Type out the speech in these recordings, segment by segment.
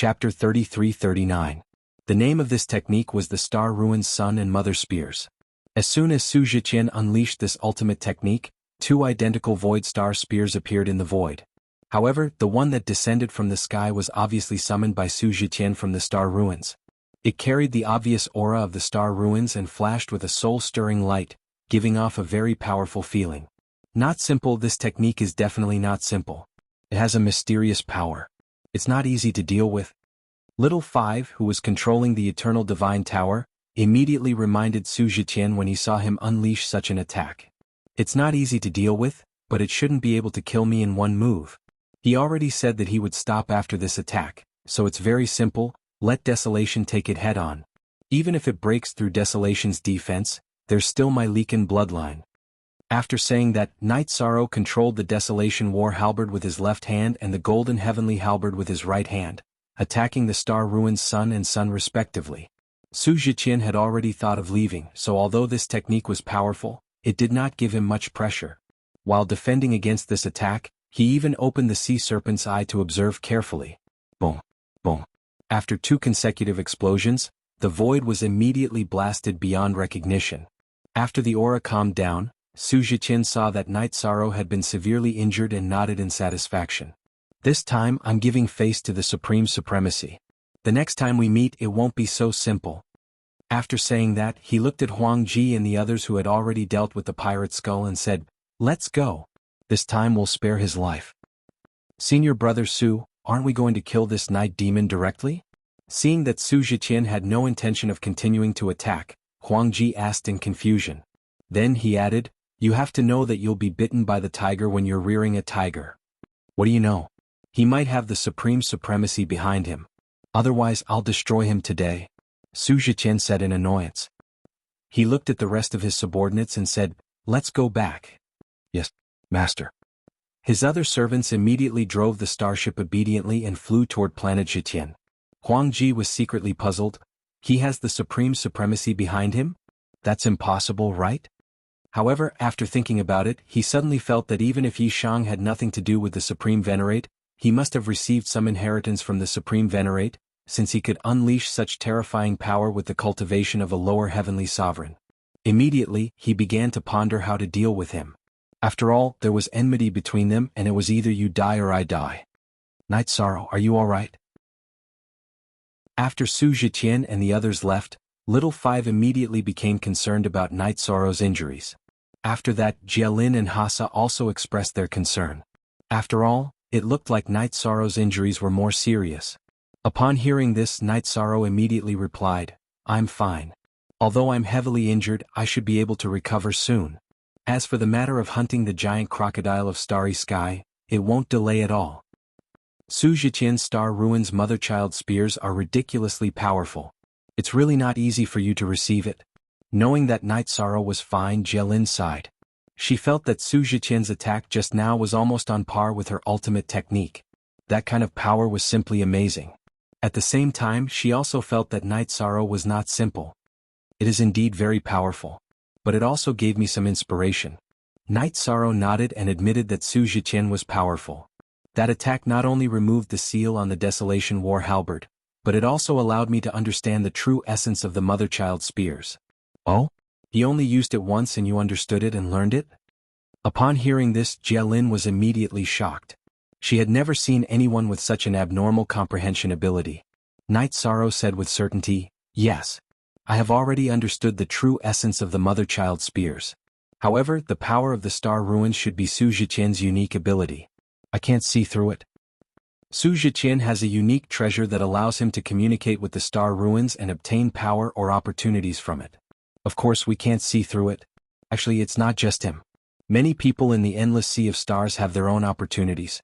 Chapter 33-39. The name of this technique was the Star Ruins Sun and Mother Spears. As soon as Su Zhiqian unleashed this ultimate technique, two identical void star spears appeared in the void. However, the one that descended from the sky was obviously summoned by Su Zhiqian from the Star Ruins. It carried the obvious aura of the Star Ruins and flashed with a soul-stirring light, giving off a very powerful feeling. Not simple. This technique is definitely not simple. It has a mysterious power. It's not easy to deal with. Little Five, who was controlling the Eternal Divine Tower, immediately reminded Su Zhiqian when he saw him unleash such an attack. It's not easy to deal with, but it shouldn't be able to kill me in one move. He already said that he would stop after this attack, so it's very simple. Let Desolation take it head-on. Even if it breaks through Desolation's defense, there's still my Leaken bloodline. After saying that, Night Sorrow controlled the Desolation War Halberd with his left hand and the Golden Heavenly Halberd with his right hand, attacking the Star Ruins Sun and Sun respectively. Su Zhiqian had already thought of leaving, so although this technique was powerful, it did not give him much pressure. While defending against this attack, he even opened the Sea Serpent's eye to observe carefully. Boom, boom. After two consecutive explosions, the void was immediately blasted beyond recognition. After the aura calmed down, Su Zhiqian saw that Night Sorrow had been severely injured and nodded in satisfaction. This time I'm giving face to the Supreme Supremacy. The next time we meet it won't be so simple. After saying that, he looked at Huang Ji and the others who had already dealt with the pirate skull and said, "Let's go. This time we'll spare his life." "Senior brother Su, aren't we going to kill this night demon directly?" Seeing that Su Zhiqian had no intention of continuing to attack, Huang Ji asked in confusion. Then he added, "You have to know that you'll be bitten by the tiger when you're rearing a tiger. What do you know? He might have the Supreme Supremacy behind him. Otherwise I'll destroy him today," Su Zhiqian said in annoyance. He looked at the rest of his subordinates and said, "Let's go back." "Yes, master." His other servants immediately drove the starship obediently and flew toward planet Zhiqian. Huang Ji was secretly puzzled. He has the Supreme Supremacy behind him? That's impossible, right? However, after thinking about it, he suddenly felt that even if Yi Shang had nothing to do with the Supreme Venerate, he must have received some inheritance from the Supreme Venerate, since he could unleash such terrifying power with the cultivation of a lower heavenly sovereign. Immediately, he began to ponder how to deal with him. After all, there was enmity between them and it was either you die or I die. "Night Sorrow, are you alright?" After Su Zhiqian and the others left, Little Five immediately became concerned about Night Sorrow's injuries. After that, Jialin and Hassa also expressed their concern. After all, it looked like Night Sorrow's injuries were more serious. Upon hearing this, Night Sorrow immediately replied, "I'm fine. Although I'm heavily injured, I should be able to recover soon. As for the matter of hunting the giant crocodile of Starry Sky, it won't delay at all." Su Zhiqian's Star Ruins Mother-Child Spears are ridiculously powerful. It's really not easy for you to receive it. Knowing that Night Sorrow was fine, Jialin sighed. She felt that Su Zhiqian's attack just now was almost on par with her ultimate technique. That kind of power was simply amazing. At the same time, she also felt that Night Sorrow was not simple. It is indeed very powerful. But it also gave me some inspiration. Night Sorrow nodded and admitted that Su Zhiqian was powerful. That attack not only removed the seal on the Desolation War Halberd, but it also allowed me to understand the true essence of the Mother-Child Spears. "Oh? He only used it once and you understood it and learned it?" Upon hearing this, Jialin was immediately shocked. She had never seen anyone with such an abnormal comprehension ability. Night Sorrow said with certainty, "Yes. I have already understood the true essence of the Mother-Child Spears. However, the power of the Star Ruins should be Su Zhiqian's unique ability. I can't see through it." Su Zhiqian has a unique treasure that allows him to communicate with the Star Ruins and obtain power or opportunities from it. Of course we can't see through it. Actually, it's not just him. Many people in the endless sea of stars have their own opportunities.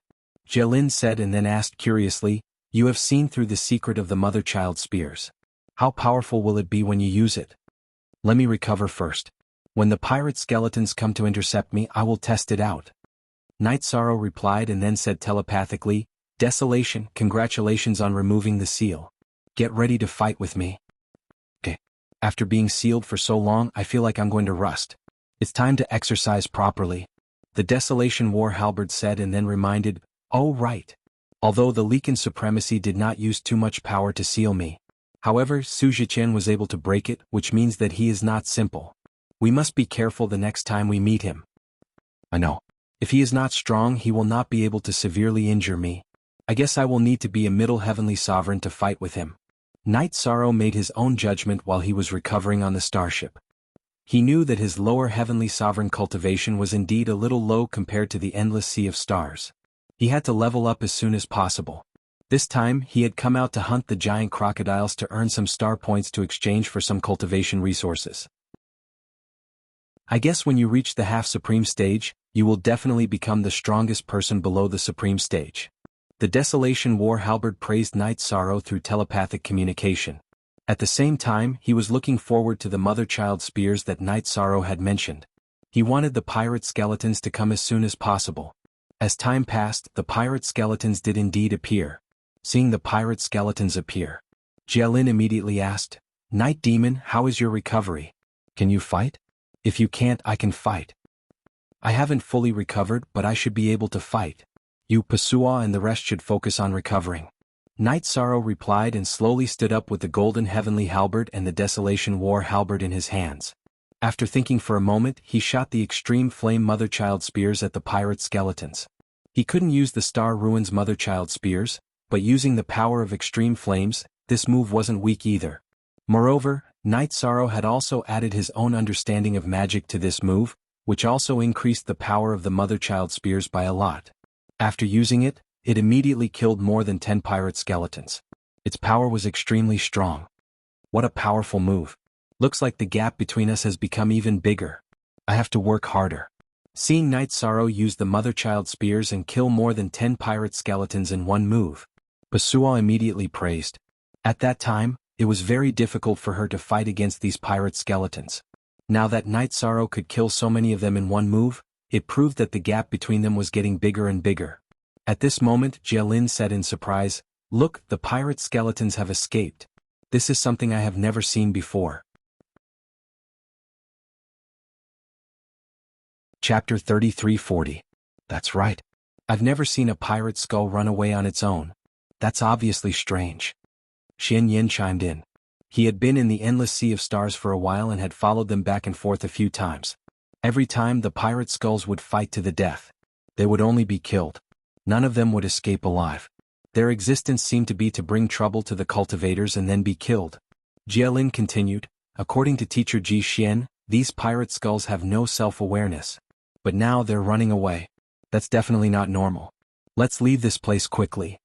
Jialin said and then asked curiously, "You have seen through the secret of the Mother-Child Spears. How powerful will it be when you use it?" "Let me recover first. When the pirate skeletons come to intercept me, I will test it out." Night Sorrow replied and then said telepathically, "Desolation, congratulations on removing the seal. Get ready to fight with me." "Okay. After being sealed for so long, I feel like I'm going to rust. It's time to exercise properly," the Desolation War Halberd said and then reminded, "Oh right. Although the Leakin supremacy did not use too much power to seal me. However, Su Zhiqian was able to break it, which means that he is not simple. We must be careful the next time we meet him. I know. If he is not strong, he will not be able to severely injure me. I guess I will need to be a middle heavenly sovereign to fight with him. Knight Sorrow made his own judgment while he was recovering on the starship. He knew that his lower heavenly sovereign cultivation was indeed a little low compared to the endless sea of stars. He had to level up as soon as possible. This time, he had come out to hunt the giant crocodiles to earn some star points to exchange for some cultivation resources. I guess when you reach the half-supreme stage, you will definitely become the strongest person below the supreme stage. The Desolation War Halberd praised Knight Sorrow through telepathic communication. At the same time, he was looking forward to the mother-child spears that Knight Sorrow had mentioned. He wanted the pirate skeletons to come as soon as possible. As time passed, the pirate skeletons did indeed appear. Seeing the pirate skeletons appear, Jialin immediately asked, "Night Demon, how is your recovery? Can you fight? If you can't, I can fight." "I haven't fully recovered, but I should be able to fight. You Pasua and the rest should focus on recovering." Knight Sorrow replied and slowly stood up with the golden heavenly halberd and the Desolation War halberd in his hands. After thinking for a moment, he shot the extreme flame mother-child spears at the pirate skeletons. He couldn't use the Star Ruins mother-child spears, but using the power of extreme flames, this move wasn't weak either. Moreover, Knight Sorrow had also added his own understanding of magic to this move, which also increased the power of the mother-child spears by a lot. After using it, it immediately killed more than 10 pirate skeletons. Its power was extremely strong. What a powerful move. Looks like the gap between us has become even bigger. I have to work harder. Seeing Knight Sorrow use the mother-child spears and kill more than 10 pirate skeletons in one move, Pasua immediately praised. At that time, it was very difficult for her to fight against these pirate skeletons. Now that Knight Sorrow could kill so many of them in one move, it proved that the gap between them was getting bigger and bigger. At this moment, Jialin said in surprise, "Look, the pirate skeletons have escaped. This is something I have never seen before." Chapter 3340. That's right. I've never seen a pirate skull run away on its own. That's obviously strange. Xian Yin chimed in. He had been in the endless sea of stars for a while and had followed them back and forth a few times. Every time the pirate skulls would fight to the death. They would only be killed. None of them would escape alive. Their existence seemed to be to bring trouble to the cultivators and then be killed. Jialin continued, according to teacher Ji Xian, these pirate skulls have no self-awareness. But now they're running away. That's definitely not normal. Let's leave this place quickly.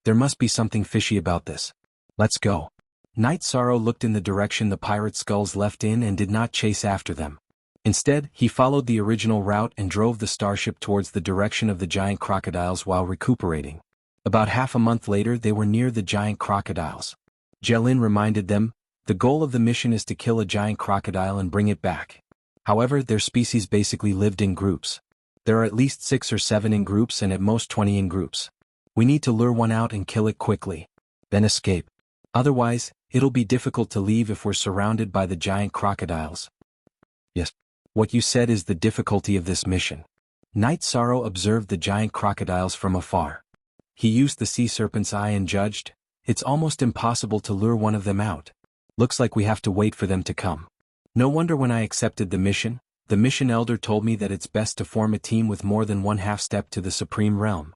There must be something fishy about this. Let's go. Knight Sorrow looked in the direction the pirate skulls left in and did not chase after them. Instead, he followed the original route and drove the starship towards the direction of the giant crocodiles while recuperating. About half a month later, they were near the giant crocodiles. Jialin reminded them, the goal of the mission is to kill a giant crocodile and bring it back. However, their species basically lived in groups. There are at least 6 or 7 in groups and at most 20 in groups. We need to lure one out and kill it quickly. Then escape. Otherwise, it'll be difficult to leave if we're surrounded by the giant crocodiles. Yes. What you said is the difficulty of this mission. Knight Sorrow observed the giant crocodiles from afar. He used the sea serpent's eye and judged, it's almost impossible to lure one of them out. Looks like we have to wait for them to come. No wonder when I accepted the mission elder told me that it's best to form a team with more than one half-step to the supreme realm.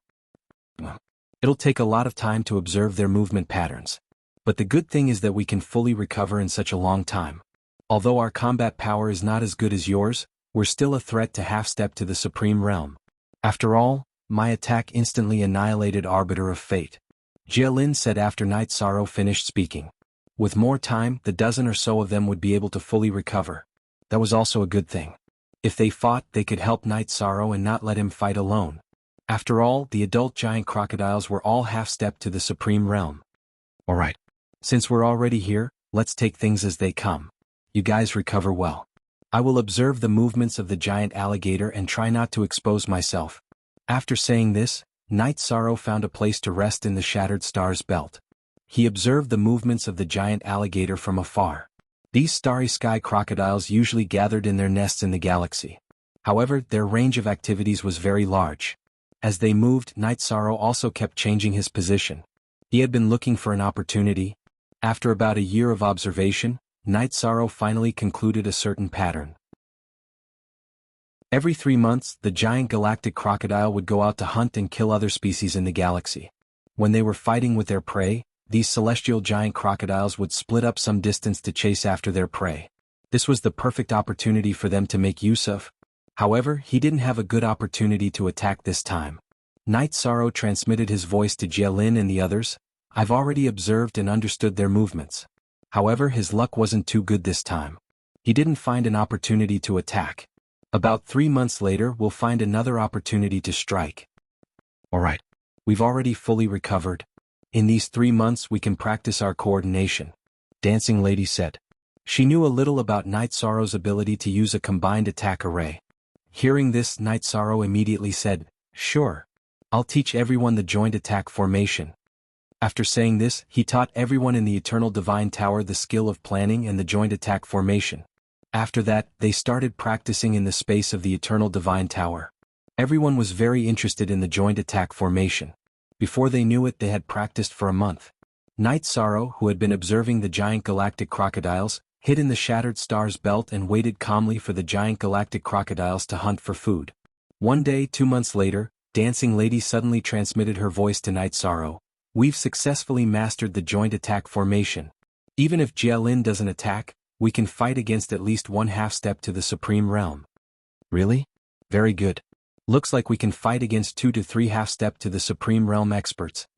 It'll take a lot of time to observe their movement patterns. But the good thing is that we can fully recover in such a long time. Although our combat power is not as good as yours, we're still a threat to half-step to the supreme realm. After all, my attack instantly annihilated Arbiter of Fate. Jialin said after Knight Sorrow finished speaking. With more time, the dozen or so of them would be able to fully recover. That was also a good thing. If they fought, they could help Knight Sorrow and not let him fight alone. After all, the adult giant crocodiles were all half-stepped to the supreme realm. Alright. Since we're already here, let's take things as they come. You guys recover well. I will observe the movements of the giant alligator and try not to expose myself. After saying this, Knight Sorrow found a place to rest in the Shattered Stars belt. He observed the movements of the giant alligator from afar. These starry sky crocodiles usually gathered in their nests in the galaxy. However, their range of activities was very large. As they moved, Night Sorrow also kept changing his position. He had been looking for an opportunity. After about a year of observation, Night Sorrow finally concluded a certain pattern. Every 3 months, the giant galactic crocodile would go out to hunt and kill other species in the galaxy. When they were fighting with their prey, these celestial giant crocodiles would split up some distance to chase after their prey. This was the perfect opportunity for them to make use of. However, he didn't have a good opportunity to attack this time. Night Sorrow transmitted his voice to Jielin and the others. I've already observed and understood their movements. However, his luck wasn't too good this time. He didn't find an opportunity to attack. About 3 months later, we'll find another opportunity to strike. Alright. We've already fully recovered. In these 3 months we can practice our coordination, Dancing Lady said. She knew a little about Night Sorrow's ability to use a combined attack array. Hearing this, Night Sorrow immediately said, Sure. I'll teach everyone the joint attack formation. After saying this, he taught everyone in the Eternal Divine Tower the skill of planning and the joint attack formation. After that, they started practicing in the space of the Eternal Divine Tower. Everyone was very interested in the joint attack formation. Before they knew it, they had practiced for a month. Night Sorrow, who had been observing the giant galactic crocodiles, hid in the shattered star's belt and waited calmly for the giant galactic crocodiles to hunt for food. One day, 2 months later, Dancing Lady suddenly transmitted her voice to Night Sorrow. We've successfully mastered the joint attack formation. Even if Jielin doesn't attack, we can fight against at least one half-step to the Supreme Realm. Really? Very good. Looks like we can fight against 2 to 3 half-step to the Supreme Realm experts.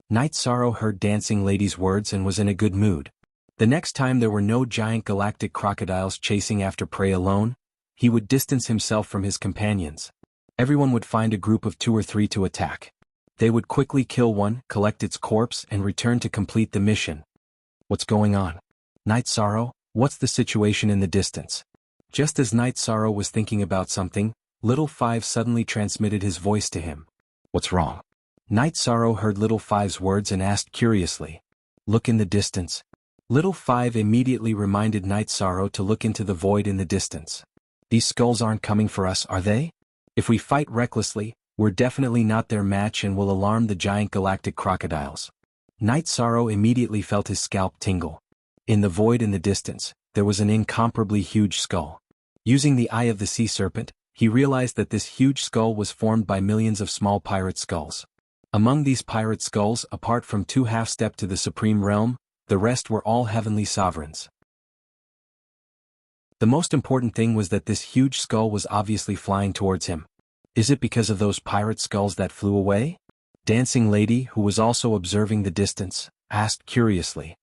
Night Sorrow heard Dancing Lady's words and was in a good mood. The next time there were no giant galactic crocodiles chasing after prey alone, he would distance himself from his companions. Everyone would find a group of 2 or 3 to attack. They would quickly kill one, collect its corpse, and return to complete the mission. What's going on? Night Sorrow, what's the situation in the distance? Just as Night Sorrow was thinking about something, Little Five suddenly transmitted his voice to him. What's wrong? Night Sorrow heard Little Five's words and asked curiously. Look in the distance. Little Five immediately reminded Night Sorrow to look into the void in the distance. These skulls aren't coming for us, are they? If we fight recklessly, we're definitely not their match and will alarm the giant galactic crocodiles. Night Sorrow immediately felt his scalp tingle. In the void in the distance, there was an incomparably huge skull. Using the eye of the sea serpent, he realized that this huge skull was formed by millions of small pirate skulls. Among these pirate skulls, apart from 2 half-step to the Supreme Realm, the rest were all heavenly sovereigns. The most important thing was that this huge skull was obviously flying towards him. Is it because of those pirate skulls that flew away? Dancing Lady, who was also observing the distance, asked curiously.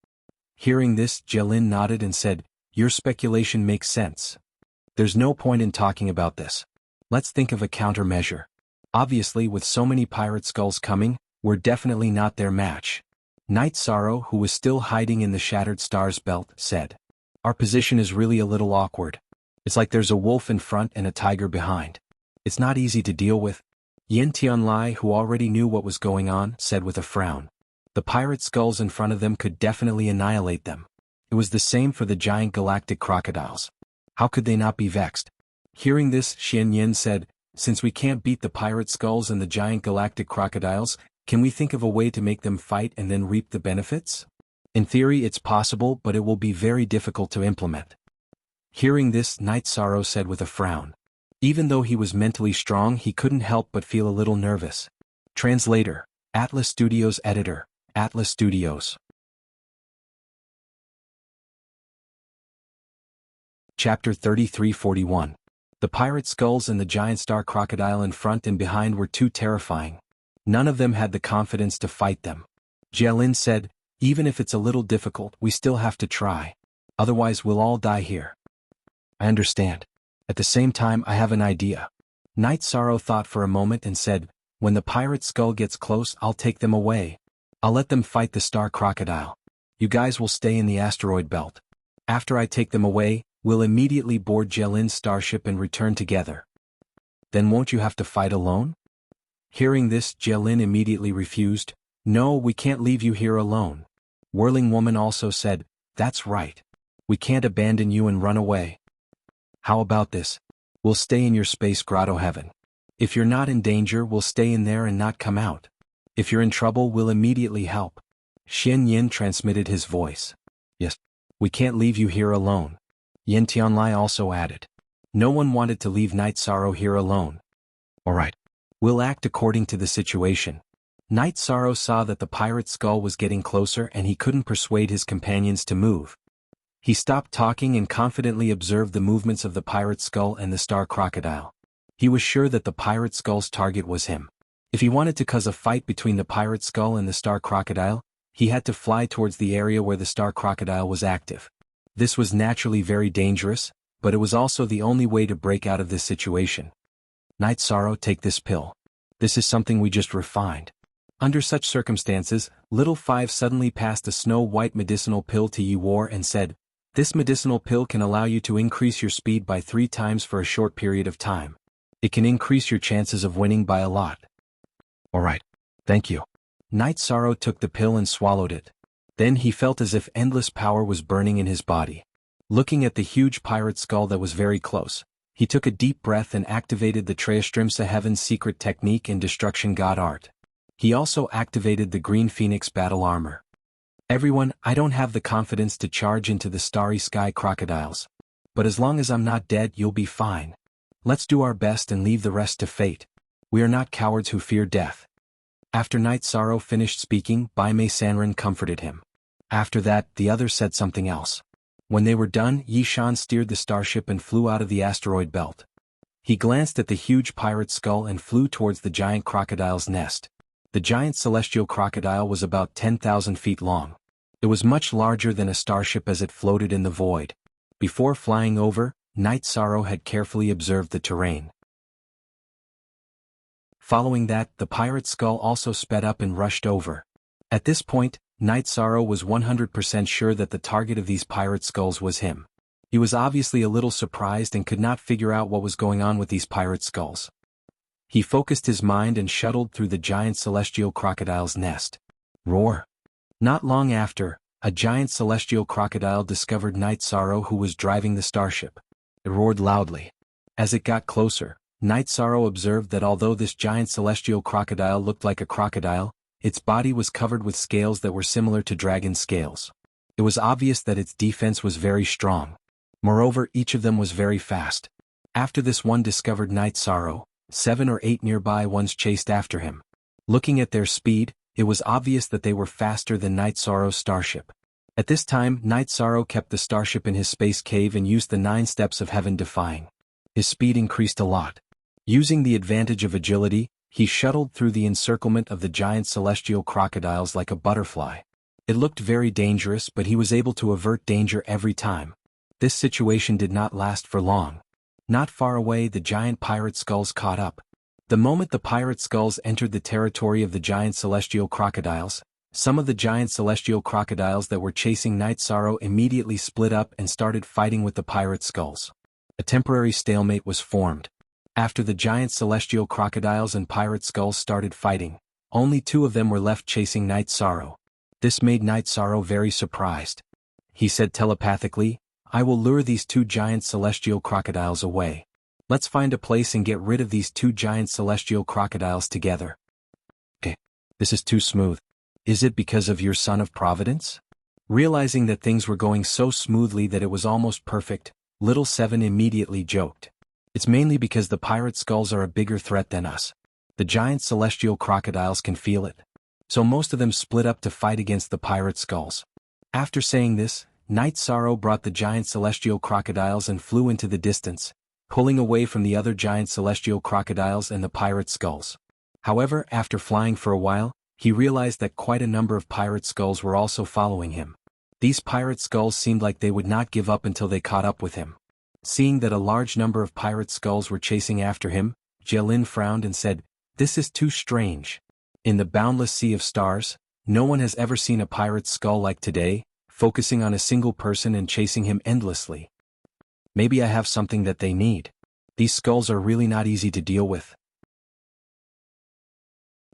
Hearing this, Jielin nodded and said, Your speculation makes sense. There's no point in talking about this. Let's think of a countermeasure. Obviously, with so many pirate skulls coming, we're definitely not their match. Night Sorrow, who was still hiding in the shattered star's belt, said. Our position is really a little awkward. It's like there's a wolf in front and a tiger behind. It's not easy to deal with. Yin Tianlai, who already knew what was going on, said with a frown. The pirate skulls in front of them could definitely annihilate them. It was the same for the giant galactic crocodiles. How could they not be vexed? Hearing this, Xian Yin said, Since we can't beat the pirate skulls and the giant galactic crocodiles, can we think of a way to make them fight and then reap the benefits? In theory it's possible, but it will be very difficult to implement. Hearing this, Night Sorrow said with a frown. Even though he was mentally strong, he couldn't help but feel a little nervous. Translator, Atlas Studios Editor, Atlas Studios. Chapter 3341. The pirate skulls and the giant star crocodile in front and behind were too terrifying. None of them had the confidence to fight them. Jielin said, Even if it's a little difficult, we still have to try. Otherwise we'll all die here. I understand. At the same time, I have an idea. Night Sorrow thought for a moment and said, When the pirate skull gets close, I'll take them away. I'll let them fight the star crocodile. You guys will stay in the asteroid belt. After I take them away, we'll immediately board Jielin's starship and return together. Then won't you have to fight alone? Hearing this, Jielin immediately refused. No, we can't leave you here alone. Whirling Woman also said, That's right. We can't abandon you and run away. How about this? We'll stay in your space grotto heaven. If you're not in danger, we'll stay in there and not come out. If you're in trouble, we'll immediately help. Xian Yin transmitted his voice. Yes. We can't leave you here alone. Yin Tianlai also added. No one wanted to leave Night Sorrow here alone. Alright. We'll act according to the situation. Night Sorrow saw that the pirate skull was getting closer and he couldn't persuade his companions to move. He stopped talking and confidently observed the movements of the pirate skull and the star crocodile. He was sure that the pirate skull's target was him. If he wanted to cause a fight between the pirate skull and the star crocodile, he had to fly towards the area where the star crocodile was active. This was naturally very dangerous, but it was also the only way to break out of this situation. Night Sorrow, take this pill. This is something we just refined. Under such circumstances, Little Five suddenly passed a snow-white medicinal pill to Yi War and said, this medicinal pill can allow you to increase your speed by 3 times for a short period of time. It can increase your chances of winning by a lot. Alright. Thank you. Night Sorrow took the pill and swallowed it. Then he felt as if endless power was burning in his body. Looking at the huge pirate skull that was very close, he took a deep breath and activated the Treastrimsa Heaven's secret technique and Destruction God art. He also activated the Green Phoenix battle armor. Everyone, I don't have the confidence to charge into the starry sky crocodiles. But as long as I'm not dead, you'll be fine. Let's do our best and leave the rest to fate. We are not cowards who fear death. After Night Sorrow finished speaking, Bai Mei Sanren comforted him. After that, the others said something else. When they were done, Yi Shan steered the starship and flew out of the asteroid belt. He glanced at the huge pirate skull and flew towards the giant crocodile's nest. The giant celestial crocodile was about 10,000 feet long. It was much larger than a starship as it floated in the void. Before flying over, Night Sorrow had carefully observed the terrain. Following that, the pirate skull also sped up and rushed over. At this point, Night Sorrow was 100% sure that the target of these pirate skulls was him. He was obviously a little surprised and could not figure out what was going on with these pirate skulls. He focused his mind and shuttled through the giant celestial crocodile's nest. Roar! Not long after, a giant celestial crocodile discovered Night Sorrow, who was driving the starship. It roared loudly. As it got closer, Night Sorrow observed that although this giant celestial crocodile looked like a crocodile, its body was covered with scales that were similar to dragon scales. It was obvious that its defense was very strong. Moreover, each of them was very fast. After this one discovered Night Sorrow, 7 or 8 nearby ones chased after him. Looking at their speed, it was obvious that they were faster than Night Sorrow's starship. At this time, Night Sorrow kept the starship in his space cave and used the 9 steps of heaven defying. His speed increased a lot. Using the advantage of agility, he shuttled through the encirclement of the giant celestial crocodiles like a butterfly. It looked very dangerous, but he was able to avert danger every time. This situation did not last for long. Not far away, the giant pirate skulls caught up. The moment the pirate skulls entered the territory of the giant celestial crocodiles, some of the giant celestial crocodiles that were chasing Night Sorrow immediately split up and started fighting with the pirate skulls. A temporary stalemate was formed. After the giant celestial crocodiles and pirate skulls started fighting, only 2 of them were left chasing Night Sorrow. This made Night Sorrow very surprised. He said telepathically, I will lure these 2 giant celestial crocodiles away. Let's find a place and get rid of these 2 giant celestial crocodiles together. Okay. This is too smooth. Is it because of your Son of Providence? Realizing that things were going so smoothly that it was almost perfect, Little Seven immediately joked. It's mainly because the pirate skulls are a bigger threat than us. The giant celestial crocodiles can feel it. So most of them split up to fight against the pirate skulls. After saying this, Night Sorrow brought the giant celestial crocodiles and flew into the distance, pulling away from the other giant celestial crocodiles and the pirate skulls. However, after flying for a while, he realized that quite a number of pirate skulls were also following him. These pirate skulls seemed like they would not give up until they caught up with him. Seeing that a large number of pirate skulls were chasing after him, Jielin frowned and said, This is too strange. In the boundless sea of stars, no one has ever seen a pirate skull like today, focusing on a single person and chasing him endlessly. Maybe I have something that they need. These skulls are really not easy to deal with.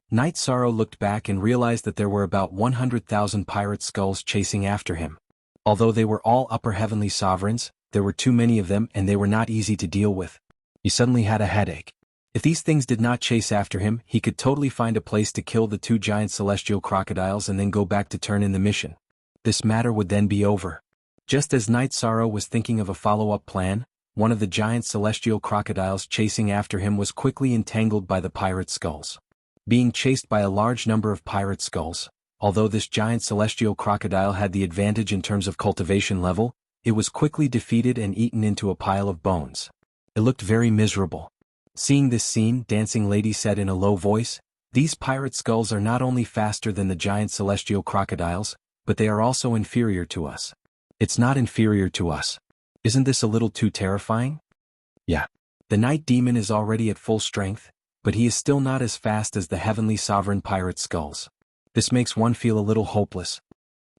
Night Sorrow looked back and realized that there were about 100,000 pirate skulls chasing after him. Although they were all upper heavenly sovereigns, there were too many of them and they were not easy to deal with. He suddenly had a headache. If these things did not chase after him, he could totally find a place to kill the two giant celestial crocodiles and then go back to turn in the mission. This matter would then be over. Just as Night Sorrow was thinking of a follow-up plan, one of the giant celestial crocodiles chasing after him was quickly entangled by the pirate skulls. Being chased by a large number of pirate skulls, although this giant celestial crocodile had the advantage in terms of cultivation level, it was quickly defeated and eaten into a pile of bones. It looked very miserable. Seeing this scene, Dancing Lady said in a low voice, "These pirate skulls are not only faster than the giant celestial crocodiles, but they are also inferior to us." "It's not inferior to us. Isn't this a little too terrifying?" "Yeah. The Night Demon is already at full strength, but he is still not as fast as the heavenly sovereign pirate skulls. This makes one feel a little hopeless,"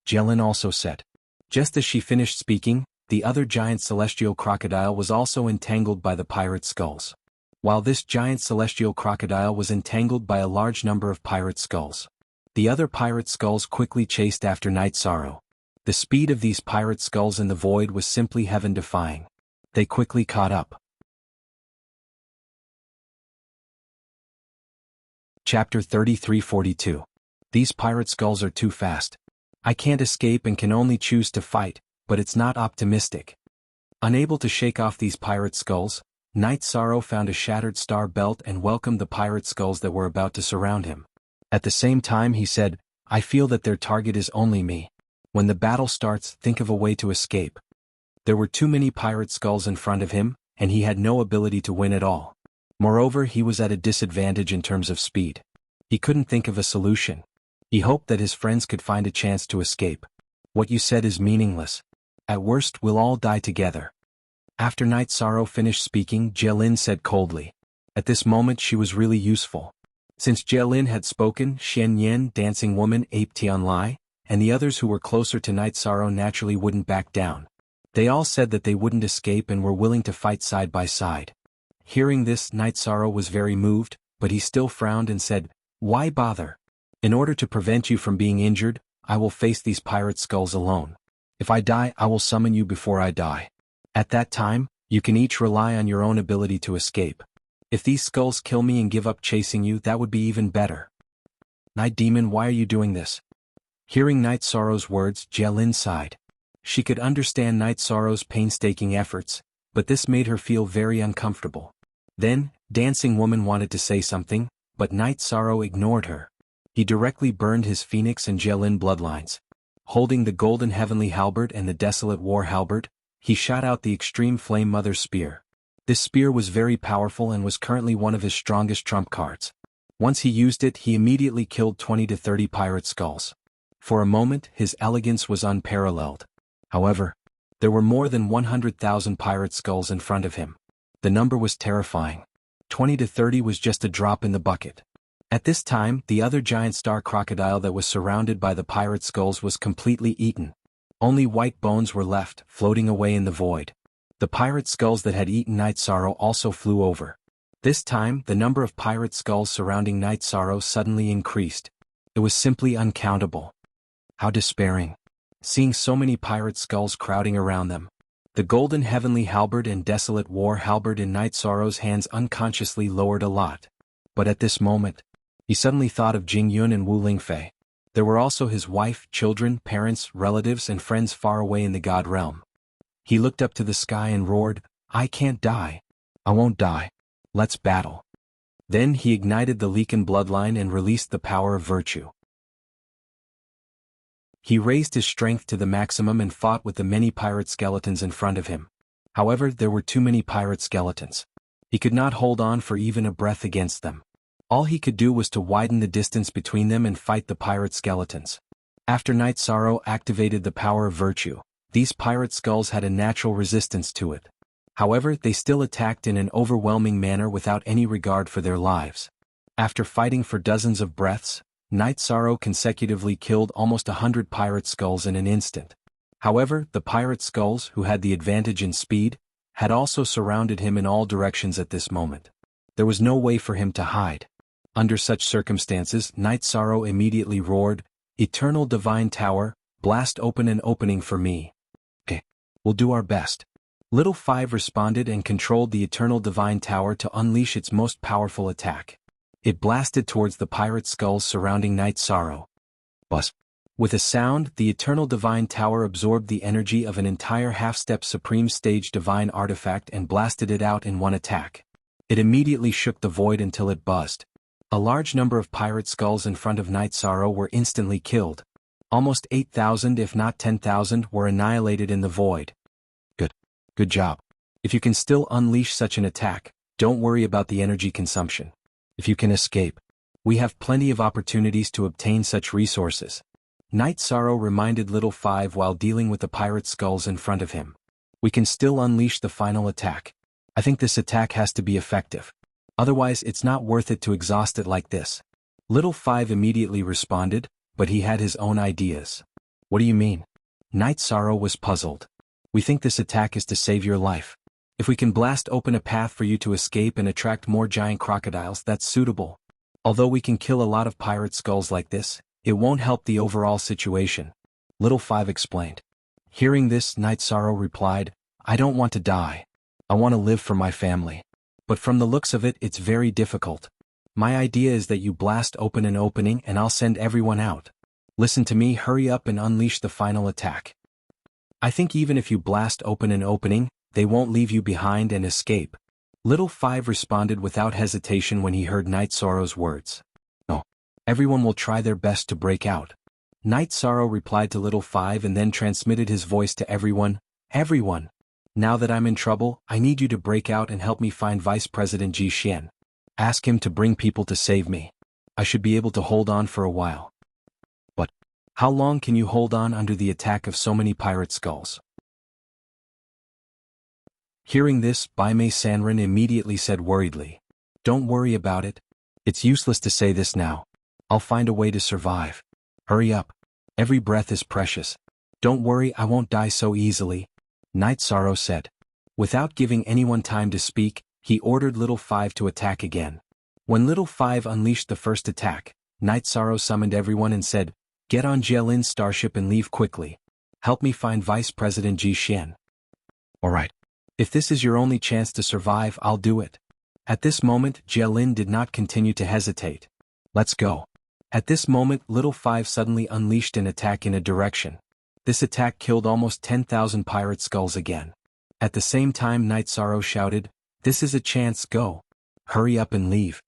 Jelin also said. Just as she finished speaking, the other giant celestial crocodile was also entangled by the pirate skulls. While this giant celestial crocodile was entangled by a large number of pirate skulls, the other pirate skulls quickly chased after Night Sorrow. The speed of these pirate skulls in the void was simply heaven-defying. They quickly caught up. Chapter 33-42. These pirate skulls are too fast. I can't escape and can only choose to fight, but it's not optimistic. Unable to shake off these pirate skulls, Night Sorrow found a shattered star belt and welcomed the pirate skulls that were about to surround him. At the same time he said, "I feel that their target is only me. When the battle starts, think of a way to escape." There were too many pirate skulls in front of him, and he had no ability to win at all. Moreover, he was at a disadvantage in terms of speed. He couldn't think of a solution. He hoped that his friends could find a chance to escape. "What you said is meaningless. At worst, we'll all die together." After Night Sorrow finished speaking, Jelin said coldly. At this moment she was really useful. Since Jelin had spoken, Shen Yen, Dancing Woman, Ape Tianlai, and the others who were closer to Night Sorrow naturally wouldn't back down. They all said that they wouldn't escape and were willing to fight side by side. Hearing this, Night Sorrow was very moved, but he still frowned and said, "Why bother? In order to prevent you from being injured, I will face these pirate skulls alone. If I die, I will summon you before I die. At that time, you can each rely on your own ability to escape. If these skulls kill me and give up chasing you, that would be even better." "Night Demon, why are you doing this?" Hearing Night Sorrow's words, Jelin sighed. She could understand Night Sorrow's painstaking efforts, but this made her feel very uncomfortable. Then, Dancing Woman wanted to say something, but Night Sorrow ignored her. He directly burned his Phoenix and Jelin bloodlines. Holding the golden heavenly halberd and the desolate war halberd, he shot out the extreme flame mother spear. This spear was very powerful and was currently one of his strongest trump cards. Once he used it, he immediately killed 20 to 30 pirate skulls. For a moment, his elegance was unparalleled. However, there were more than 100,000 pirate skulls in front of him. The number was terrifying. 20 to 30 was just a drop in the bucket. At this time, the other giant star crocodile that was surrounded by the pirate skulls was completely eaten. Only white bones were left, floating away in the void. The pirate skulls that had eaten Night Sorrow also flew over. This time, the number of pirate skulls surrounding Night Sorrow suddenly increased. It was simply uncountable. How despairing. Seeing so many pirate skulls crowding around them. The golden heavenly halberd and desolate war halberd in Night Sorrow's hands unconsciously lowered a lot. But at this moment, he suddenly thought of Jing Yun and Wu Lingfei. There were also his wife, children, parents, relatives and friends far away in the God realm. He looked up to the sky and roared, "I can't die. I won't die. Let's battle." Then he ignited the Leaken bloodline and released the power of virtue. He raised his strength to the maximum and fought with the many pirate skeletons in front of him. However, there were too many pirate skeletons. He could not hold on for even a breath against them. All he could do was to widen the distance between them and fight the pirate skeletons. After Night Sorrow activated the power of virtue, these pirate skulls had a natural resistance to it. However, they still attacked in an overwhelming manner without any regard for their lives. After fighting for dozens of breaths, Night Sorrow consecutively killed almost 100 pirate skulls in an instant. However, the pirate skulls, who had the advantage in speed, had also surrounded him in all directions at this moment. There was no way for him to hide. Under such circumstances, Night Sorrow immediately roared, "Eternal Divine Tower, blast open an opening for me." "Okay. We'll do our best." Little Five responded and controlled the Eternal Divine Tower to unleash its most powerful attack. It blasted towards the pirate skulls surrounding Night Sorrow. Buzz. With a sound, the Eternal Divine Tower absorbed the energy of an entire half-step Supreme Stage Divine artifact and blasted it out in one attack. It immediately shook the void until it buzzed. A large number of pirate skulls in front of Night Sorrow were instantly killed. Almost 8,000 if not 10,000 were annihilated in the void. Good job. If you can still unleash such an attack, don't worry about the energy consumption. If you can escape, we have plenty of opportunities to obtain such resources. Night Sorrow reminded Little Five while dealing with the pirate skulls in front of him. We can still unleash the final attack. I think this attack has to be effective. Otherwise it's not worth it to exhaust it like this. Little Five immediately responded, but he had his own ideas. What do you mean? Night Sorrow was puzzled. We think this attack is to save your life. If we can blast open a path for you to escape and attract more giant crocodiles, that's suitable. Although we can kill a lot of pirate skulls like this, it won't help the overall situation. Little Five explained. Hearing this, Night Sorrow replied, I don't want to die. I want to live for my family. But from the looks of it, it's very difficult. My idea is that you blast open an opening and I'll send everyone out. Listen to me, hurry up and unleash the final attack. I think even if you blast open an opening, they won't leave you behind and escape. Little Five responded without hesitation when he heard Night Sorrow's words. No. Everyone will try their best to break out. Night Sorrow replied to Little Five and then transmitted his voice to everyone. Everyone. Now that I'm in trouble, I need you to break out and help me find Vice President Ji Xian. Ask him to bring people to save me. I should be able to hold on for a while. But how long can you hold on under the attack of so many pirate skulls? Hearing this, Bai Mei Sanren immediately said worriedly. Don't worry about it. It's useless to say this now. I'll find a way to survive. Hurry up. Every breath is precious. Don't worry, I won't die so easily. Night Sorrow said. Without giving anyone time to speak, he ordered Little Five to attack again. When Little Five unleashed the first attack, Night Sorrow summoned everyone and said, Get on Jielin's starship and leave quickly. Help me find Vice President Ji Xian. Alright. If this is your only chance to survive, I'll do it. At this moment, Jielin did not continue to hesitate. Let's go. At this moment, Little Five suddenly unleashed an attack in a direction. This attack killed almost 10,000 pirate skulls again. At the same time, Night Sorrow shouted, This is a chance, go. Hurry up and leave.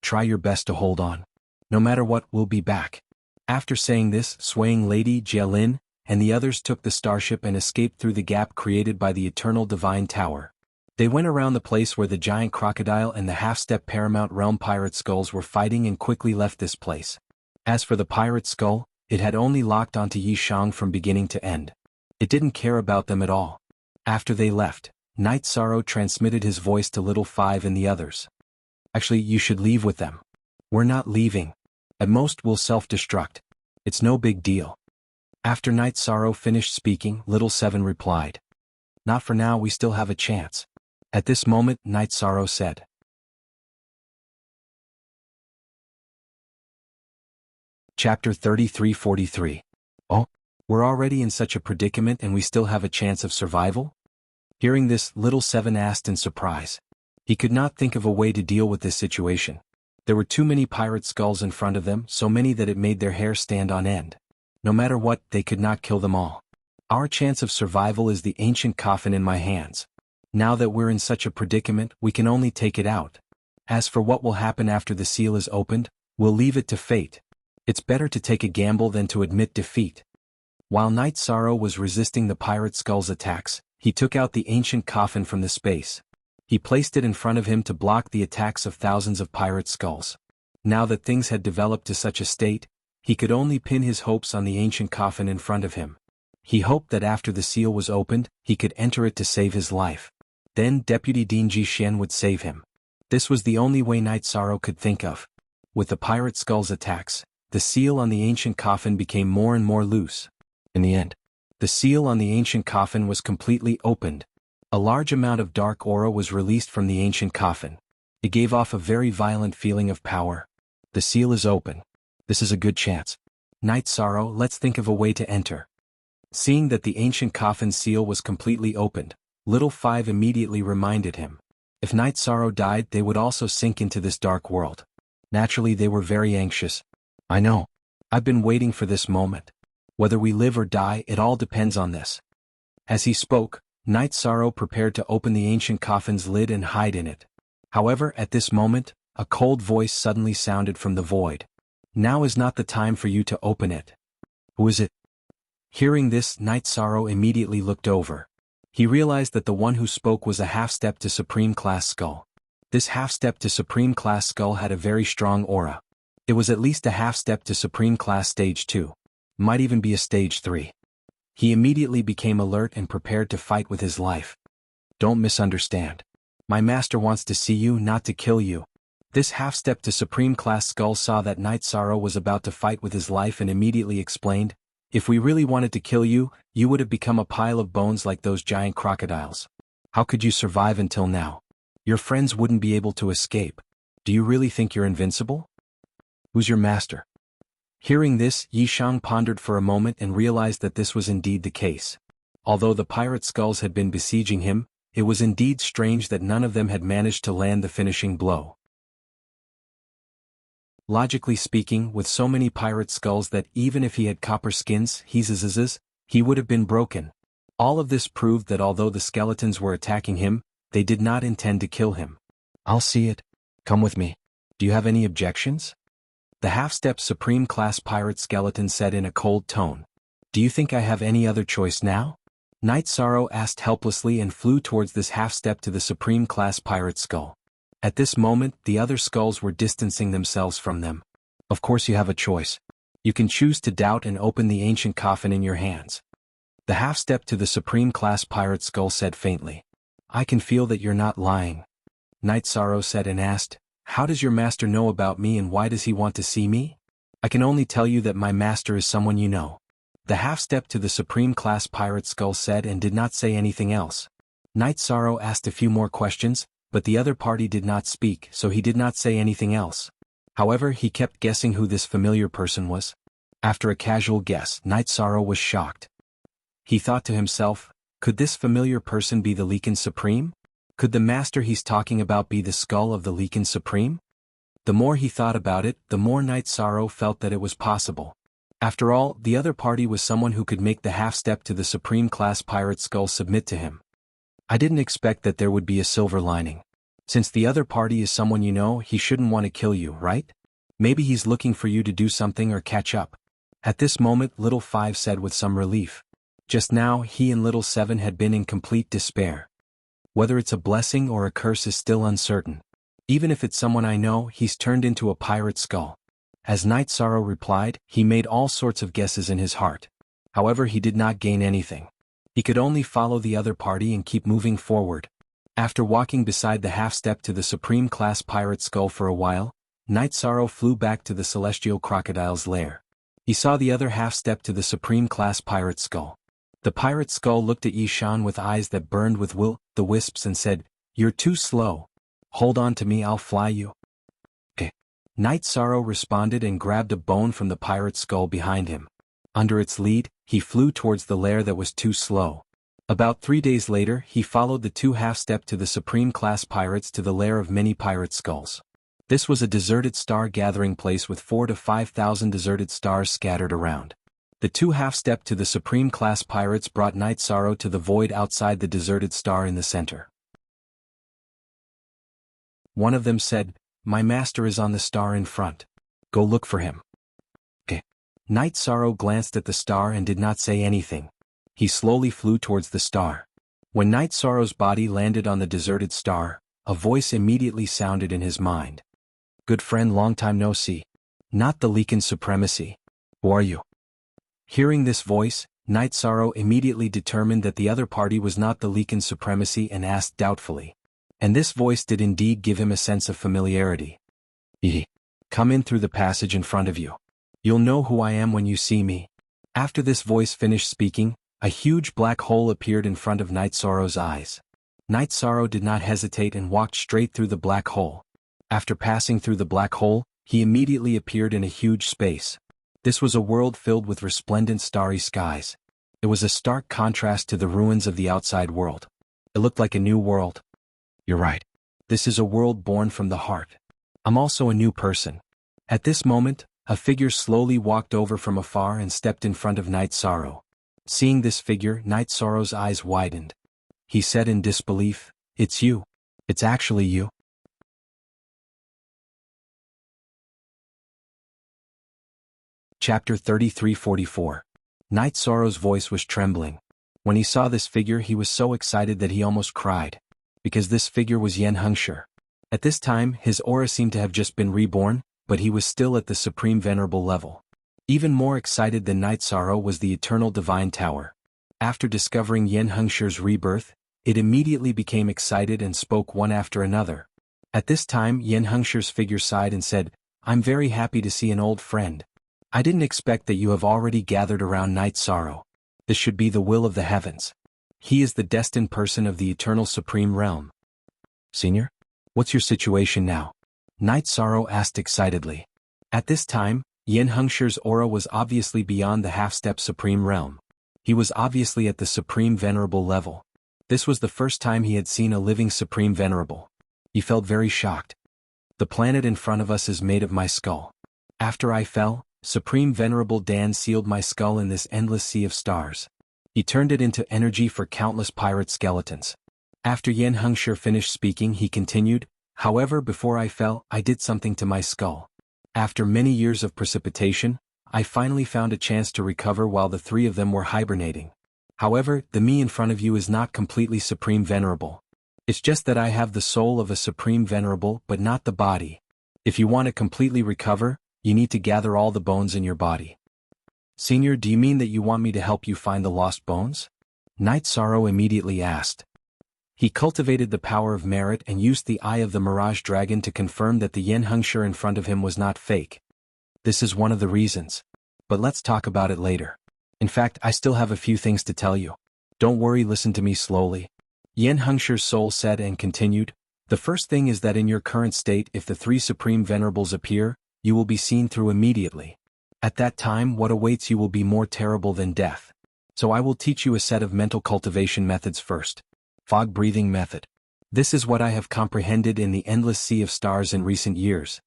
Try your best to hold on. No matter what, we'll be back. After saying this, Swaying Lady, Jielin, and the others took the starship and escaped through the gap created by the Eternal Divine Tower. They went around the place where the giant crocodile and the half-step Paramount Realm pirate skulls were fighting and quickly left this place. As for the pirate skull, it had only locked onto Yi Shang from beginning to end. It didn't care about them at all. After they left, Night Sorrow transmitted his voice to Little Five and the others. Actually, you should leave with them. We're not leaving. At most we'll self-destruct. It's no big deal. After Night Sorrow finished speaking, Little Seven replied. Not for now, we still have a chance. At this moment, Night Sorrow said. Chapter 33-43. Oh, we're already in such a predicament and we still have a chance of survival? Hearing this, Little Seven asked in surprise. He could not think of a way to deal with this situation. There were too many pirate skulls in front of them, so many that it made their hair stand on end. No matter what, they could not kill them all. Our chance of survival is the ancient coffin in my hands. Now that we're in such a predicament, we can only take it out. As for what will happen after the seal is opened, we'll leave it to fate. It's better to take a gamble than to admit defeat. While Night Sorrow was resisting the pirate skull's attacks, he took out the ancient coffin from the space. He placed it in front of him to block the attacks of thousands of pirate skulls. Now that things had developed to such a state, he could only pin his hopes on the ancient coffin in front of him. He hoped that after the seal was opened, he could enter it to save his life. Then Deputy Dean Ji Xian would save him. This was the only way Night Sorrow could think of. With the pirate skull's attacks, the seal on the ancient coffin became more and more loose. In the end, the seal on the ancient coffin was completely opened. A large amount of dark aura was released from the ancient coffin. It gave off a very violent feeling of power. The seal is open. This is a good chance. Night Sorrow, let's think of a way to enter. Seeing that the ancient coffin seal was completely opened, Little Five immediately reminded him. If Night Sorrow died, they would also sink into this dark world. Naturally, they were very anxious. I know. I've been waiting for this moment. Whether we live or die, it all depends on this. As he spoke, Night Sorrow prepared to open the ancient coffin's lid and hide in it. However, at this moment, a cold voice suddenly sounded from the void. Now is not the time for you to open it. Who is it? Hearing this, Night Sorrow immediately looked over. He realized that the one who spoke was a half-step to Supreme Class Skull. This half-step to Supreme Class Skull had a very strong aura. It was at least a half-step to Supreme Class Stage 2. Might even be a Stage 3. He immediately became alert and prepared to fight with his life. Don't misunderstand. My master wants to see you, not to kill you. This half-step to Supreme Class Skull saw that Night Sorrow was about to fight with his life and immediately explained, if we really wanted to kill you, you would have become a pile of bones like those giant crocodiles. How could you survive until now? Your friends wouldn't be able to escape. Do you really think you're invincible? Who's your master? Hearing this, Yishang pondered for a moment and realized that this was indeed the case. Although the pirate skulls had been besieging him, it was indeed strange that none of them had managed to land the finishing blow. Logically speaking, with so many pirate skulls that even if he had copper skins, he would have been broken. All of this proved that although the skeletons were attacking him, they did not intend to kill him. I'll see it. Come with me. Do you have any objections? The half-step Supreme Class Pirate Skeleton said in a cold tone. Do you think I have any other choice now? Night Sorrow asked helplessly and flew towards this half-step to the Supreme Class Pirate Skull. At this moment, the other skulls were distancing themselves from them. Of course you have a choice. You can choose to doubt and open the ancient coffin in your hands. The half-step to the Supreme Class Pirate Skull said faintly. I can feel that you're not lying. Night Sorrow said and asked, how does your master know about me and why does he want to see me? I can only tell you that my master is someone you know. The half-step to the Supreme Class Pirate Skull said and did not say anything else. Night Sorrow asked a few more questions, but the other party did not speak, so he did not say anything else. However, he kept guessing who this familiar person was. After a casual guess, Night Sorrow was shocked. He thought to himself, could this familiar person be the Leakin Supreme? Could the master he's talking about be the skull of the Leakin Supreme? The more he thought about it, the more Night Sorrow felt that it was possible. After all, the other party was someone who could make the half-step to the Supreme Class Pirate Skull submit to him. I didn't expect that there would be a silver lining. Since the other party is someone you know, he shouldn't want to kill you, right? Maybe he's looking for you to do something or catch up. At this moment, Little Five said with some relief. Just now, he and Little Seven had been in complete despair. Whether it's a blessing or a curse is still uncertain. Even if it's someone I know, he's turned into a pirate skull. As Night Sorrow replied, he made all sorts of guesses in his heart. However, he did not gain anything. He could only follow the other party and keep moving forward. After walking beside the half-step to the Supreme Class Pirate Skull for a while, Night Sorrow flew back to the Celestial Crocodile's lair. He saw the other half-step to the Supreme Class Pirate Skull. The pirate skull looked at Yishan with eyes that burned with will-the-wisps and said, "You're too slow. Hold on to me, I'll fly you." Night Sorrow responded and grabbed a bone from the pirate skull behind him. Under its lead, he flew towards the lair that was too slow. About 3 days later, he followed the two half-step to the Supreme Class Pirates to the lair of many pirate skulls. This was a deserted star gathering place with 4,000 to 5,000 deserted stars scattered around. The two half-step to the Supreme Class Pirates brought Night Sorrow to the void outside the deserted star in the center. One of them said, "My master is on the star in front. Go look for him." Night Sorrow glanced at the star and did not say anything. He slowly flew towards the star. When Night Sorrow's body landed on the deserted star, a voice immediately sounded in his mind. "Good friend, long time no see. Not the Leakin Supremacy. Who are you?" Hearing this voice, Night Sorrow immediately determined that the other party was not the Leakin Supremacy and asked doubtfully. And this voice did indeed give him a sense of familiarity. "Come in through the passage in front of you. You'll know who I am when you see me." After this voice finished speaking, a huge black hole appeared in front of Night Sorrow's eyes. Night Sorrow did not hesitate and walked straight through the black hole. After passing through the black hole, he immediately appeared in a huge space. This was a world filled with resplendent starry skies. It was a stark contrast to the ruins of the outside world. It looked like a new world. You're right. This is a world born from the heart. I'm also a new person. At this moment, a figure slowly walked over from afar and stepped in front of Night Sorrow. Seeing this figure, Night Sorrow's eyes widened. He said in disbelief, "It's you. It's actually you." Chapter 33:44. Night Sorrow's voice was trembling. When he saw this figure, he was so excited that he almost cried. Because this figure was Yen Hengshi. At this time, his aura seemed to have just been reborn, but he was still at the Supreme Venerable level. Even more excited than Night Sorrow was the Eternal Divine Tower. After discovering Yen Hengshi's rebirth, it immediately became excited and spoke one after another. At this time, Yen Hengshi's figure sighed and said, "I'm very happy to see an old friend. I didn't expect that you have already gathered around Night Sorrow. This should be the will of the heavens. He is the destined person of the Eternal Supreme Realm." "Senior? What's your situation now?" Night Sorrow asked excitedly. At this time, Yen Hengshi's aura was obviously beyond the half-step Supreme Realm. He was obviously at the Supreme Venerable level. This was the first time he had seen a living Supreme Venerable. He felt very shocked. "The planet in front of us is made of my skull. After I fell, Supreme Venerable Dan sealed my skull in this endless sea of stars. He turned it into energy for countless pirate skeletons." After Yen Hengshi finished speaking, he continued, "However, before I fell, I did something to my skull. After many years of precipitation, I finally found a chance to recover while the three of them were hibernating. However, the me in front of you is not completely Supreme Venerable. It's just that I have the soul of a Supreme Venerable but not the body. If you want to completely recover, you need to gather all the bones in your body." "Senior, do you mean that you want me to help you find the lost bones?" Night Sorrow immediately asked. He cultivated the power of merit and used the eye of the Mirage Dragon to confirm that the Yen Hengshi in front of him was not fake. "This is one of the reasons. But let's talk about it later. In fact, I still have a few things to tell you. Don't worry, listen to me slowly." Yen Hengshi's soul said and continued, "The first thing is that in your current state, if the three Supreme Venerables appear, you will be seen through immediately. At that time, what awaits you will be more terrible than death. So I will teach you a set of mental cultivation methods first. Fog breathing method. This is what I have comprehended in the endless sea of stars in recent years."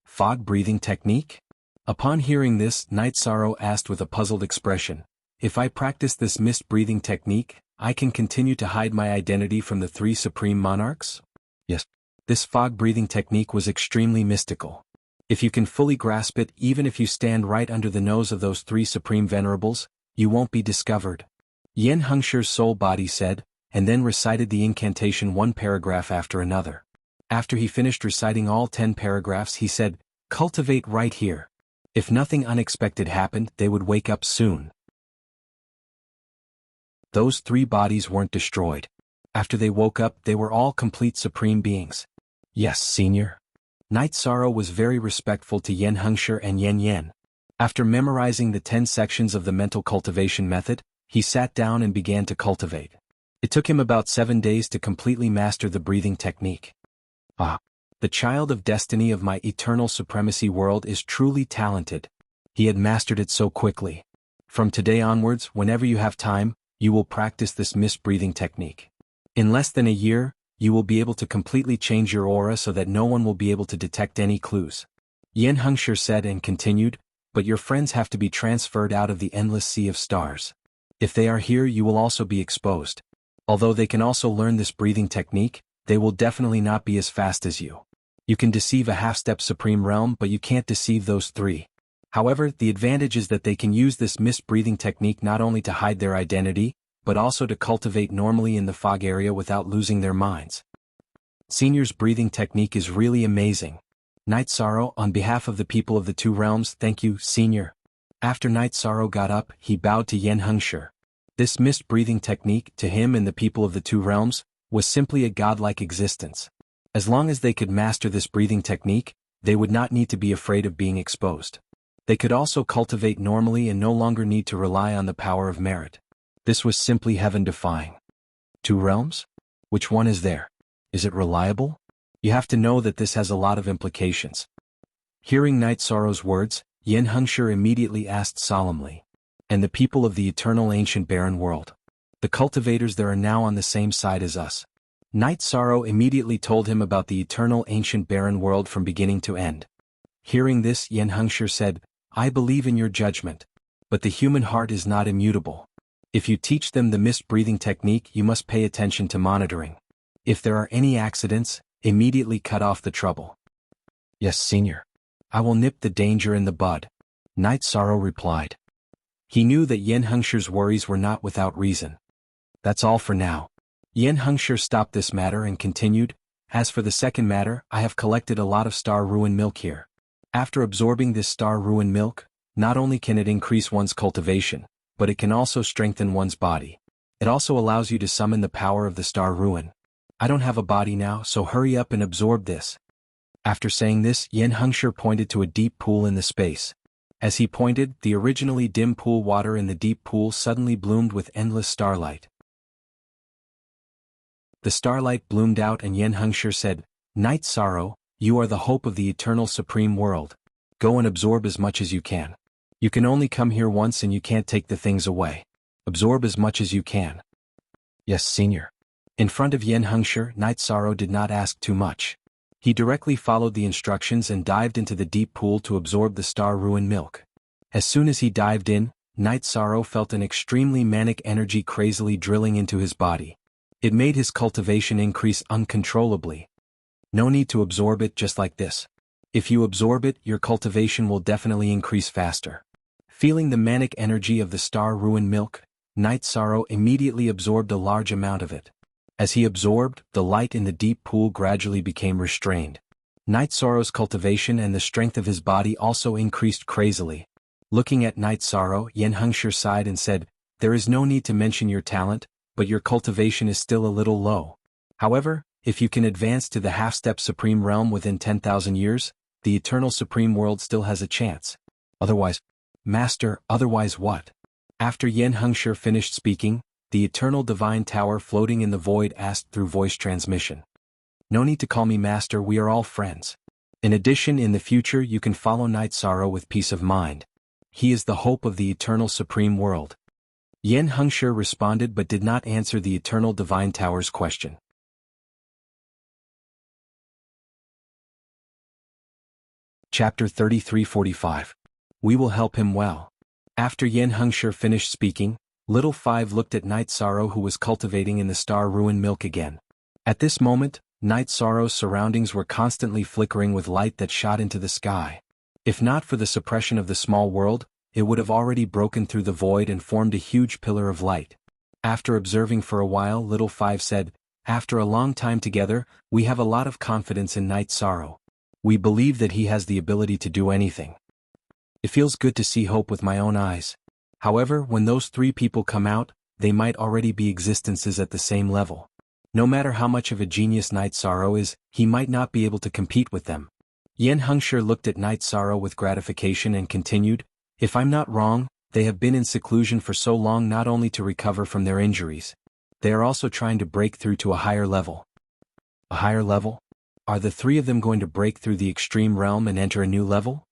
Fog breathing technique? Upon hearing this, Night Sorrow asked with a puzzled expression, "If I practice this mist breathing technique, I can continue to hide my identity from the three Supreme Monarchs?" Yes. This fog breathing technique was extremely mystical. If you can fully grasp it, even if you stand right under the nose of those three Supreme Venerables, you won't be discovered. Yen Hengshi's soul body said, and then recited the incantation one paragraph after another. After he finished reciting all 10 paragraphs, he said, "Cultivate right here. If nothing unexpected happened, they would wake up soon." Those three bodies weren't destroyed. After they woke up, they were all complete Supreme Beings. "Yes, Senior." Night Sorrow was very respectful to Yen Hengshi and Yen Yen. After memorizing the 10 sections of the mental cultivation method, he sat down and began to cultivate. It took him about 7 days to completely master the breathing technique. "Ah, the child of destiny of my eternal supremacy world is truly talented." He had mastered it so quickly. "From today onwards, whenever you have time, you will practice this mist breathing technique. In less than a year, you will be able to completely change your aura so that no one will be able to detect any clues." Yen Hengshi said and continued, "But your friends have to be transferred out of the endless sea of stars. If they are here, you will also be exposed. Although they can also learn this breathing technique, they will definitely not be as fast as you. You can deceive a half-step Supreme Realm, but you can't deceive those three. However, the advantage is that they can use this mist breathing technique not only to hide their identity, but also to cultivate normally in the fog area without losing their minds. Senior's breathing technique is really amazing. Night Sorrow, on behalf of the people of the two realms, thank you, Senior." After Night Sorrow got up, he bowed to Yen Hengshi. This mist breathing technique, to him and the people of the two realms, was simply a godlike existence. As long as they could master this breathing technique, they would not need to be afraid of being exposed. They could also cultivate normally and no longer need to rely on the power of merit. This was simply heaven-defying. Two realms? Which one is there? Is it reliable? You have to know that this has a lot of implications. Hearing Night Sorrow's words, Yen Hengshi immediately asked solemnly, "And the people of the eternal ancient barren world? The cultivators there are now on the same side as us. Night Sorrow immediately told him about the eternal ancient barren world from beginning to end. Hearing this, Yen Hengshi said, I believe in your judgment. But the human heart is not immutable. If you teach them the mist breathing technique, you must pay attention to monitoring. If there are any accidents, immediately cut off the trouble. Yes, Senior. I will nip the danger in the bud, Night Sorrow replied. He knew that Yen Hengshi's worries were not without reason. That's all for now. Yen Hengshi stopped this matter and continued, as for the second matter, I have collected a lot of star ruin milk here. After absorbing this star ruin milk, not only can it increase one's cultivation, but it can also strengthen one's body. It also allows you to summon the power of the star ruin. I don't have a body now, so hurry up and absorb this. After saying this, Yen Hengshi pointed to a deep pool in the space. As he pointed, the originally dim pool water in the deep pool suddenly bloomed with endless starlight. The starlight bloomed out and Yen Hengshi said, Night Sorrow, you are the hope of the eternal supreme world. Go and absorb as much as you can. You can only come here once and you can't take the things away. Absorb as much as you can. Yes, Senior. In front of Yen Hengshi, Night Sorrow did not ask too much. He directly followed the instructions and dived into the deep pool to absorb the star ruin milk. As soon as he dived in, Night Sorrow felt an extremely manic energy crazily drilling into his body. It made his cultivation increase uncontrollably. No need to absorb it just like this. If you absorb it, your cultivation will definitely increase faster. Feeling the manic energy of the star ruin milk, Night Sorrow immediately absorbed a large amount of it. As he absorbed, the light in the deep pool gradually became restrained. Night Sorrow's cultivation and the strength of his body also increased crazily. Looking at Night Sorrow, Yen Hengshi sighed and said, There is no need to mention your talent, but your cultivation is still a little low. However, if you can advance to the half-step supreme realm within 10,000 years, the eternal supreme world still has a chance. Otherwise, Master, otherwise what? After Yen Hengshi finished speaking, the eternal divine tower floating in the void asked through voice transmission. No need to call me Master, we are all friends. In addition, in the future you can follow Night Sorrow with peace of mind. He is the hope of the eternal supreme world. Yen Hengshi responded but did not answer the eternal divine tower's question. Chapter 33:45. We will help him well. After Yen Hengshi finished speaking, Little Five looked at Night Sorrow who was cultivating in the star ruin milk again. At this moment, Night Sorrow's surroundings were constantly flickering with light that shot into the sky. If not for the suppression of the small world, it would have already broken through the void and formed a huge pillar of light. After observing for a while, Little Five said, After a long time together, we have a lot of confidence in Night Sorrow. We believe that he has the ability to do anything. It feels good to see hope with my own eyes. However, when those three people come out, they might already be existences at the same level. No matter how much of a genius Night Sorrow is, he might not be able to compete with them. Yen Hengshi looked at Night Sorrow with gratification and continued, If I'm not wrong, they have been in seclusion for so long not only to recover from their injuries. They are also trying to break through to a higher level. A higher level? Are the three of them going to break through the extreme realm and enter a new level?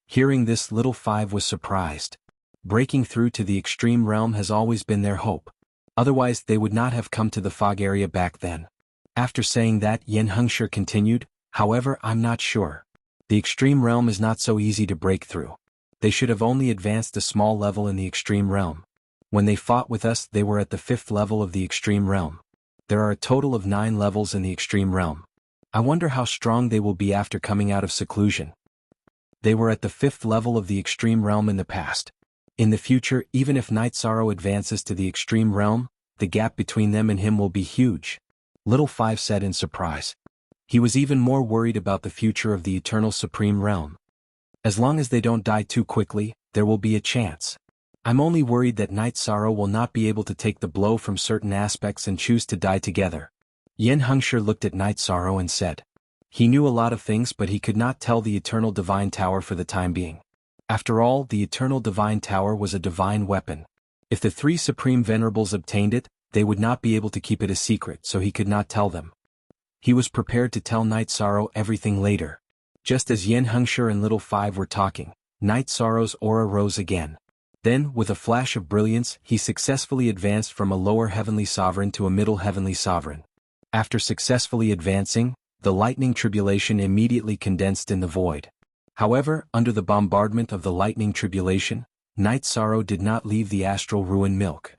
Hearing this, Little Five was surprised. Breaking through to the extreme realm has always been their hope. Otherwise they would not have come to the fog area back then. After saying that, Yen Hengshi continued, However, I'm not sure. The extreme realm is not so easy to break through. They should have only advanced a small level in the extreme realm. When they fought with us, they were at the 5th level of the extreme realm. There are a total of 9 levels in the extreme realm. I wonder how strong they will be after coming out of seclusion. They were at the 5th level of the extreme realm in the past. In the future, even if Night Sorrow advances to the extreme realm, the gap between them and him will be huge. Little Five said in surprise. He was even more worried about the future of the eternal supreme realm. As long as they don't die too quickly, there will be a chance. I'm only worried that Night Sorrow will not be able to take the blow from certain aspects and choose to die together. Yen Hengshi looked at Night Sorrow and said. He knew a lot of things but he could not tell the eternal divine tower for the time being. After all, the eternal divine tower was a divine weapon. If the 3 supreme venerables obtained it, they would not be able to keep it a secret, so he could not tell them. He was prepared to tell Night Sorrow everything later. Just as Yen Hengshi and Little Five were talking, Night Sorrow's aura rose again. Then, with a flash of brilliance, he successfully advanced from a lower heavenly sovereign to a middle heavenly sovereign. After successfully advancing, the lightning tribulation immediately condensed in the void. However, under the bombardment of the lightning tribulation, Night Sorrow did not leave the astral ruin milk.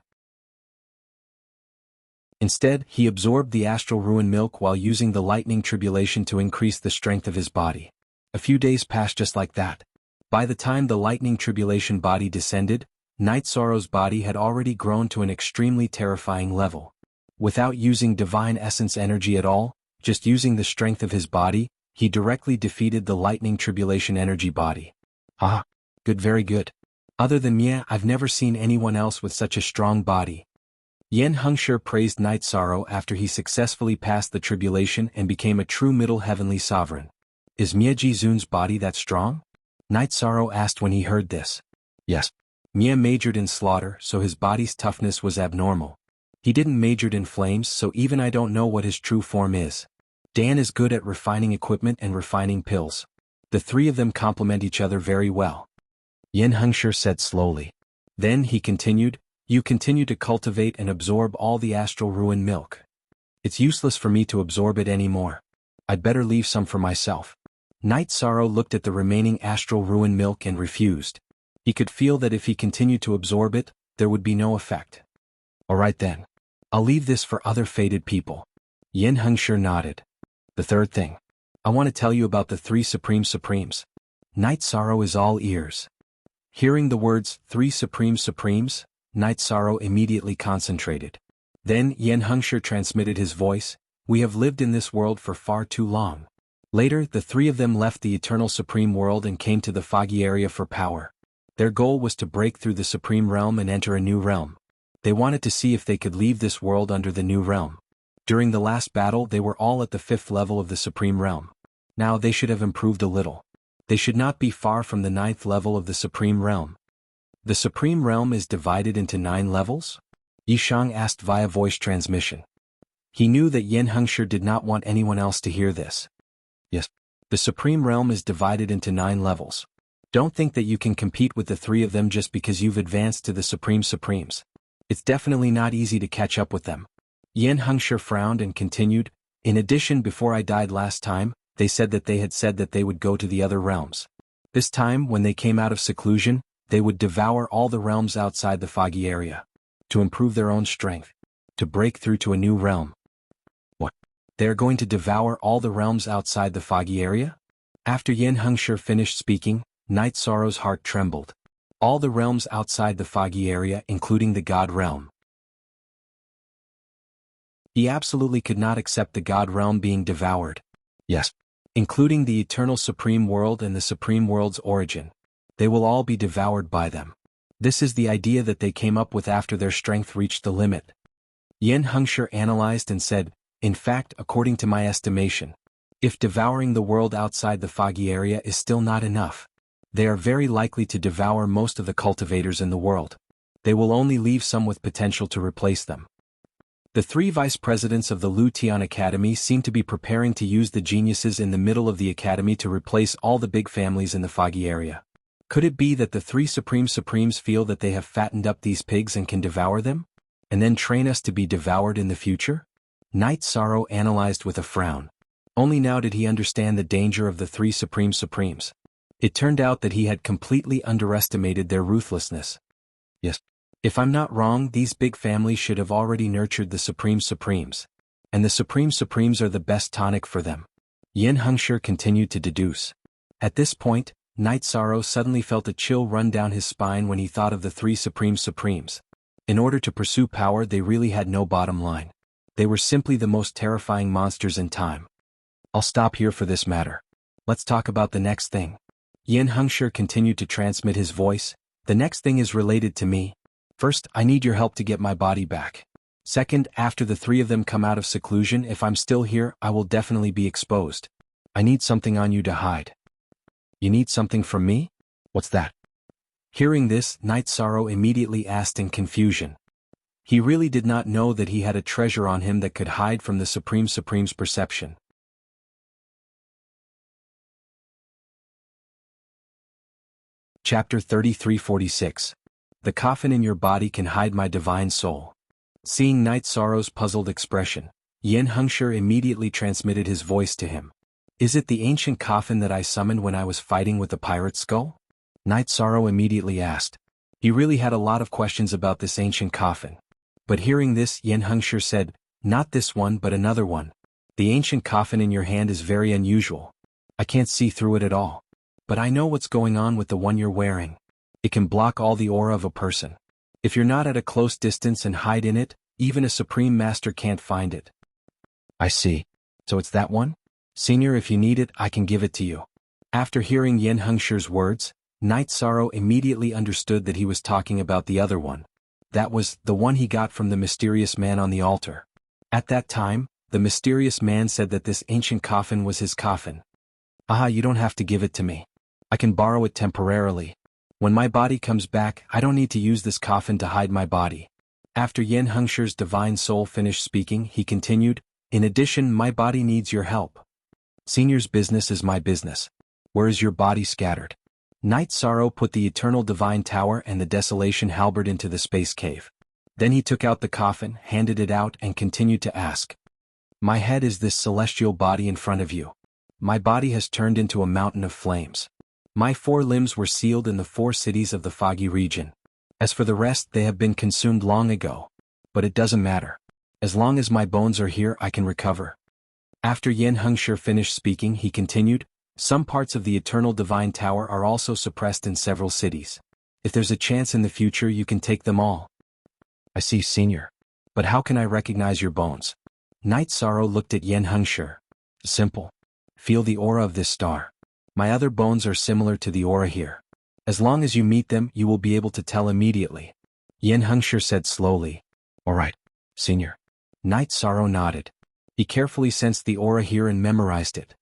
Instead, he absorbed the astral ruin milk while using the lightning tribulation to increase the strength of his body. A few days passed just like that. By the time the lightning tribulation body descended, Night Sorrow's body had already grown to an extremely terrifying level. Without using divine essence energy at all, just using the strength of his body, he directly defeated the lightning tribulation energy body. Ah, good, very good. Other than Mia, I've never seen anyone else with such a strong body. Yen Hengshi praised Night Sorrow after he successfully passed the tribulation and became a true middle heavenly sovereign. Is Mia Jizun's body that strong? Night Sorrow asked when he heard this. Yes. Mia majored in slaughter, so his body's toughness was abnormal. He didn't majored in flames, so even I don't know what his true form is. Dan is good at refining equipment and refining pills. The three of them complement each other very well. Yen Hengshi said slowly. Then he continued, you continue to cultivate and absorb all the astral ruin milk. It's useless for me to absorb it anymore. I'd better leave some for myself. Night Sorrow looked at the remaining astral ruin milk and refused. He could feel that if he continued to absorb it, there would be no effect. Alright then. I'll leave this for other fated people. Yen Hengshi nodded. The third thing. I want to tell you about the three supremes. Night Sorrow is all ears. Hearing the words, three supremes, Night Sorrow immediately concentrated. Then Yen Hengshi transmitted his voice, we have lived in this world for far too long. Later, the three of them left the eternal supreme world and came to the foggy area for power. Their goal was to break through the supreme realm and enter a new realm. They wanted to see if they could leave this world under the new realm. During the last battle, they were all at the 5th level of the supreme realm. Now they should have improved a little. They should not be far from the 9th level of the supreme realm. The supreme realm is divided into 9 levels? Yishang asked via voice transmission. He knew that Yen Hengshi did not want anyone else to hear this. Yes. The supreme realm is divided into 9 levels. Don't think that you can compete with the three of them just because you've advanced to the supremes. It's definitely not easy to catch up with them. Yen Hengshi frowned and continued, in addition, before I died last time, they said that they had said that they would go to the other realms. This time, when they came out of seclusion, they would devour all the realms outside the foggy area. To improve their own strength. To break through to a new realm. What? They are going to devour all the realms outside the foggy area? After Yen Hengshi finished speaking, Night Sorrow's heart trembled. All the realms outside the foggy area, including the God realm. He absolutely could not accept the God realm being devoured. Yes. Including the eternal supreme world and the supreme world's origin. They will all be devoured by them. This is the idea that they came up with after their strength reached the limit. Yen Hengshi analyzed and said, in fact, according to my estimation, if devouring the world outside the foggy area is still not enough, they are very likely to devour most of the cultivators in the world. They will only leave some with potential to replace them. The 3 vice presidents of the Lu Tian Academy seem to be preparing to use the geniuses in the middle of the academy to replace all the big families in the foggy area. Could it be that the 3 supremes feel that they have fattened up these pigs and can devour them? And then train us to be devoured in the future? Night Sorrow analyzed with a frown. Only now did he understand the danger of the 3 supremes. It turned out that he had completely underestimated their ruthlessness. Yes. If I'm not wrong, these big families should have already nurtured the supremes. And the supremes are the best tonic for them. Yen Hengshi continued to deduce. At this point, Night Sorrow suddenly felt a chill run down his spine when he thought of the 3 supremes. In order to pursue power, they really had no bottom line. They were simply the most terrifying monsters in time. I'll stop here for this matter. Let's talk about the next thing. Yen Hengshi continued to transmit his voice. The next thing is related to me. First, I need your help to get my body back. Second, after the 3 of them come out of seclusion, if I'm still here, I will definitely be exposed. I need something on you to hide. You need something from me? What's that? Hearing this, Night Sorrow immediately asked in confusion. He really did not know that he had a treasure on him that could hide from the supreme's perception. Chapter 3346. The coffin in your body can hide my divine soul. Seeing Night Sorrow's puzzled expression, Yen Hengshi immediately transmitted his voice to him. Is it the ancient coffin that I summoned when I was fighting with the pirate skull? Night Sorrow immediately asked. He really had a lot of questions about this ancient coffin. But hearing this, Yen Hengshi said, not this one but another one. The ancient coffin in your hand is very unusual. I can't see through it at all. But I know what's going on with the one you're wearing. It can block all the aura of a person. If you're not at a close distance and hide in it, even a Supreme Master can't find it. I see. So it's that one? Senior, if you need it, I can give it to you. After hearing Yen Hengshi's words, Night Sorrow immediately understood that he was talking about the other one. That was the one he got from the mysterious man on the altar. At that time, the mysterious man said that this ancient coffin was his coffin. Aha, you don't have to give it to me. I can borrow it temporarily. When my body comes back, I don't need to use this coffin to hide my body. After Yen Hengshi's divine soul finished speaking, he continued, in addition, my body needs your help. Senior's business is my business. Where is your body scattered? Night Sorrow put the eternal divine tower and the desolation halberd into the space cave. Then he took out the coffin, handed it out, and continued to ask. My head is this celestial body in front of you. My body has turned into a mountain of flames. My 4 limbs were sealed in the 4 cities of the foggy region. As for the rest, they have been consumed long ago. But it doesn't matter. As long as my bones are here, I can recover. After Yen Hengshi finished speaking, he continued, some parts of the eternal divine tower are also suppressed in several cities. If there's a chance in the future, you can take them all. I see, Senior. But how can I recognize your bones? Night Sorrow looked at Yen Hengshi. Simple. Feel the aura of this star. My other bones are similar to the aura here. As long as you meet them, you will be able to tell immediately. Yen Hengshi said slowly. All right, Senior. Night Sorrow nodded. He carefully sensed the aura here and memorized it.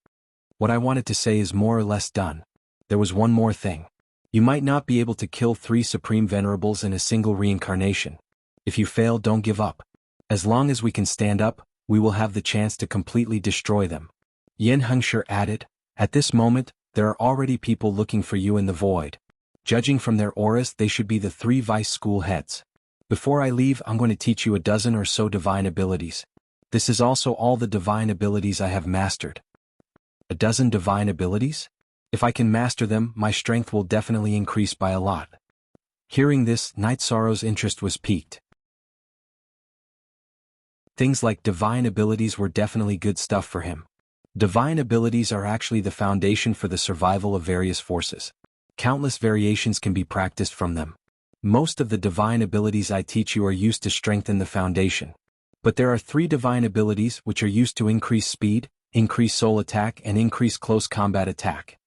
What I wanted to say is more or less done. There was one more thing. You might not be able to kill 3 Supreme Venerables in a single reincarnation. If you fail, don't give up. As long as we can stand up, we will have the chance to completely destroy them. Yen Hengshi added, at this moment, there are already people looking for you in the void. Judging from their auras, they should be the 3 vice school heads. Before I leave, I'm going to teach you a dozen or so divine abilities. This is also all the divine abilities I have mastered. A dozen divine abilities? If I can master them, my strength will definitely increase by a lot. Hearing this, Night Sorrow's interest was piqued. Things like divine abilities were definitely good stuff for him. Divine abilities are actually the foundation for the survival of various forces. Countless variations can be practiced from them. Most of the divine abilities I teach you are used to strengthen the foundation. But there are 3 divine abilities which are used to increase speed, increase soul attack, and increase close combat attack.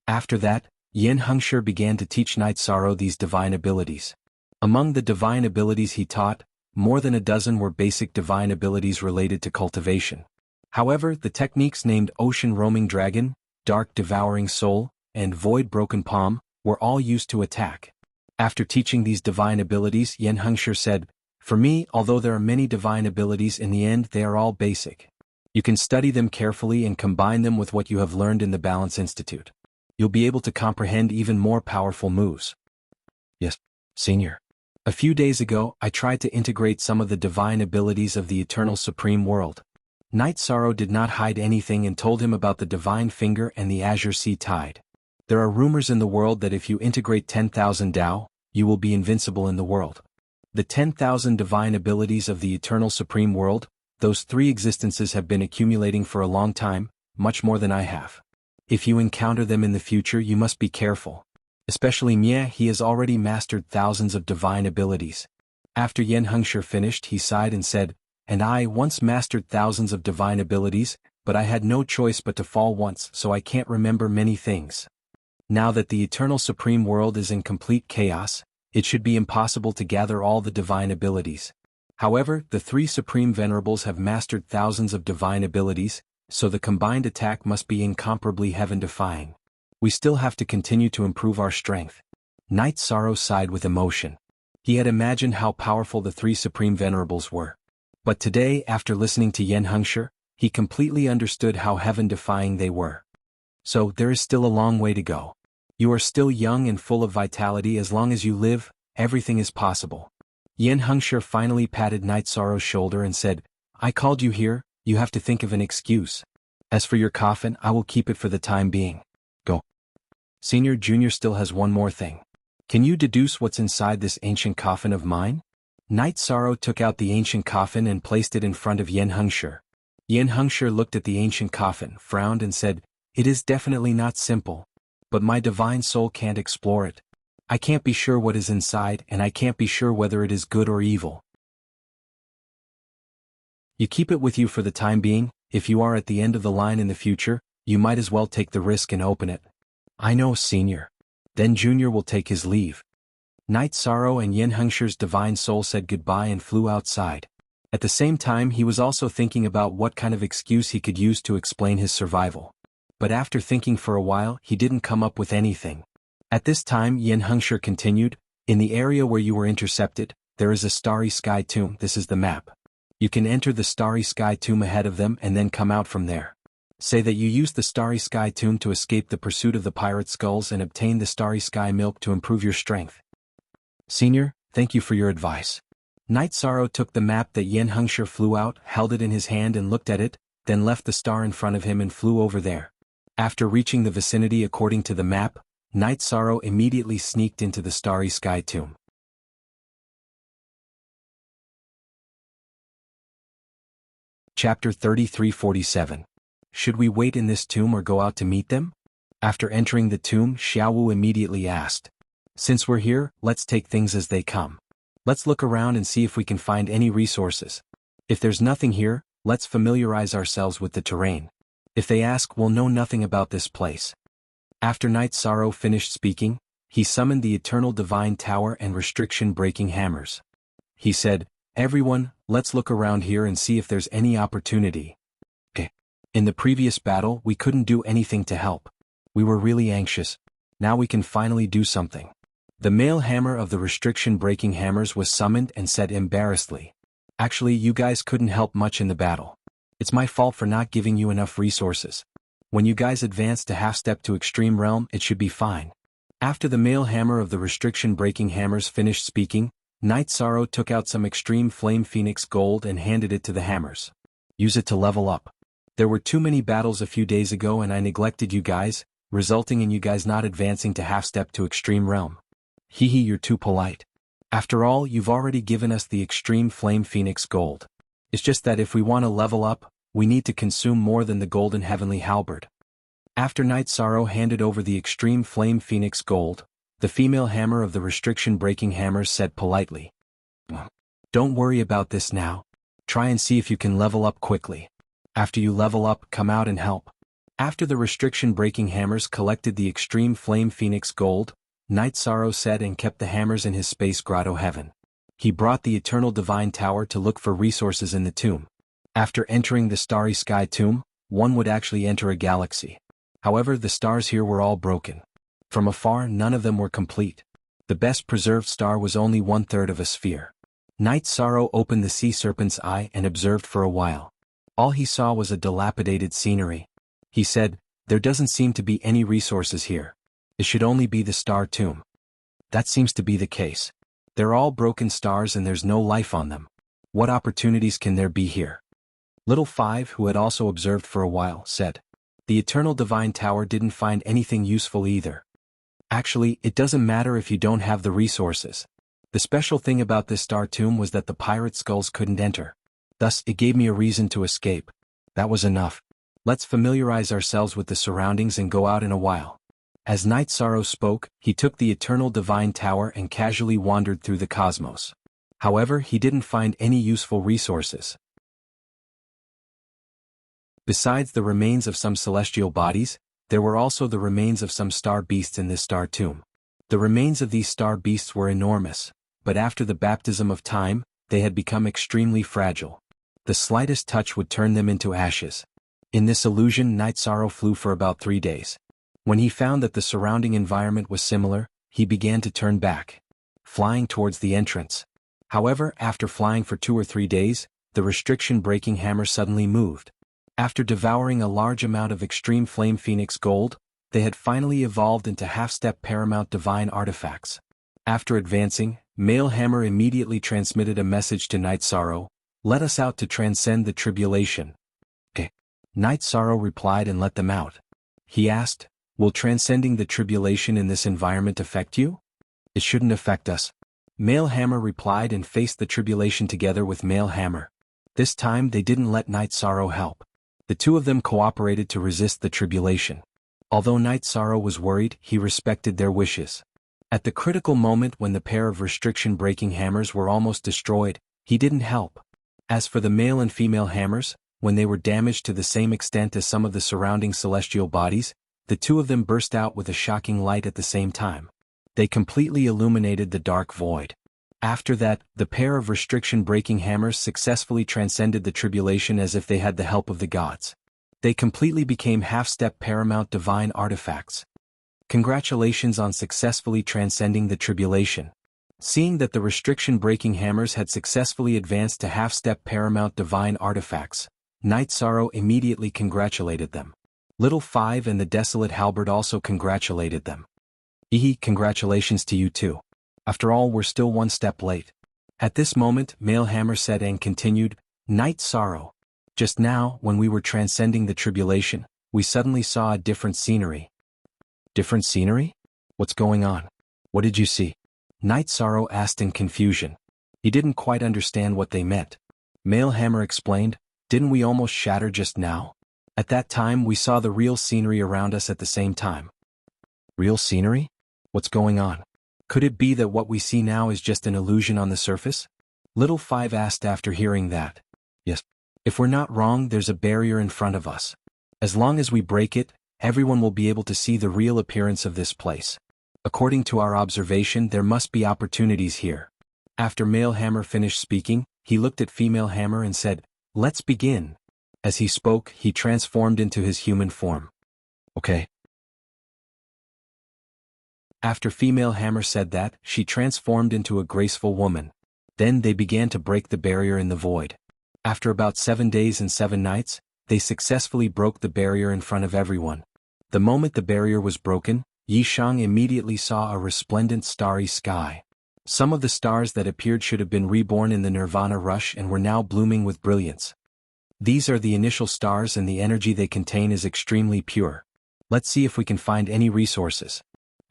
After that, Yen Hengshi began to teach Night Sorrow these divine abilities. Among the divine abilities he taught, more than a dozen were basic divine abilities related to cultivation. However, the techniques named Ocean Roaming Dragon, Dark Devouring Soul, and Void Broken Palm were all used to attack. After teaching these divine abilities, Yen Hengshi said, for me, although there are many divine abilities, in the end they are all basic. You can study them carefully and combine them with what you have learned in the Balance Institute. You'll be able to comprehend even more powerful moves. Yes, Senior. A few days ago, I tried to integrate some of the divine abilities of the Eternal Supreme World. Night Sorrow did not hide anything and told him about the Divine Finger and the Azure Sea Tide. There are rumors in the world that if you integrate 10,000 Tao, you will be invincible in the world. The 10,000 divine abilities of the Eternal Supreme World, those 3 existences have been accumulating for a long time, much more than I have. If you encounter them in the future, you must be careful. Especially Mie, he has already mastered thousands of divine abilities. After Yen Hengshi finished, he sighed and said, and I once mastered thousands of divine abilities, but I had no choice but to fall once, so I can't remember many things. Now that the Eternal Supreme World is in complete chaos, it should be impossible to gather all the divine abilities. However, the 3 Supreme Venerables have mastered thousands of divine abilities, so the combined attack must be incomparably heaven-defying. We still have to continue to improve our strength. Night Sorrow sighed with emotion. He had imagined how powerful the 3 Supreme Venerables were. But today, after listening to Yen Hengshi, he completely understood how heaven-defying they were. So, there is still a long way to go. You are still young and full of vitality. As long as you live, everything is possible. Yin Hengshi finally patted Night Sorrow's shoulder and said, I called you here, you have to think of an excuse. As for your coffin, I will keep it for the time being. Go. Senior Junior still has one more thing. Can you deduce what's inside this ancient coffin of mine? Night Sorrow took out the ancient coffin and placed it in front of Yin Hengshi. Yin Hengshi looked at the ancient coffin, frowned and said, It is definitely not simple. But my divine soul can't explore it. I can't be sure what is inside, and I can't be sure whether it is good or evil. You keep it with you for the time being. If you are at the end of the line in the future, you might as well take the risk and open it. I know, Senior. Then Junior will take his leave. Night Sorrow and Yin Hengshi's divine soul said goodbye and flew outside. At the same time, he was also thinking about what kind of excuse he could use to explain his survival. But after thinking for a while, he didn't come up with anything. At this time, Yin Hengshi continued, In the area where you were intercepted, there is a starry sky tomb. This is the map. You can enter the starry sky tomb ahead of them and then come out from there. Say that you used the starry sky tomb to escape the pursuit of the pirate skulls and obtain the starry sky milk to improve your strength. Senior, thank you for your advice. Night Sorrow took the map that Yin Hengshi flew out, held it in his hand and looked at it, then left the star in front of him and flew over there. After reaching the vicinity according to the map, Night Sorrow immediately sneaked into the starry sky tomb. Chapter 3347. Should we wait in this tomb or go out to meet them? After entering the tomb, Xiaowu immediately asked. Since we're here, let's take things as they come. Let's look around and see if we can find any resources. If there's nothing here, let's familiarize ourselves with the terrain. If they ask, we'll know nothing about this place. After Night Sorrow finished speaking, he summoned the Eternal Divine Tower and restriction-breaking hammers. He said, Everyone, let's look around here and see if there's any opportunity. In the previous battle, we couldn't do anything to help. We were really anxious. Now we can finally do something. The male hammer of the restriction-breaking hammers was summoned and said embarrassedly, Actually, you guys couldn't help much in the battle. It's my fault for not giving you enough resources. When you guys advance to half-step to Extreme Realm, it should be fine. After the male hammer of the restriction-breaking hammers finished speaking, Night Sorrow took out some Extreme Flame Phoenix Gold and handed it to the hammers. Use it to level up. There were too many battles a few days ago and I neglected you guys, resulting in you guys not advancing to half-step to Extreme Realm. Hehe, you're too polite. After all, you've already given us the Extreme Flame Phoenix Gold. It's just that if we want to level up, we need to consume more than the Golden Heavenly Halberd. After Night Sorrow handed over the Extreme Flame Phoenix Gold, the female hammer of the restriction-breaking hammers said politely, Don't worry about this now. Try and see if you can level up quickly. After you level up, come out and help. After the restriction-breaking hammers collected the Extreme Flame Phoenix Gold, Night Sorrow said and kept the hammers in his space grotto heaven. He brought the Eternal Divine Tower to look for resources in the tomb. After entering the Starry Sky Tomb, one would actually enter a galaxy. However, the stars here were all broken. From afar, none of them were complete. The best preserved star was only 1/3 of a sphere. Night Sorrow opened the sea serpent's eye and observed for a while. All he saw was a dilapidated scenery. He said, There doesn't seem to be any resources here. It should only be the star tomb. That seems to be the case. They're all broken stars and there's no life on them. What opportunities can there be here? Little Five, who had also observed for a while, said, The Eternal Divine Tower didn't find anything useful either. Actually, it doesn't matter if you don't have the resources. The special thing about this star tomb was that the pirate skulls couldn't enter. Thus, it gave me a reason to escape. That was enough. Let's familiarize ourselves with the surroundings and go out in a while. As Night Sorrow spoke, he took the Eternal Divine Tower and casually wandered through the cosmos. However, he didn't find any useful resources. Besides the remains of some celestial bodies, there were also the remains of some star beasts in this star tomb. The remains of these star beasts were enormous, but after the baptism of time, they had become extremely fragile. The slightest touch would turn them into ashes. In this illusion, Night Sorrow flew for about 3 days. When he found that the surrounding environment was similar, he began to turn back, flying towards the entrance. However, after flying for 2 or 3 days, the restriction-breaking hammer suddenly moved. After devouring a large amount of Extreme Flame Phoenix Gold, they had finally evolved into half-step paramount divine artifacts. After advancing, Male Hammer immediately transmitted a message to Night Sorrow, "Let us out to transcend the tribulation." Okay. Night Sorrow replied and let them out. He asked, "Will transcending the tribulation in this environment affect you?" "It shouldn't affect us." Male Hammer replied and faced the tribulation together with Male Hammer. This time they didn't let Night Sorrow help. The two of them cooperated to resist the tribulation. Although Night Sorrow was worried, he respected their wishes. At the critical moment when the pair of restriction-breaking hammers were almost destroyed, he didn't help. As for the male and female hammers, when they were damaged to the same extent as some of the surrounding celestial bodies, the two of them burst out with a shocking light at the same time. They completely illuminated the dark void. After that, the pair of restriction-breaking hammers successfully transcended the tribulation as if they had the help of the gods. They completely became half-step paramount divine artifacts. Congratulations on successfully transcending the tribulation. Seeing that the restriction-breaking hammers had successfully advanced to half-step paramount divine artifacts, Night Sorrow immediately congratulated them. Little Five and the Desolate Halberd also congratulated them. Congratulations to you too. After all, we're still one step late. At this moment, Male Hammer said and continued, "Night Sorrow. Just now, when we were transcending the tribulation, we suddenly saw a different scenery." "Different scenery? What's going on? What did you see?" Night Sorrow asked in confusion. He didn't quite understand what they meant. Male Hammer explained, "Didn't we almost shatter just now? At that time we saw the real scenery around us at the same time." "Real scenery? What's going on? Could it be that what we see now is just an illusion on the surface?" Little Five asked after hearing that. "Yes. If we're not wrong, there's a barrier in front of us. As long as we break it, everyone will be able to see the real appearance of this place. According to our observation, there must be opportunities here." After Male Hammer finished speaking, he looked at Female Hammer and said, "Let's begin." As he spoke, he transformed into his human form. "Okay." After Female Hammer said that, she transformed into a graceful woman. Then they began to break the barrier in the void. After about 7 days and 7 nights, they successfully broke the barrier in front of everyone. The moment the barrier was broken, Yishang immediately saw a resplendent starry sky. Some of the stars that appeared should have been reborn in the Nirvana rush and were now blooming with brilliance. These are the initial stars and the energy they contain is extremely pure. Let's see if we can find any resources.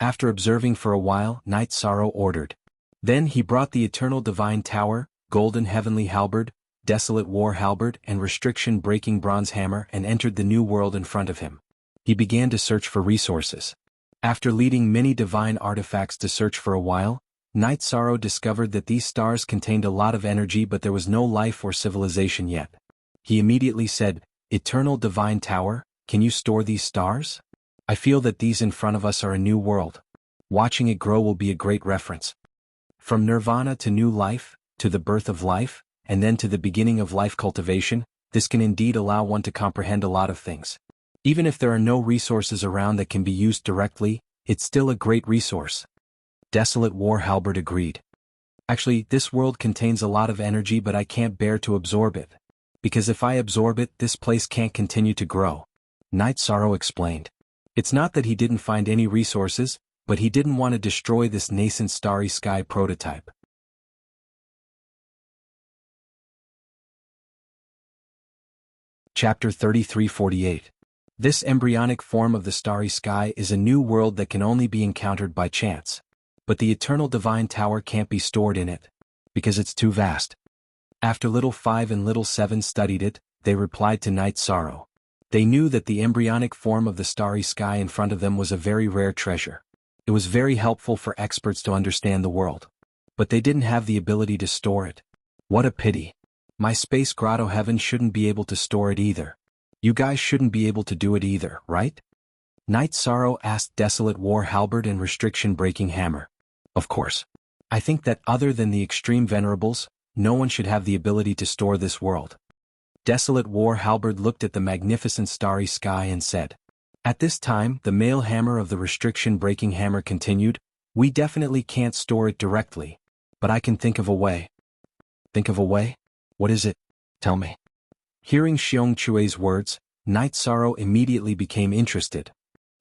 After observing for a while, Night Sorrow ordered. Then he brought the Eternal Divine Tower, Golden Heavenly Halberd, Desolate War Halberd and Restriction-Breaking Bronze Hammer and entered the new world in front of him. He began to search for resources. After leading many divine artifacts to search for a while, Night Sorrow discovered that these stars contained a lot of energy but there was no life or civilization yet. He immediately said, "Eternal Divine Tower, can you store these stars? I feel that these in front of us are a new world. Watching it grow will be a great reference. From nirvana to new life, to the birth of life, and then to the beginning of life cultivation, this can indeed allow one to comprehend a lot of things. Even if there are no resources around that can be used directly, it's still a great resource." Desolate War Halberd agreed. "Actually, this world contains a lot of energy but I can't bear to absorb it. Because if I absorb it, this place can't continue to grow." Night Sorrow explained. It's not that he didn't find any resources, but he didn't want to destroy this nascent starry sky prototype. Chapter 3348. This embryonic form of the starry sky is a new world that can only be encountered by chance. But the Eternal Divine Tower can't be stored in it. Because it's too vast. After Little Five and Little Seven studied it, they replied to Night Sorrow. They knew that the embryonic form of the starry sky in front of them was a very rare treasure. It was very helpful for experts to understand the world. But they didn't have the ability to store it. What a pity. My space grotto heaven shouldn't be able to store it either. You guys shouldn't be able to do it either, right? Night Sorrow asked Desolate War Halberd and Restriction-Breaking Hammer. Of course. I think that other than the extreme venerables, no one should have the ability to store this world. Desolate War Halberd looked at the magnificent starry sky and said. At this time, the male hammer of the Restriction-Breaking Hammer continued, "We definitely can't store it directly. But I can think of a way." "Think of a way? What is it? Tell me." Hearing Xiong Chue's words, Night Sorrow immediately became interested.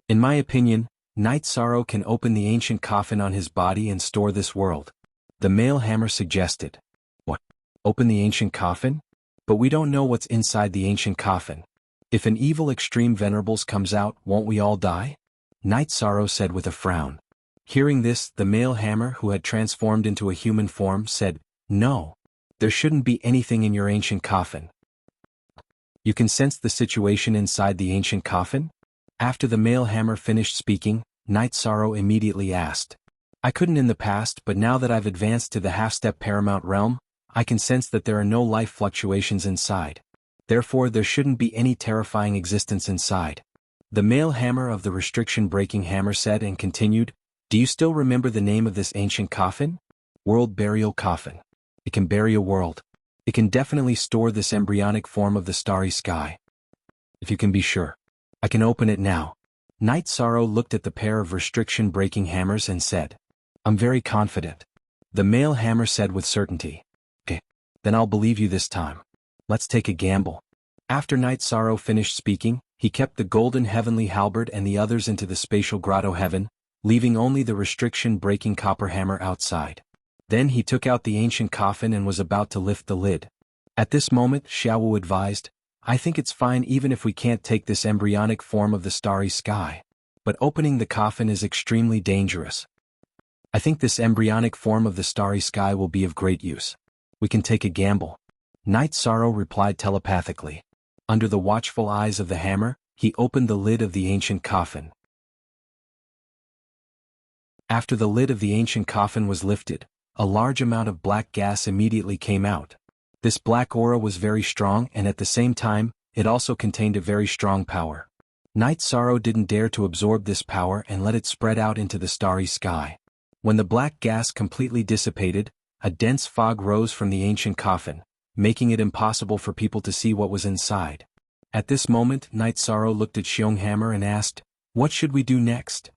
"In my opinion, Night Sorrow can open the ancient coffin on his body and store this world. The male hammer suggested. What? Open the ancient coffin? But we don't know what's inside the ancient coffin. If an evil extreme venerables comes out, won't we all die? Night Sorrow said with a frown. Hearing this, the male hammer, who had transformed into a human form, said, No. There shouldn't be anything in your ancient coffin. You can sense the situation inside the ancient coffin? After the male hammer finished speaking, Night Sorrow immediately asked. I couldn't in the past, but now that I've advanced to the half-step paramount realm, I can sense that there are no life fluctuations inside. Therefore there shouldn't be any terrifying existence inside. The male hammer of the restriction-breaking hammer said and continued, Do you still remember the name of this ancient coffin? World Burial Coffin. It can bury a world. It can definitely store this embryonic form of the starry sky. If you can be sure. I can open it now. Night Sorrow looked at the pair of restriction-breaking hammers and said, I'm very confident. The male hammer said with certainty. Okay, then I'll believe you this time. Let's take a gamble. After Night Sorrow finished speaking, he kept the golden heavenly halberd and the others into the spatial grotto heaven, leaving only the restriction-breaking copper hammer outside. Then he took out the ancient coffin and was about to lift the lid. At this moment, Xiaowu advised, I think it's fine even if we can't take this embryonic form of the starry sky. But opening the coffin is extremely dangerous. I think this embryonic form of the starry sky will be of great use. We can take a gamble. Night Sorrow replied telepathically. Under the watchful eyes of the hammer, he opened the lid of the ancient coffin. After the lid of the ancient coffin was lifted, a large amount of black gas immediately came out. This black aura was very strong and at the same time, it also contained a very strong power. Night Sorrow didn't dare to absorb this power and let it spread out into the starry sky. When the black gas completely dissipated, a dense fog rose from the ancient coffin, making it impossible for people to see what was inside. At this moment, Night Sorrow looked at Xiong Hammer and asked, What should we do next?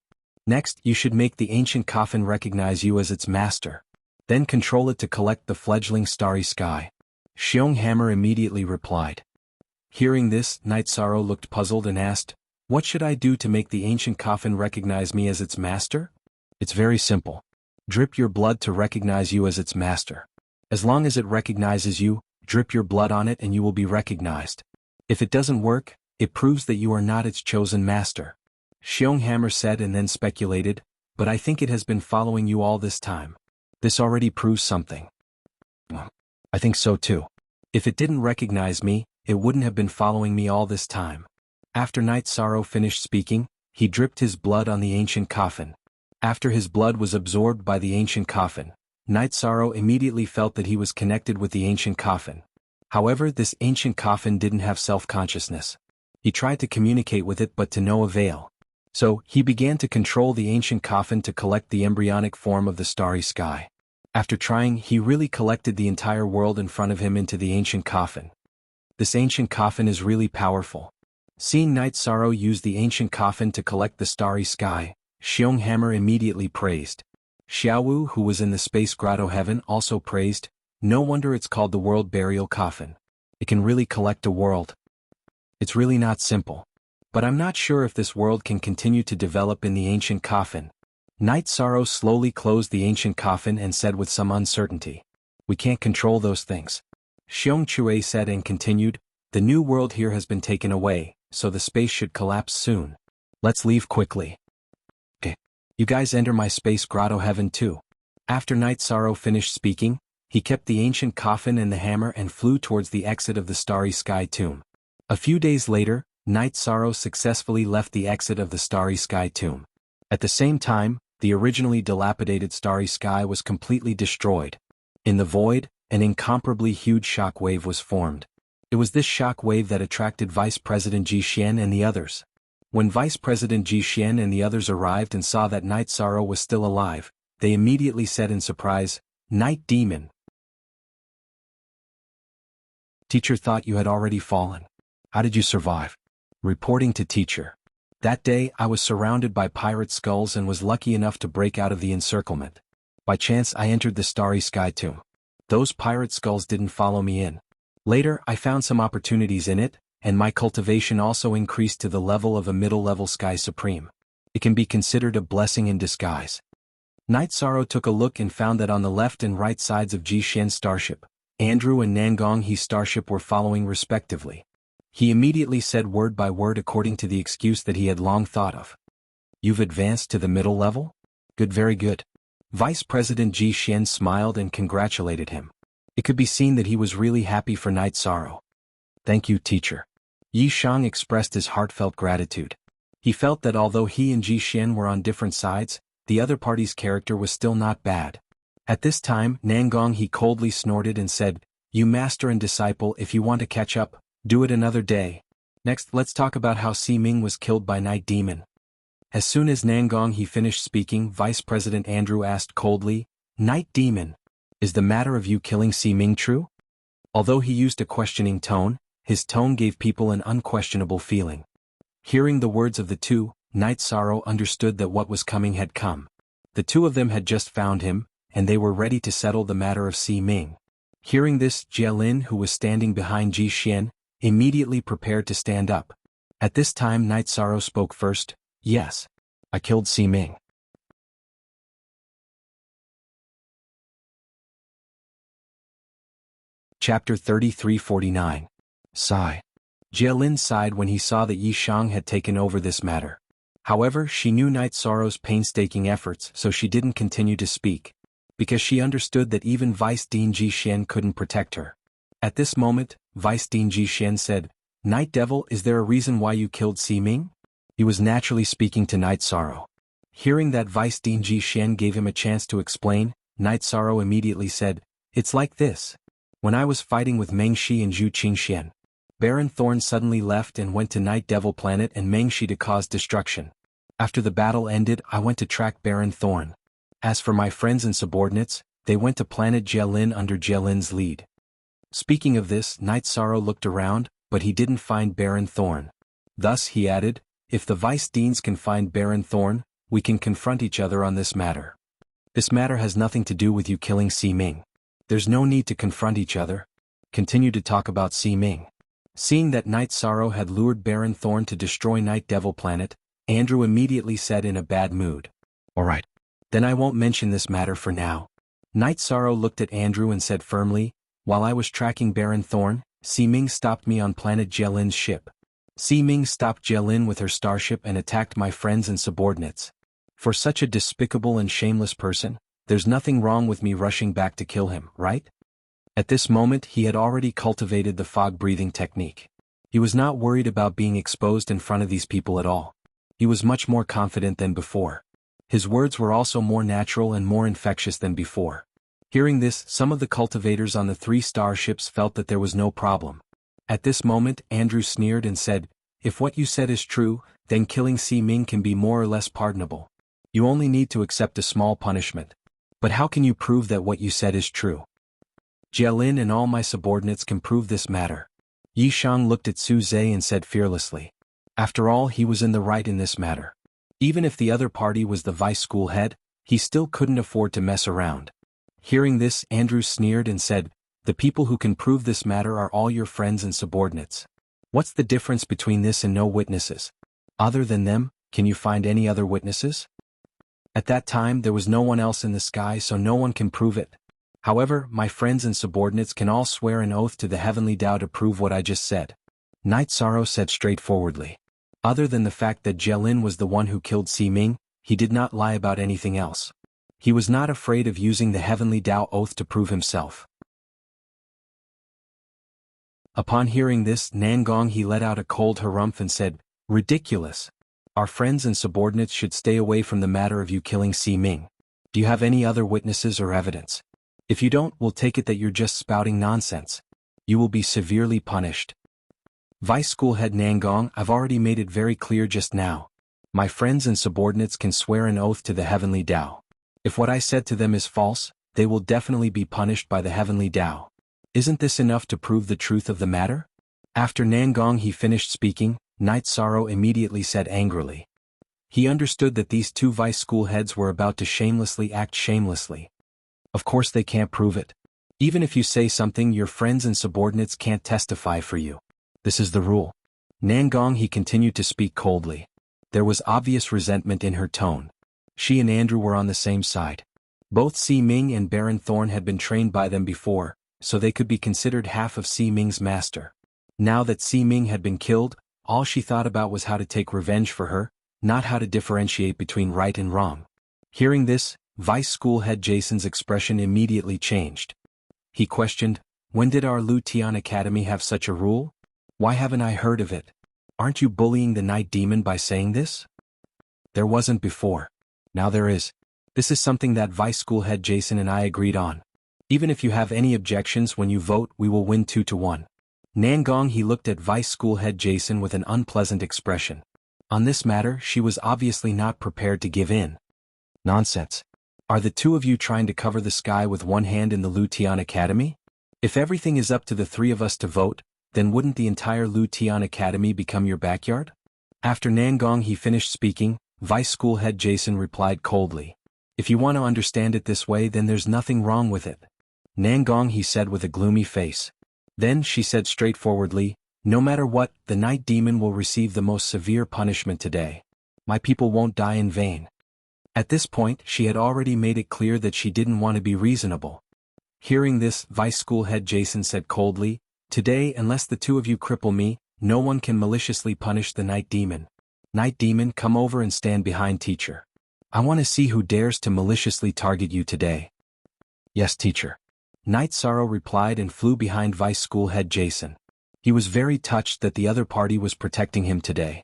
Next, you should make the ancient coffin recognize you as its master. Then control it to collect the fledgling starry sky. Xiong Hammer immediately replied. Hearing this, Night Sorrow looked puzzled and asked, What should I do to make the ancient coffin recognize me as its master? It's very simple. Drip your blood to recognize you as its master. As long as it recognizes you, drip your blood on it and you will be recognized. If it doesn't work, it proves that you are not its chosen master. Xiong Hammer said and then speculated, But I think it has been following you all this time. This already proves something. I think so too. If it didn't recognize me, it wouldn't have been following me all this time. After Night Sorrow finished speaking, he dripped his blood on the ancient coffin. After his blood was absorbed by the ancient coffin, Night Sorrow immediately felt that he was connected with the ancient coffin. However, this ancient coffin didn't have self-consciousness. He tried to communicate with it but to no avail. So, he began to control the ancient coffin to collect the embryonic form of the starry sky. After trying, he really collected the entire world in front of him into the ancient coffin. This ancient coffin is really powerful. Seeing Night Sorrow use the ancient coffin to collect the starry sky, Xiong Hammer immediately praised. Xiaowu, who was in the space grotto heaven, also praised, No wonder it's called the World Burial Coffin. It can really collect a world. It's really not simple. But I'm not sure if this world can continue to develop in the ancient coffin. Night Sorrow slowly closed the ancient coffin and said with some uncertainty, We can't control those things. Xiong Chue said and continued, The new world here has been taken away, so the space should collapse soon. Let's leave quickly. Okay. You guys enter my space grotto heaven too. After Night Sorrow finished speaking, he kept the ancient coffin and the hammer and flew towards the exit of the starry sky tomb. A few days later, Night Sorrow successfully left the exit of the starry sky tomb. At the same time, the originally dilapidated starry sky was completely destroyed. In the void, an incomparably huge shock wave was formed. It was this shock wave that attracted Vice President Ji Xian and the others. When Vice President Ji Xian and the others arrived and saw that Night Sorrow was still alive, they immediately said in surprise, Night Demon. Teacher thought you had already fallen. How did you survive? Reporting to teacher. That day I was surrounded by pirate skulls and was lucky enough to break out of the encirclement. By chance I entered the starry sky tomb. Those pirate skulls didn't follow me in. Later I found some opportunities in it, and my cultivation also increased to the level of a middle-level sky supreme. It can be considered a blessing in disguise. Night Sorrow took a look and found that on the left and right sides of Ji Xian's starship, Andrew and Nangong He's starship were following respectively. He immediately said word by word according to the excuse that he had long thought of. You've advanced to the middle level? Good, very good. Vice President Ji Xian smiled and congratulated him. It could be seen that he was really happy for Night Sorrow. Thank you, teacher. Yi Shang expressed his heartfelt gratitude. He felt that although he and Ji Xian were on different sides, the other party's character was still not bad. At this time, Nangong He coldly snorted and said, You master and disciple, if you want to catch up, do it another day. Next, let's talk about how Si Ming was killed by Night Demon. As soon as Nangong He finished speaking, Vice President Andrew asked coldly, Night Demon, is the matter of you killing Si Ming true? Although he used a questioning tone, his tone gave people an unquestionable feeling. Hearing the words of the two, Night Sorrow understood that what was coming had come. The two of them had just found him, and they were ready to settle the matter of Si Ming. Hearing this, Jialin, who was standing behind Ji Xian, immediately prepared to stand up. At this time Night Sorrow spoke first. Yes. I killed Si Ming. Chapter 33-49. Sigh. Jialin sighed when he saw that Yi Shang had taken over this matter. However, she knew Night Sorrow's painstaking efforts, so she didn't continue to speak, because she understood that even Vice Dean Ji Xian couldn't protect her. At this moment, Vice Dean Ji Xian said, Night Devil, is there a reason why you killed Si Ming? He was naturally speaking to Night Sorrow. Hearing that Vice Dean Ji Xian gave him a chance to explain, Night Sorrow immediately said, It's like this. When I was fighting with Meng Shi and Zhu Qingxian, Baron Thorn suddenly left and went to Night Devil Planet and Meng Shi to cause destruction. After the battle ended, I went to track Baron Thorn. As for my friends and subordinates, they went to planet Jialin under Jialin's lead. Speaking of this, Night Sorrow looked around, but he didn't find Baron Thorn. Thus, he added, if the Vice Deans can find Baron Thorn, we can confront each other on this matter. This matter has nothing to do with you killing Si Ming. There's no need to confront each other. Continue to talk about Si Ming. Seeing that Night Sorrow had lured Baron Thorn to destroy Night Devil Planet, Andrew immediately said in a bad mood. Alright. Then I won't mention this matter for now. Night Sorrow looked at Andrew and said firmly, while I was tracking Baron Thorn, Si Ming stopped me on planet Jialin's ship. Si Ming stopped Jialin with her starship and attacked my friends and subordinates. For such a despicable and shameless person, there's nothing wrong with me rushing back to kill him, right? At this moment he had already cultivated the fog-breathing technique. He was not worried about being exposed in front of these people at all. He was much more confident than before. His words were also more natural and more infectious than before. Hearing this, some of the cultivators on the 3 starships felt that there was no problem. At this moment, Andrew sneered and said, if what you said is true, then killing Si Ming can be more or less pardonable. You only need to accept a small punishment. But how can you prove that what you said is true? Jialin and all my subordinates can prove this matter. Yi Shang looked at Su Zhe and said fearlessly. After all, he was in the right in this matter. Even if the other party was the vice school head, he still couldn't afford to mess around. Hearing this, Andrew sneered and said, the people who can prove this matter are all your friends and subordinates. What's the difference between this and no witnesses? Other than them, can you find any other witnesses? At that time there was no one else in the sky, so no one can prove it. However, my friends and subordinates can all swear an oath to the heavenly Tao to prove what I just said. Night Sorrow said straightforwardly. Other than the fact that Jialin was the one who killed Si Ming, he did not lie about anything else. He was not afraid of using the heavenly Tao oath to prove himself. Upon hearing this, Nangong He let out a cold harumph and said, ridiculous. Our friends and subordinates should stay away from the matter of you killing Si Ming. Do you have any other witnesses or evidence? If you don't, we'll take it that you're just spouting nonsense. You will be severely punished. Vice School Head Nangong, I've already made it very clear just now. My friends and subordinates can swear an oath to the heavenly Tao. If what I said to them is false, they will definitely be punished by the heavenly Tao. Isn't this enough to prove the truth of the matter? After Nangong He finished speaking, Night Sorrow immediately said angrily. He understood that these 2 vice school heads were about to shamelessly act shamelessly. Of course they can't prove it. Even if you say something, your friends and subordinates can't testify for you. This is the rule. Nangong He continued to speak coldly. There was obvious resentment in her tone. She and Andrew were on the same side. Both Si Ming and Baron Thorn had been trained by them before, so they could be considered half of Si Ming's master. Now that Si Ming had been killed, all she thought about was how to take revenge for her, not how to differentiate between right and wrong. Hearing this, Vice School Head Jason's expression immediately changed. He questioned, "When did our Lu Tian Academy have such a rule? Why haven't I heard of it? Aren't you bullying the Night Demon by saying this?" "There wasn't before. Now there is. This is something that Vice School Head Jason and I agreed on. Even if you have any objections when you vote, we will win 2-1. Nangong. He looked at Vice School Head Jason with an unpleasant expression. On this matter, she was obviously not prepared to give in. "Nonsense. Are the two of you trying to cover the sky with one hand in the Lu Tian Academy? If everything is up to the three of us to vote, then wouldn't the entire Lu Tian Academy become your backyard?" After Nangong he finished speaking, Vice School Head Jason replied coldly, "If you want to understand it this way, then there's nothing wrong with it." Nangong, he said with a gloomy face. Then she said straightforwardly, "No matter what, the Night Demon will receive the most severe punishment today. My people won't die in vain." At this point, she had already made it clear that she didn't want to be reasonable. Hearing this, Vice School Head Jason said coldly, "Today, unless the two of you cripple me, no one can maliciously punish the Night Demon. Night Demon, come over and stand behind teacher. I want to see who dares to maliciously target you today." "Yes, teacher." Night Sorrow replied and flew behind Vice School Head Jason. He was very touched that the other party was protecting him today.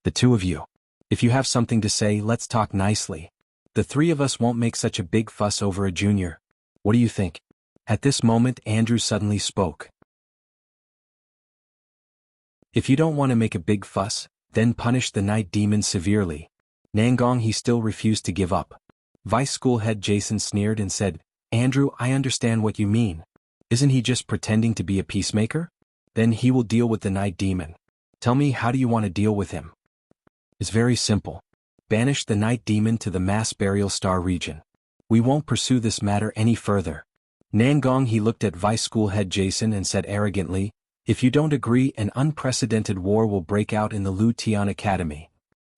"The two of you. If you have something to say, let's talk nicely. The three of us won't make such a big fuss over a junior. What do you think?" At this moment, Andrew suddenly spoke. "If you don't want to make a big fuss, then punish the Night Demon severely." Nangong, he still refused to give up. Vice School Head Jason sneered and said, "Andrew, I understand what you mean. Isn't he just pretending to be a peacemaker? Then he will deal with the Night Demon. Tell me, how do you want to deal with him?" "It's very simple. Banish the Night Demon to the Mass Burial Star region. We won't pursue this matter any further." Nangong, he looked at Vice School Head Jason and said arrogantly, "If you don't agree, an unprecedented war will break out in the Lu Tian Academy."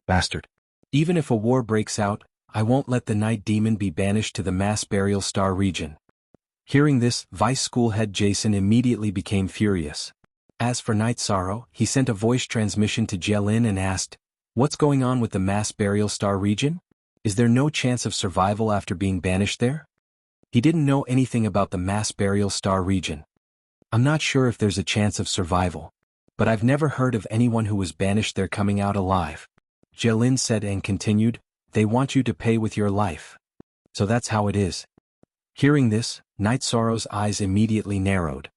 "Bastard. Even if a war breaks out, I won't let the Night Demon be banished to the Mass Burial Star region." Hearing this, Vice School Head Jason immediately became furious. As for Night Sorrow, he sent a voice transmission to Jielin and asked, "What's going on with the Mass Burial Star region? Is there no chance of survival after being banished there?" He didn't know anything about the Mass Burial Star region. "I'm not sure if there's a chance of survival. But I've never heard of anyone who was banished there coming out alive." Jielin said and continued, "They want you to pay with your life. So that's how it is." Hearing this, Night Sorrow's eyes immediately narrowed.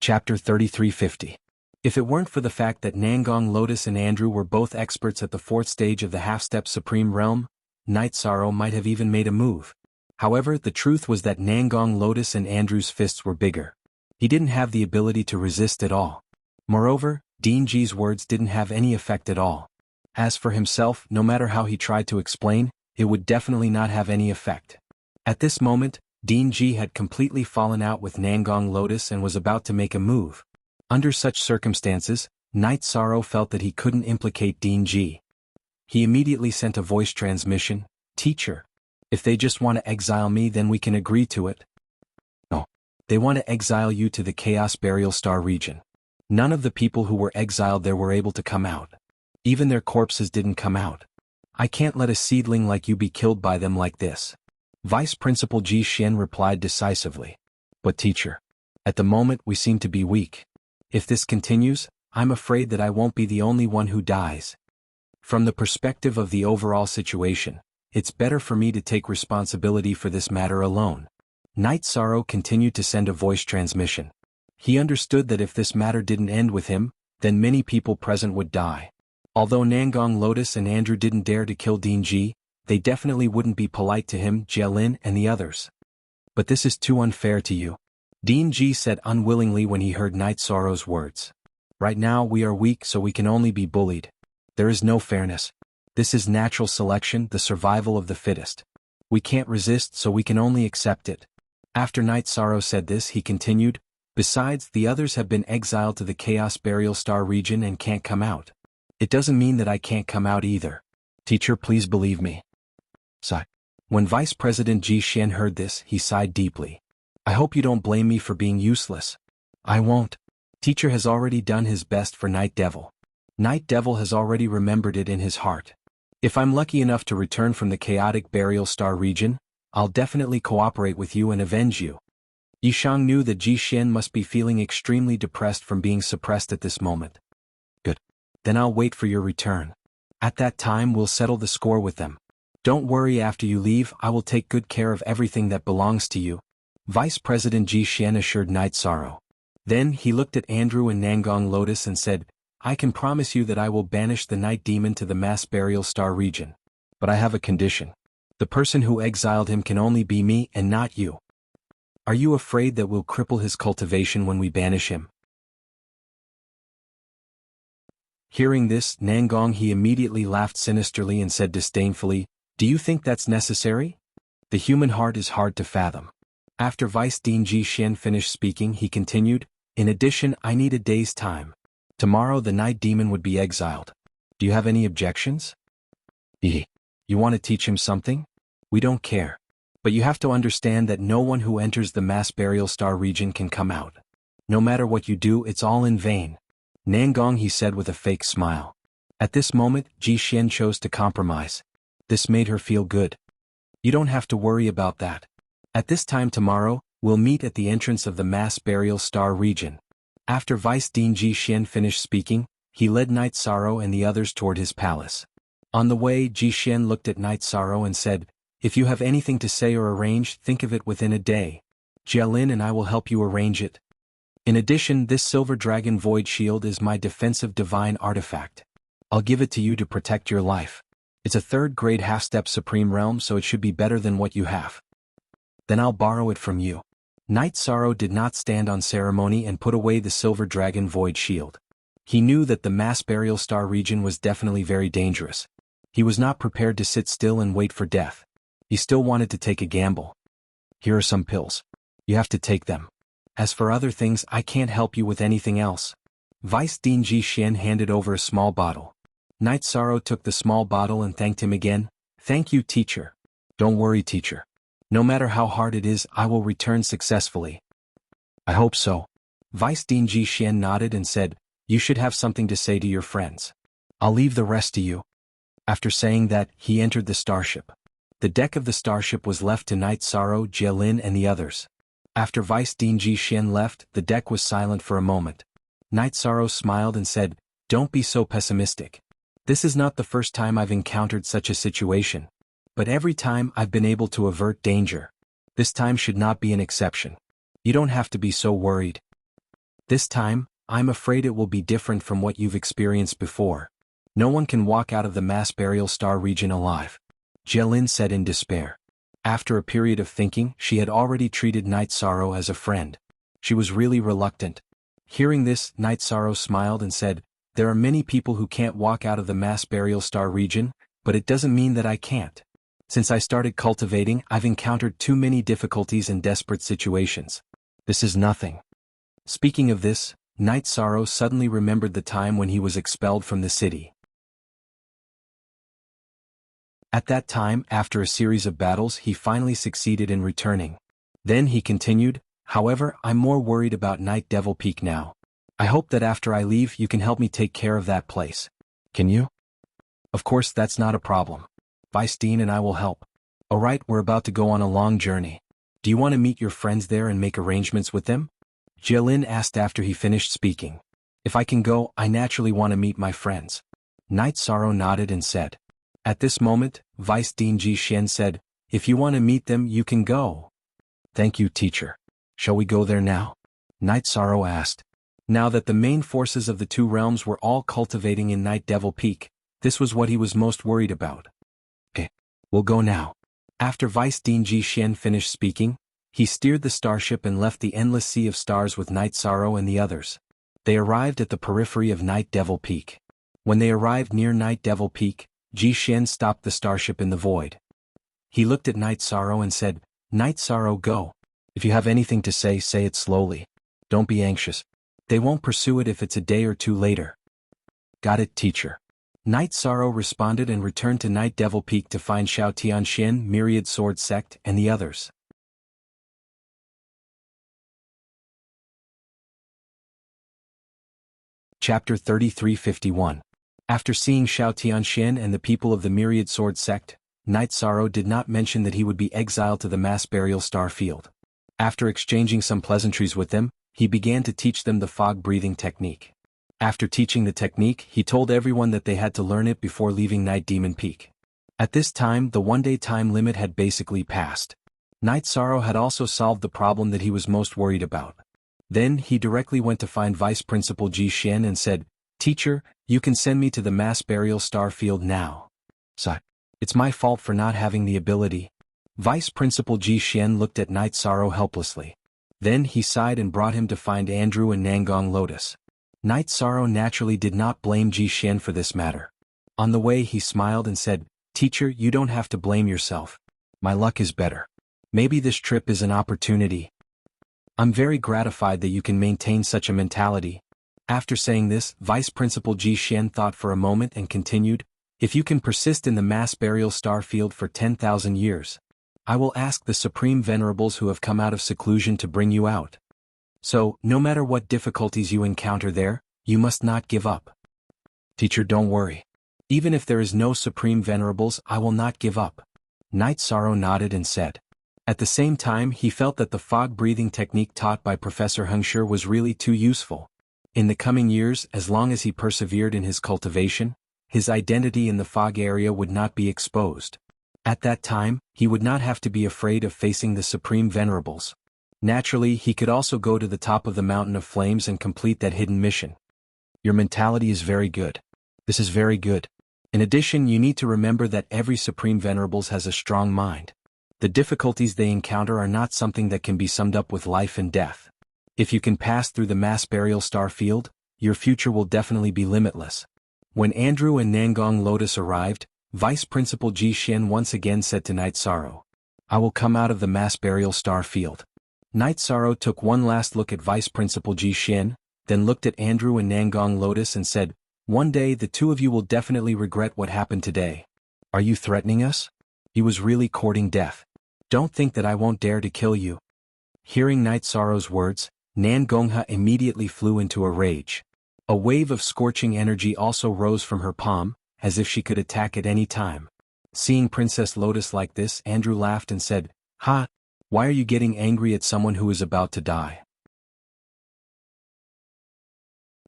Chapter 3350. If it weren't for the fact that Nangong, Lotus and Andrew were both experts at the fourth stage of the half-step Supreme Realm, Night Sorrow might have even made a move. However, the truth was that Nangong, Lotus and Andrew's fists were bigger. He didn't have the ability to resist at all. Moreover, Dean Ji's words didn't have any effect at all. As for himself, no matter how he tried to explain, it would definitely not have any effect. At this moment, Dean Ji had completely fallen out with Nangong Lotus and was about to make a move. Under such circumstances, Night Sorrow felt that he couldn't implicate Dean Ji. He immediately sent a voice transmission, "Teacher, if they just want to exile me, then we can agree to it." "No. They want to exile you to the Chaos Burial Star region. None of the people who were exiled there were able to come out. Even their corpses didn't come out. I can't let a seedling like you be killed by them like this." Vice Principal Ji Xian replied decisively. "But teacher, at the moment we seem to be weak. If this continues, I'm afraid that I won't be the only one who dies. From the perspective of the overall situation, it's better for me to take responsibility for this matter alone." Night Sorrow continued to send a voice transmission. He understood that if this matter didn't end with him, then many people present would die. Although Nangong Lotus and Andrew didn't dare to kill Dean Ji, they definitely wouldn't be polite to him, Jielin and the others. "But this is too unfair to you," Dean Ji said unwillingly when he heard Night Sorrow's words. "Right now we are weak, so we can only be bullied. There is no fairness. This is natural selection, the survival of the fittest. We can't resist, so we can only accept it." After Night Sorrow said this, he continued, Besides, the others have been exiled to the Chaos Burial Star region and can't come out. It doesn't mean that I can't come out either. Teacher, please believe me. Sigh. When Vice President Ji Xian heard this, he sighed deeply. I hope you don't blame me for being useless. I won't. Teacher has already done his best for Night Devil. Night Devil has already remembered it in his heart. If I'm lucky enough to return from the chaotic burial star region, I'll definitely cooperate with you and avenge you. Yishang knew that Ji Xian must be feeling extremely depressed from being suppressed at this moment. Good. Then I'll wait for your return. At that time we'll settle the score with them. Don't worry, after you leave I will take good care of everything that belongs to you. Vice President Ji Xian assured Night Sorrow. Then he looked at Andrew and Nangong Lotus and said, I can promise you that I will banish the Night Demon to the mass burial star region. But I have a condition. The person who exiled him can only be me and not you. Are you afraid that we'll cripple his cultivation when we banish him? Hearing this, Nangong he immediately laughed sinisterly and said disdainfully, Do you think that's necessary? The human heart is hard to fathom. After Vice Dean Ji Xian finished speaking, he continued, In addition, I need a day's time. Tomorrow the Night Demon would be exiled. Do you have any objections? You want to teach him something? We don't care. But you have to understand that no one who enters the mass burial star region can come out. No matter what you do, it's all in vain. Nangong he said with a fake smile. At this moment, Ji Xian chose to compromise. This made her feel good. You don't have to worry about that. At this time tomorrow, we'll meet at the entrance of the mass burial star region. After Vice Dean Ji Xian finished speaking, he led Night Sorrow and the others toward his palace. On the way, Ji Xian looked at Night Sorrow and said, If you have anything to say or arrange, think of it within a day. Jialin and I will help you arrange it. In addition, this Silver Dragon Void Shield is my defensive divine artifact. I'll give it to you to protect your life. It's a third-grade half-step Supreme Realm, so it should be better than what you have. Then I'll borrow it from you. Night Sorrow did not stand on ceremony and put away the Silver Dragon Void Shield. He knew that the mass burial star region was definitely very dangerous. He was not prepared to sit still and wait for death. He still wanted to take a gamble. Here are some pills. You have to take them. As for other things, I can't help you with anything else. Vice Dean Ji Xian handed over a small bottle. Night Sorrow took the small bottle and thanked him again. Thank you, teacher. Don't worry, teacher. No matter how hard it is, I will return successfully. I hope so. Vice Dean Ji Xian nodded and said, You should have something to say to your friends. I'll leave the rest to you. After saying that, he entered the starship. The deck of the starship was left to Night Sorrow, Jialin and the others. After Vice Dean Ji Xian left, the deck was silent for a moment. Night Sorrow smiled and said, Don't be so pessimistic. This is not the first time I've encountered such a situation. But every time I've been able to avert danger. This time should not be an exception. You don't have to be so worried. This time, I'm afraid it will be different from what you've experienced before. No one can walk out of the mass burial star region alive. Jialin said in despair. After a period of thinking, she had already treated Night Sorrow as a friend. She was really reluctant. Hearing this, Night Sorrow smiled and said, There are many people who can't walk out of the mass burial star region, but it doesn't mean that I can't. Since I started cultivating, I've encountered too many difficulties and desperate situations. This is nothing. Speaking of this, Night Sorrow suddenly remembered the time when he was expelled from the city. At that time, after a series of battles, he finally succeeded in returning. Then he continued, However, I'm more worried about Night Devil Peak now. I hope that after I leave you can help me take care of that place. Can you? Of course, that's not a problem. Vice Dean and I will help. Alright, we're about to go on a long journey. Do you want to meet your friends there and make arrangements with them? Jialin asked after he finished speaking. If I can go, I naturally want to meet my friends. Night Sorrow nodded and said. At this moment, Vice Dean Ji Xian said, If you want to meet them, you can go. Thank you, teacher. Shall we go there now? Night Sorrow asked. Now that the main forces of the two realms were all cultivating in Night Devil Peak, this was what he was most worried about. We'll go now. After Vice Dean Ji Xian finished speaking, he steered the starship and left the endless sea of stars with Night Sorrow and the others. They arrived at the periphery of Night Devil Peak. When they arrived near Night Devil Peak, Ji Xian stopped the starship in the void. He looked at Night Sorrow and said, Night Sorrow, go. If you have anything to say, say it slowly. Don't be anxious. They won't pursue it if it's a day or two later. Got it, teacher. Night Sorrow responded and returned to Night Devil Peak to find Xiao Tianxian, Myriad Sword Sect, and the others. Chapter 3351. After seeing Xiao Tianxian and the people of the Myriad Sword Sect, Night Sorrow did not mention that he would be exiled to the mass burial star field. After exchanging some pleasantries with them, he began to teach them the fog-breathing technique. After teaching the technique, he told everyone that they had to learn it before leaving Night Demon Peak. At this time, the one-day time limit had basically passed. Night Sorrow had also solved the problem that he was most worried about. Then he directly went to find Vice Principal Ji Xian and said, "Teacher, you can send me to the mass burial star field now. So, it's my fault for not having the ability." Vice Principal Ji Xian looked at Night Sorrow helplessly. Then he sighed and brought him to find Andrew and Nangong Lotus. Night Sorrow naturally did not blame Ji Xian for this matter. On the way he smiled and said, "Teacher, you don't have to blame yourself. My luck is better. Maybe this trip is an opportunity. I'm very gratified that you can maintain such a mentality." After saying this, Vice Principal Ji Xian thought for a moment and continued, "If you can persist in the mass burial star field for 10,000 years, I will ask the Supreme Venerables who have come out of seclusion to bring you out. So, no matter what difficulties you encounter there, you must not give up." "Teacher, don't worry. Even if there is no Supreme Venerables, I will not give up." Night Sorrow nodded and said. At the same time, he felt that the fog-breathing technique taught by Professor Hengshi was really too useful. In the coming years, as long as he persevered in his cultivation, his identity in the fog area would not be exposed. At that time, he would not have to be afraid of facing the Supreme Venerables. Naturally, he could also go to the top of the Mountain of Flames and complete that hidden mission. Your mentality is very good. This is very good. In addition, you need to remember that every Supreme Venerables has a strong mind. The difficulties they encounter are not something that can be summed up with life and death. If you can pass through the mass burial star field, your future will definitely be limitless. When Andrew and Nangong Lotus arrived, Vice Principal Ji Xian once again said to Night Sorrow, "I will come out of the mass burial star field." Night Sorrow took one last look at Vice Principal Ji Xian, then looked at Andrew and Nangong Lotus and said, "One day the two of you will definitely regret what happened today. Are you threatening us?" He was really courting death. "Don't think that I won't dare to kill you." Hearing Night Sorrow's words, Nangongha immediately flew into a rage. A wave of scorching energy also rose from her palm, as if she could attack at any time. Seeing Princess Lotus like this, Andrew laughed and said, "Ha! Why are you getting angry at someone who is about to die?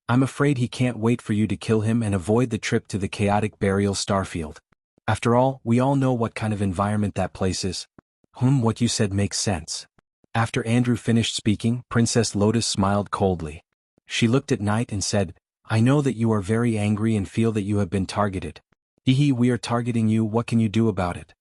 I'm afraid he can't wait for you to kill him and avoid the trip to the chaotic burial starfield. After all, we all know what kind of environment that place is." What you said makes sense." After Andrew finished speaking, Princess Lotus smiled coldly. She looked at Night and said, "I know that you are very angry and feel that you have been targeted. Hehe, we are targeting you, what can you do about it?"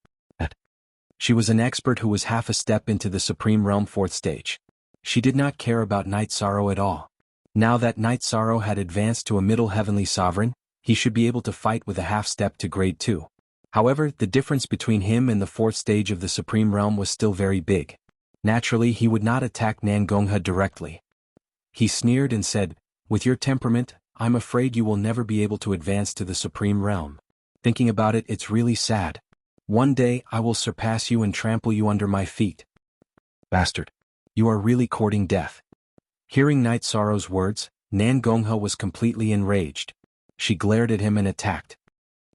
She was an expert who was half a step into the Supreme Realm 4th stage. She did not care about Night Sorrow at all. Now that Night Sorrow had advanced to a middle heavenly sovereign, he should be able to fight with a half step to grade 2. However, the difference between him and the 4th stage of the Supreme Realm was still very big. Naturally, he would not attack Nangongha directly. He sneered and said, "With your temperament, I'm afraid you will never be able to advance to the Supreme Realm. Thinking about it, it's really sad. One day, I will surpass you and trample you under my feet." "Bastard. You are really courting death." Hearing Night Sorrow's words, Nangongha was completely enraged. She glared at him and attacked.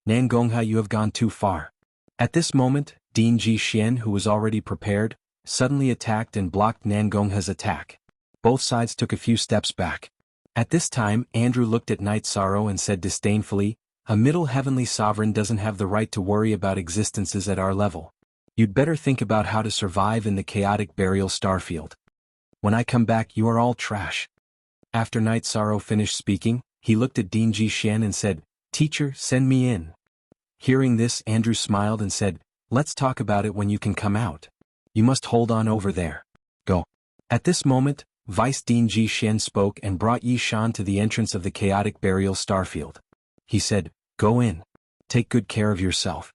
"Nangongha, you have gone too far." At this moment, Dean Ji Xian, who was already prepared, suddenly attacked and blocked Nangongha's attack. Both sides took a few steps back. At this time, Andrew looked at Night Sorrow and said disdainfully, "A middle heavenly sovereign doesn't have the right to worry about existences at our level. You'd better think about how to survive in the chaotic burial starfield. When I come back, you are all trash." After Night Sorrow finished speaking, he looked at Dean Ji Xian and said, "Teacher, send me in." Hearing this, Andrew smiled and said, "Let's talk about it when you can come out. You must hold on over there. Go." At this moment, Vice Dean Ji Xian spoke and brought Yi Shan to the entrance of the chaotic burial starfield. He said, "Go in. Take good care of yourself."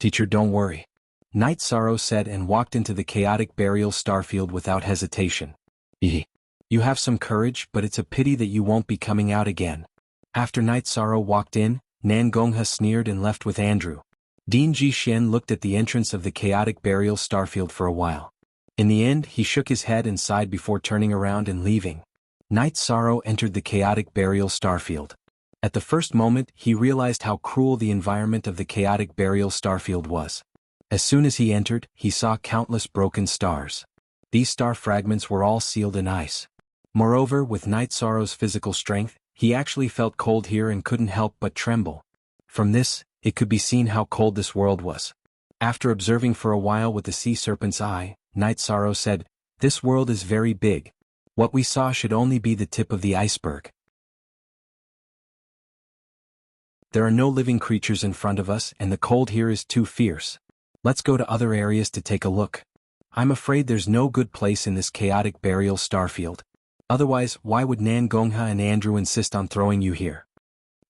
"Teacher, don't worry." Night Sorrow said and walked into the chaotic burial starfield without hesitation. You have some courage, but it's a pity that you won't be coming out again. After Night Sorrow walked in, Nan Gongha sneered and left with Andrew. Dean Ji-Xian looked at the entrance of the chaotic burial starfield for a while. In the end, he shook his head and sighed before turning around and leaving. Night Sorrow entered the chaotic burial starfield. At the first moment, he realized how cruel the environment of the chaotic burial starfield was. As soon as he entered, he saw countless broken stars. These star fragments were all sealed in ice. Moreover, with Night Sorrow's physical strength, he actually felt cold here and couldn't help but tremble. From this, it could be seen how cold this world was. After observing for a while with the sea serpent's eye, Night Sorrow said, "This world is very big. What we saw should only be the tip of the iceberg. There are no living creatures in front of us and the cold here is too fierce. Let's go to other areas to take a look. I'm afraid there's no good place in this chaotic burial starfield. Otherwise, why would Nan Gongha and Andrew insist on throwing you here?"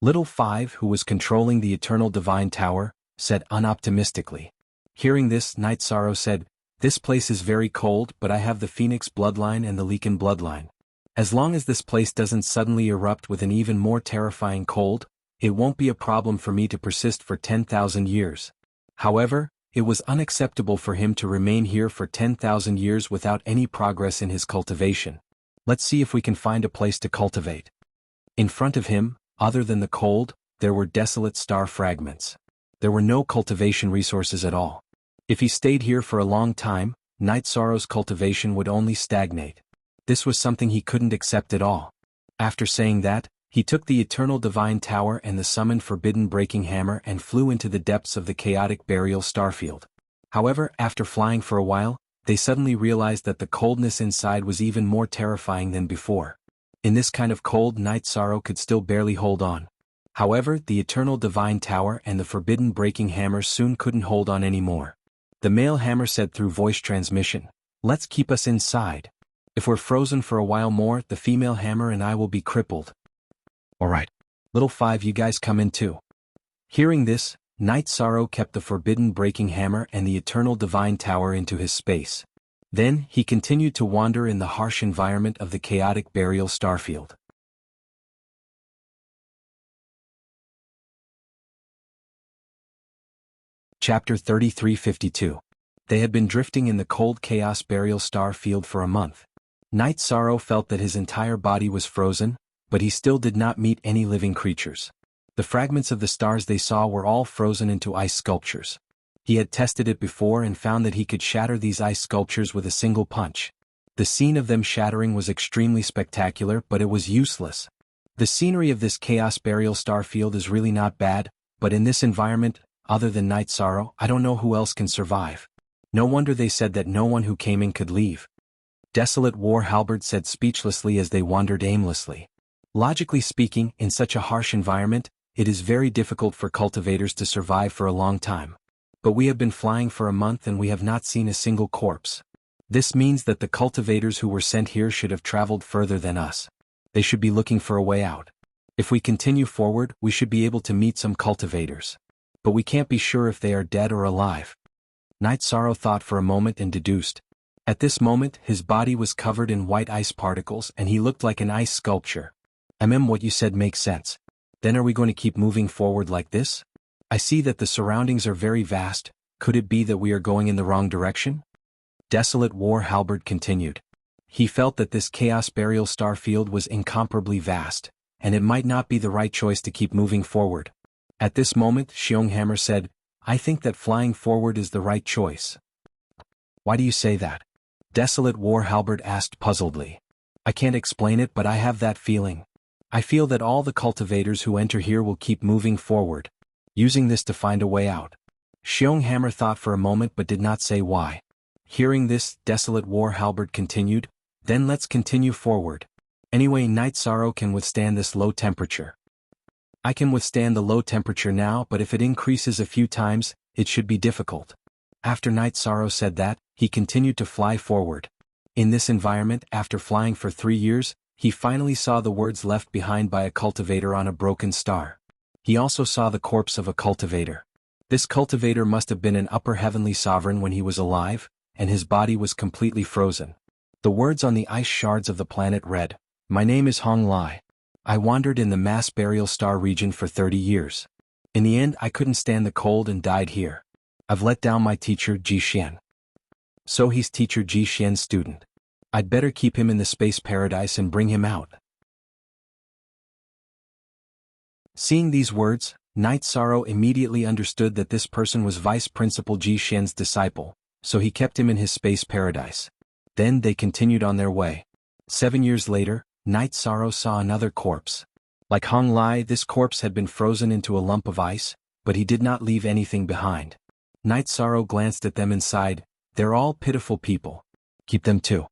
Little Five, who was controlling the Eternal Divine Tower, said unoptimistically. Hearing this, Night Sorrow said, "This place is very cold, but I have the Phoenix bloodline and the Leakin bloodline. As long as this place doesn't suddenly erupt with an even more terrifying cold, it won't be a problem for me to persist for 10,000 years. However, it was unacceptable for him to remain here for 10,000 years without any progress in his cultivation. Let's see if we can find a place to cultivate." In front of him, other than the cold, there were desolate star fragments. There were no cultivation resources at all. If he stayed here for a long time, Night Sorrow's cultivation would only stagnate. This was something he couldn't accept at all. After saying that, he took the Eternal Divine Tower and the summoned Forbidden Breaking Hammer and flew into the depths of the chaotic burial starfield. However, after flying for a while, they suddenly realized that the coldness inside was even more terrifying than before. In this kind of cold, Night Sorrow could still barely hold on. However, the Eternal Divine Tower and the Forbidden Breaking Hammer soon couldn't hold on anymore. The male hammer said through voice transmission, "Let's keep us inside. If we're frozen for a while more, the female hammer and I will be crippled." "Alright. Little Five, you guys come in too." Hearing this, Night Sorrow kept the Forbidden Breaking Hammer and the Eternal Divine Tower into his space. Then, he continued to wander in the harsh environment of the chaotic burial starfield. Chapter 3352. They had been drifting in the cold chaos burial star field for a month. Night Sorrow felt that his entire body was frozen, but he still did not meet any living creatures. The fragments of the stars they saw were all frozen into ice sculptures. He had tested it before and found that he could shatter these ice sculptures with a single punch. The scene of them shattering was extremely spectacular, but it was useless. The scenery of this chaos burial star field is really not bad, but in this environment, other than Night Sorrow, I don't know who else can survive. No wonder they said that no one who came in could leave. Desolate War Halberd said speechlessly as they wandered aimlessly. Logically speaking, in such a harsh environment, it is very difficult for cultivators to survive for a long time. But we have been flying for a month and we have not seen a single corpse. This means that the cultivators who were sent here should have traveled further than us. They should be looking for a way out. If we continue forward, we should be able to meet some cultivators. But we can't be sure if they are dead or alive. Night Sorrow thought for a moment and deduced. At this moment, his body was covered in white ice particles and he looked like an ice sculpture. What you said makes sense. Then are we going to keep moving forward like this? I see that the surroundings are very vast. Could it be that we are going in the wrong direction? Desolate War Halberd continued. He felt that this chaos burial star field was incomparably vast, and it might not be the right choice to keep moving forward. At this moment, Xionghammer said, "I think that flying forward is the right choice." "Why do you say that?" Desolate War Halberd asked puzzledly. "I can't explain it, but I have that feeling. I feel that all the cultivators who enter here will keep moving forward, using this to find a way out." Xionghammer thought for a moment but did not say why. Hearing this, Desolate War Halberd continued, "Then let's continue forward. Anyway, Night Sorrow can withstand this low temperature. I can withstand the low temperature now, but if it increases a few times, it should be difficult." After Night Sorrow said that, he continued to fly forward. In this environment, after flying for 3 years, he finally saw the words left behind by a cultivator on a broken star. He also saw the corpse of a cultivator. This cultivator must have been an upper heavenly sovereign when he was alive, and his body was completely frozen. The words on the ice shards of the planet read, "My name is Hong Lai. I wandered in the mass burial star region for 30 years. In the end I couldn't stand the cold and died here. I've let down my teacher Ji Xian." So he's teacher Ji Xian's student. I'd better keep him in the space paradise and bring him out. Seeing these words, Night Sorrow immediately understood that this person was Vice Principal Ji Xian's disciple, so he kept him in his space paradise. Then they continued on their way. 7 years later, Night Sorrow saw another corpse. Like Hong Lai, this corpse had been frozen into a lump of ice, but he did not leave anything behind. Night Sorrow glanced at them and sighed, "They're all pitiful people. Keep them too."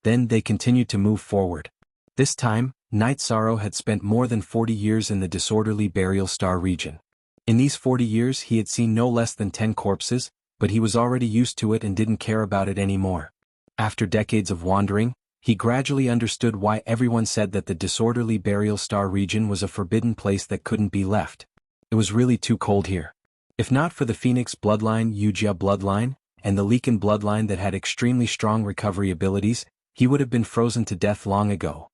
Then they continued to move forward. This time, Night Sorrow had spent more than 40 years in the disorderly burial star region. In these 40 years he had seen no less than 10 corpses, but he was already used to it and didn't care about it anymore. After decades of wandering, he gradually understood why everyone said that the disorderly burial star region was a forbidden place that couldn't be left. It was really too cold here. If not for the Phoenix bloodline, Wuxia bloodline, and the Leakin bloodline that had extremely strong recovery abilities, he would have been frozen to death long ago.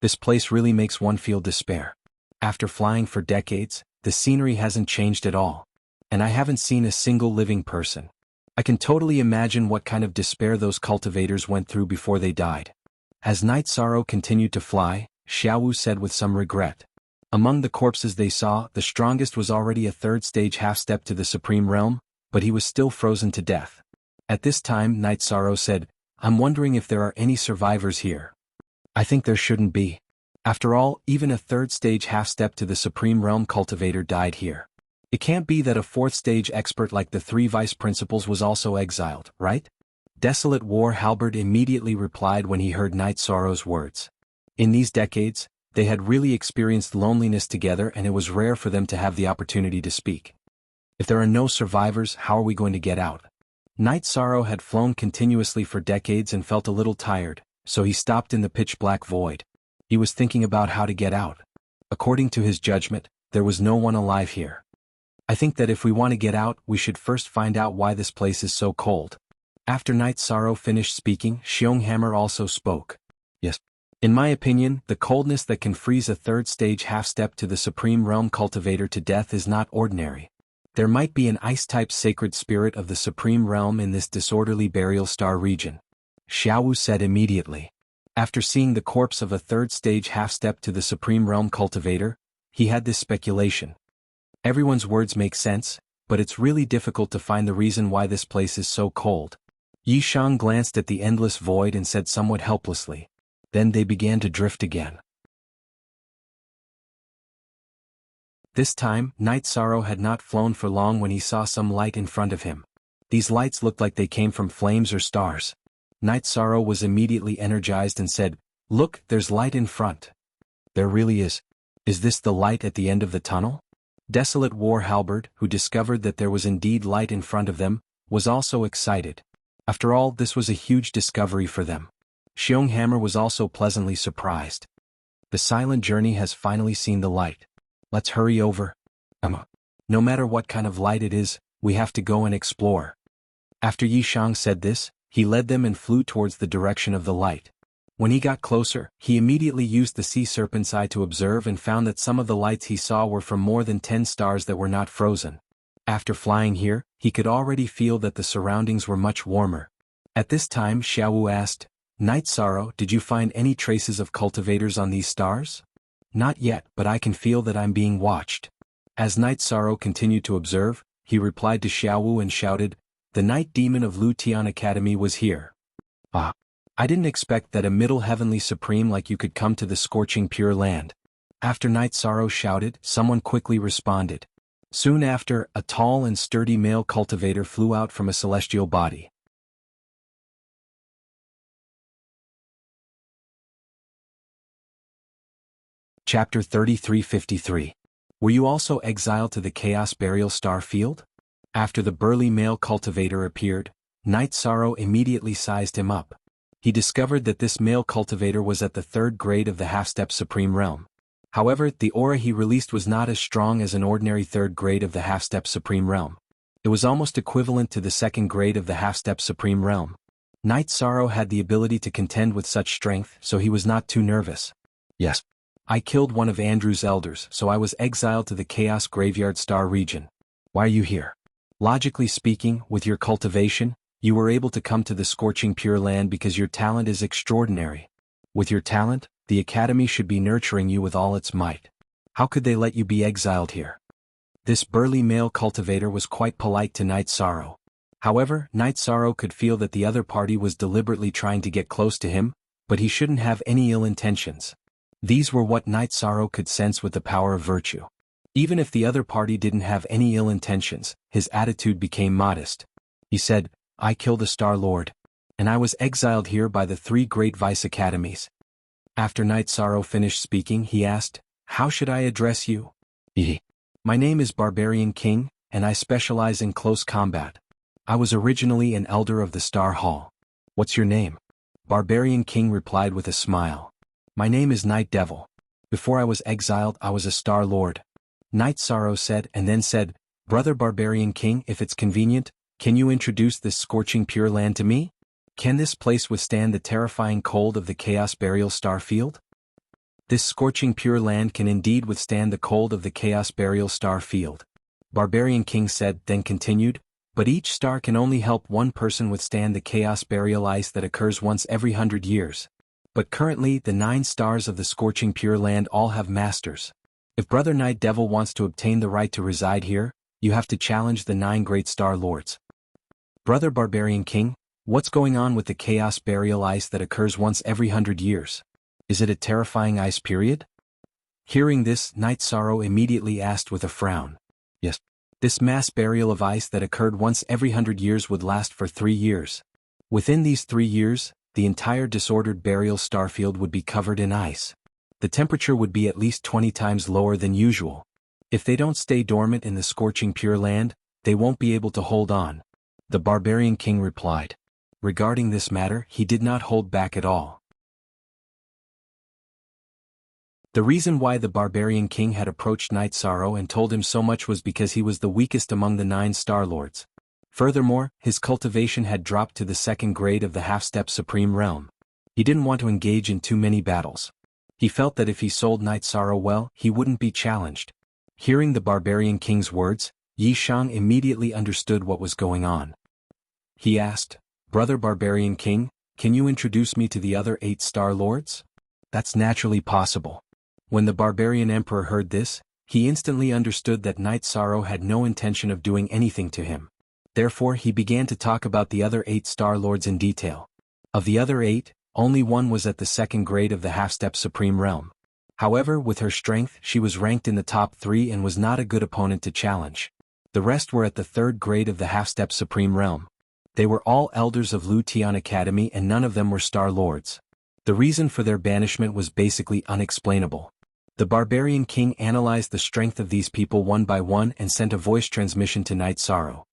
This place really makes one feel despair. After flying for decades, the scenery hasn't changed at all. And I haven't seen a single living person. I can totally imagine what kind of despair those cultivators went through before they died. As Night Sorrow continued to fly, Xiaowu said with some regret. Among the corpses they saw, the strongest was already a third-stage half-step to the Supreme Realm, but he was still frozen to death. At this time Night Sorrow said, "I'm wondering if there are any survivors here. I think there shouldn't be. After all, even a third-stage half-step to the Supreme Realm cultivator died here. It can't be that a fourth-stage expert like the 3 vice principals was also exiled, right?" Desolate War Halberd immediately replied when he heard Night Sorrow's words. In these decades, they had really experienced loneliness together and it was rare for them to have the opportunity to speak. If there are no survivors, how are we going to get out? Night Sorrow had flown continuously for decades and felt a little tired, so he stopped in the pitch-black void. He was thinking about how to get out. According to his judgment, there was no one alive here. "I think that if we want to get out, we should first find out why this place is so cold." After Night Sorrow finished speaking, Xionghammer also spoke. "Yes. In my opinion, the coldness that can freeze a third-stage half-step to the Supreme Realm cultivator to death is not ordinary. There might be an ice-type sacred spirit of the Supreme Realm in this disorderly burial star region," Xiaowu said immediately. After seeing the corpse of a third-stage half-step to the Supreme Realm cultivator, he had this speculation. Everyone's words make sense, but it's really difficult to find the reason why this place is so cold. Yishang glanced at the endless void and said somewhat helplessly. Then they began to drift again. This time, Night Sorrow had not flown for long when he saw some light in front of him. These lights looked like they came from flames or stars. Night Sorrow was immediately energized and said, "Look, there's light in front." "There really is. Is this the light at the end of the tunnel?" Desolate War Halberd, who discovered that there was indeed light in front of them, was also excited. After all, this was a huge discovery for them. Xionghammer was also pleasantly surprised. "The silent journey has finally seen the light. Let's hurry over. No matter what kind of light it is, we have to go and explore." After Yishang said this, he led them and flew towards the direction of the light. When he got closer, he immediately used the sea serpent's eye to observe and found that some of the lights he saw were from more than 10 stars that were not frozen. After flying here, he could already feel that the surroundings were much warmer. At this time Xiaowu asked, "Night Sorrow, did you find any traces of cultivators on these stars?" "Not yet, but I can feel that I'm being watched." As Night Sorrow continued to observe, he replied to Xiaowu and shouted, "The Night Demon of Lutian Academy was here. Ah! I didn't expect that a middle heavenly supreme like you could come to the scorching pure land." After Night Sorrow shouted, someone quickly responded. Soon after, a tall and sturdy male cultivator flew out from a celestial body. Chapter 3353. Were you also exiled to the Chaos Burial Star Field? After the burly male cultivator appeared, Night Sorrow immediately sized him up. He discovered that this male cultivator was at the 3rd grade of the half-step Supreme Realm. However, the aura he released was not as strong as an ordinary 3rd grade of the half-step Supreme Realm. It was almost equivalent to the 2nd grade of the half-step Supreme Realm. Night Sorrow had the ability to contend with such strength, so he was not too nervous. Yes. I killed one of Andrew's elders, so I was exiled to the Chaos Graveyard Star region. Why are you here? Logically speaking, with your cultivation, you were able to come to the Scorching Pure Land because your talent is extraordinary. With your talent, the Academy should be nurturing you with all its might. How could they let you be exiled here? This burly male cultivator was quite polite to Night Sorrow. However, Night Sorrow could feel that the other party was deliberately trying to get close to him, but he shouldn't have any ill intentions. These were what Night Sorrow could sense with the power of virtue. Even if the other party didn't have any ill intentions, his attitude became modest. He said, I killed the Star Lord. And I was exiled here by the 3 great Vice Academies. After Night Sorrow finished speaking, he asked, how should I address you? My name is Barbarian King, and I specialize in close combat. I was originally an elder of the Star Hall. What's your name? Barbarian King replied with a smile. My name is Night Devil. Before I was exiled, I was a Star Lord. Night Sorrow said and then said, Brother Barbarian King, if it's convenient, can you introduce this Scorching Pure Land to me? Can this place withstand the terrifying cold of the Chaos Burial Star Field? This Scorching Pure Land can indeed withstand the cold of the Chaos Burial Star Field. Barbarian King said, then continued, but each star can only help one person withstand the Chaos Burial Ice that occurs once every 100 years. But currently, the 9 stars of the Scorching Pure Land all have masters. If Brother Night Devil wants to obtain the right to reside here, you have to challenge the 9 great Star Lords. Brother Barbarian King, what's going on with the Chaos Burial Ice that occurs once every 100 years? Is it a terrifying ice period? Hearing this, Night Sorrow immediately asked with a frown. Yes. This mass burial of ice that occurred once every 100 years would last for 3 years. Within these 3 years, the entire disordered burial starfield would be covered in ice. The temperature would be at least 20 times lower than usual. If they don't stay dormant in the Scorching Pure Land, they won't be able to hold on. The Barbarian King replied. Regarding this matter, he did not hold back at all. The reason why the Barbarian King had approached Night Sorrow and told him so much was because he was the weakest among the 9 Star Lords. Furthermore, his cultivation had dropped to the 2nd grade of the half-step Supreme Realm. He didn't want to engage in too many battles. He felt that if he sold Night Sorrow well, he wouldn't be challenged. Hearing the Barbarian King's words, Yi Shang immediately understood what was going on. He asked, Brother Barbarian King, can you introduce me to the other 8 Star Lords? That's naturally possible. When the Barbarian Emperor heard this, he instantly understood that Night Sorrow had no intention of doing anything to him. Therefore he began to talk about the other 8 Star Lords in detail. Of the other 8, only one was at the 2nd grade of the half-step Supreme Realm. However, with her strength, she was ranked in the top 3 and was not a good opponent to challenge. The rest were at the 3rd grade of the half-step Supreme Realm. They were all elders of Lu Tian Academy and none of them were Star Lords. The reason for their banishment was basically unexplainable. The Barbarian King analyzed the strength of these people one by one and sent a voice transmission to Night Sorrow.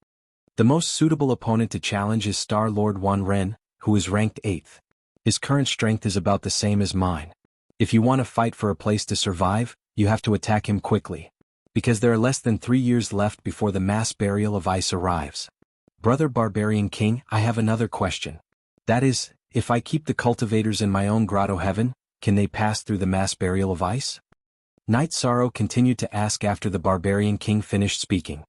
The most suitable opponent to challenge is Star Lord Wan Ren, who is ranked 8th. His current strength is about the same as mine. If you want to fight for a place to survive, you have to attack him quickly. Because there are less than 3 years left before the mass burial of ice arrives. Brother Barbarian King, I have another question. That is, if I keep the cultivators in my own grotto heaven, can they pass through the mass burial of ice? Night Sorrow continued to ask after the Barbarian King finished speaking.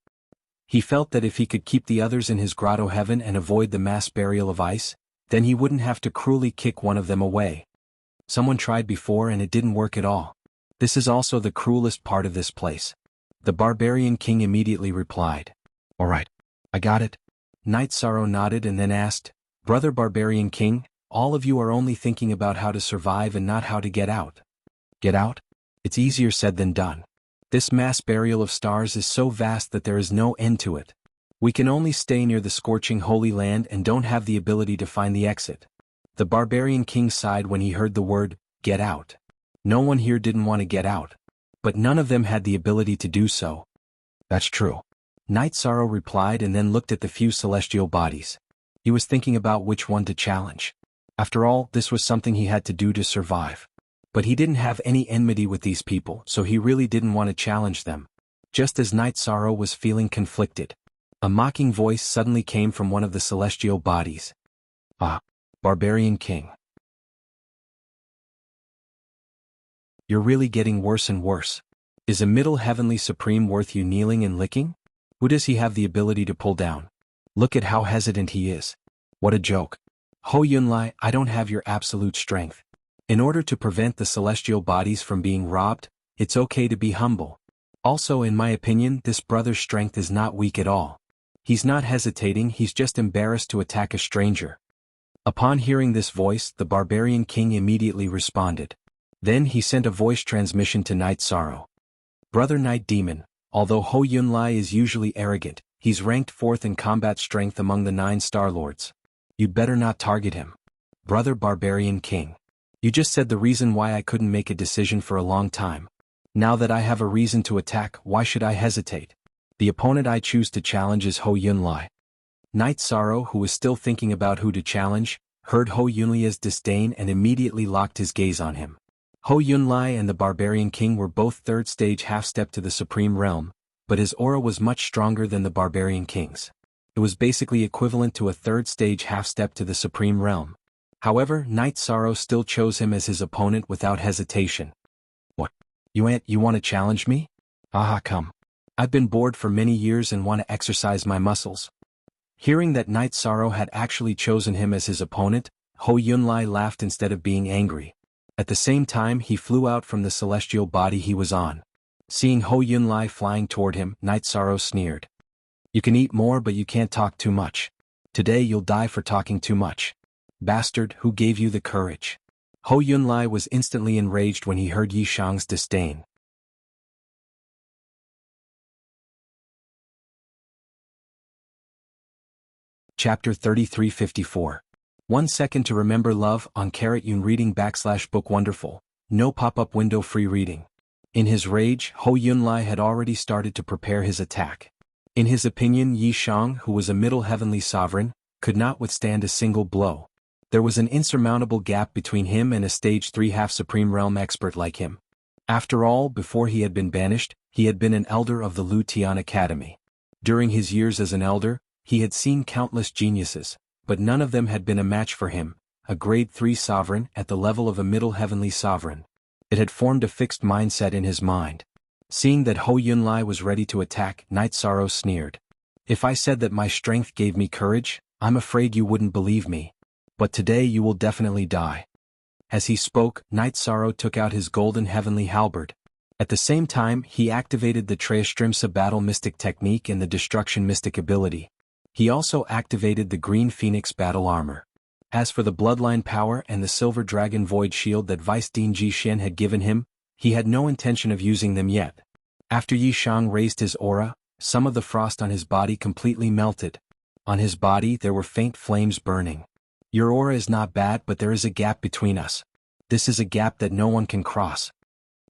He felt that if he could keep the others in his grotto heaven and avoid the mass burial of ice, then he wouldn't have to cruelly kick one of them away. Someone tried before and it didn't work at all. This is also the cruelest part of this place. The Barbarian King immediately replied. All right, I got it. Night Sorrow nodded and then asked, Brother Barbarian King, all of you are only thinking about how to survive and not how to get out. Get out? It's easier said than done. This mass burial of stars is so vast that there is no end to it. We can only stay near the scorching holy land and don't have the ability to find the exit. The Barbarian King sighed when he heard the word, get out. No one here didn't want to get out. But none of them had the ability to do so. That's true. Night Sorrow replied and then looked at the few celestial bodies. He was thinking about which one to challenge. After all, this was something he had to do to survive. But he didn't have any enmity with these people, so he really didn't want to challenge them. Just as Night Sorrow was feeling conflicted, a mocking voice suddenly came from one of the celestial bodies. Ah, Barbarian King. You're really getting worse and worse. Is a middle heavenly supreme worth you kneeling and licking? Who does he have the ability to pull down? Look at how hesitant he is. What a joke. Ho Yunlai, I don't have your absolute strength. In order to prevent the celestial bodies from being robbed, it's okay to be humble. Also, in my opinion, this brother's strength is not weak at all. He's not hesitating, he's just embarrassed to attack a stranger. Upon hearing this voice, the Barbarian King immediately responded. Then he sent a voice transmission to Night Sorrow. Brother Night Demon, although Ho Yunlai is usually arrogant, he's ranked 4th in combat strength among the 9 Star Lords. You'd better not target him. Brother Barbarian King. You just said the reason why I couldn't make a decision for a long time. Now that I have a reason to attack, why should I hesitate? The opponent I choose to challenge is Ho Yunlai. Night Sorrow, who was still thinking about who to challenge, heard Ho Yunlai's disdain and immediately locked his gaze on him. Ho Yunlai and the Barbarian King were both 3rd stage half-step to the Supreme Realm, but his aura was much stronger than the Barbarian King's. It was basically equivalent to a 3rd stage half-step to the Supreme Realm. However, Night Sorrow still chose him as his opponent without hesitation. What? You want to challenge me? Aha, come. I've been bored for many years and want to exercise my muscles. Hearing that Night Sorrow had actually chosen him as his opponent, Ho Yunlai laughed instead of being angry. At the same time, he flew out from the celestial body he was on. Seeing Ho Yunlai flying toward him, Night Sorrow sneered. You can eat more, but you can't talk too much. Today you'll die for talking too much. Bastard, who gave you the courage? Ho Yunlai was instantly enraged when he heard Yi Shang's disdain. Chapter 3354. 1 second to remember love on *Yun reading /book wonderful. No pop-up window free reading. In his rage, Ho Yunlai had already started to prepare his attack. In his opinion, Yi Shang, who was a middle heavenly sovereign, could not withstand a single blow. There was an insurmountable gap between him and a stage 3 half-supreme realm expert like him. After all, before he had been banished, he had been an elder of the Lu Tian Academy. During his years as an elder, he had seen countless geniuses, but none of them had been a match for him, a grade 3 sovereign at the level of a middle heavenly sovereign. It had formed a fixed mindset in his mind. Seeing that Ho Yunlai was ready to attack, Night Sorrow sneered. If I said that my strength gave me courage, I'm afraid you wouldn't believe me. But today you will definitely die. As he spoke, Night Sorrow took out his golden heavenly halberd. At the same time, he activated the Treastrimsa battle mystic technique and the destruction mystic ability. He also activated the green phoenix battle armor. As for the bloodline power and the silver dragon void shield that Vice Dean Ji Shen had given him, he had no intention of using them yet. After Yi Shang raised his aura, some of the frost on his body completely melted. On his body there were faint flames burning. Your aura is not bad, but there is a gap between us. This is a gap that no one can cross.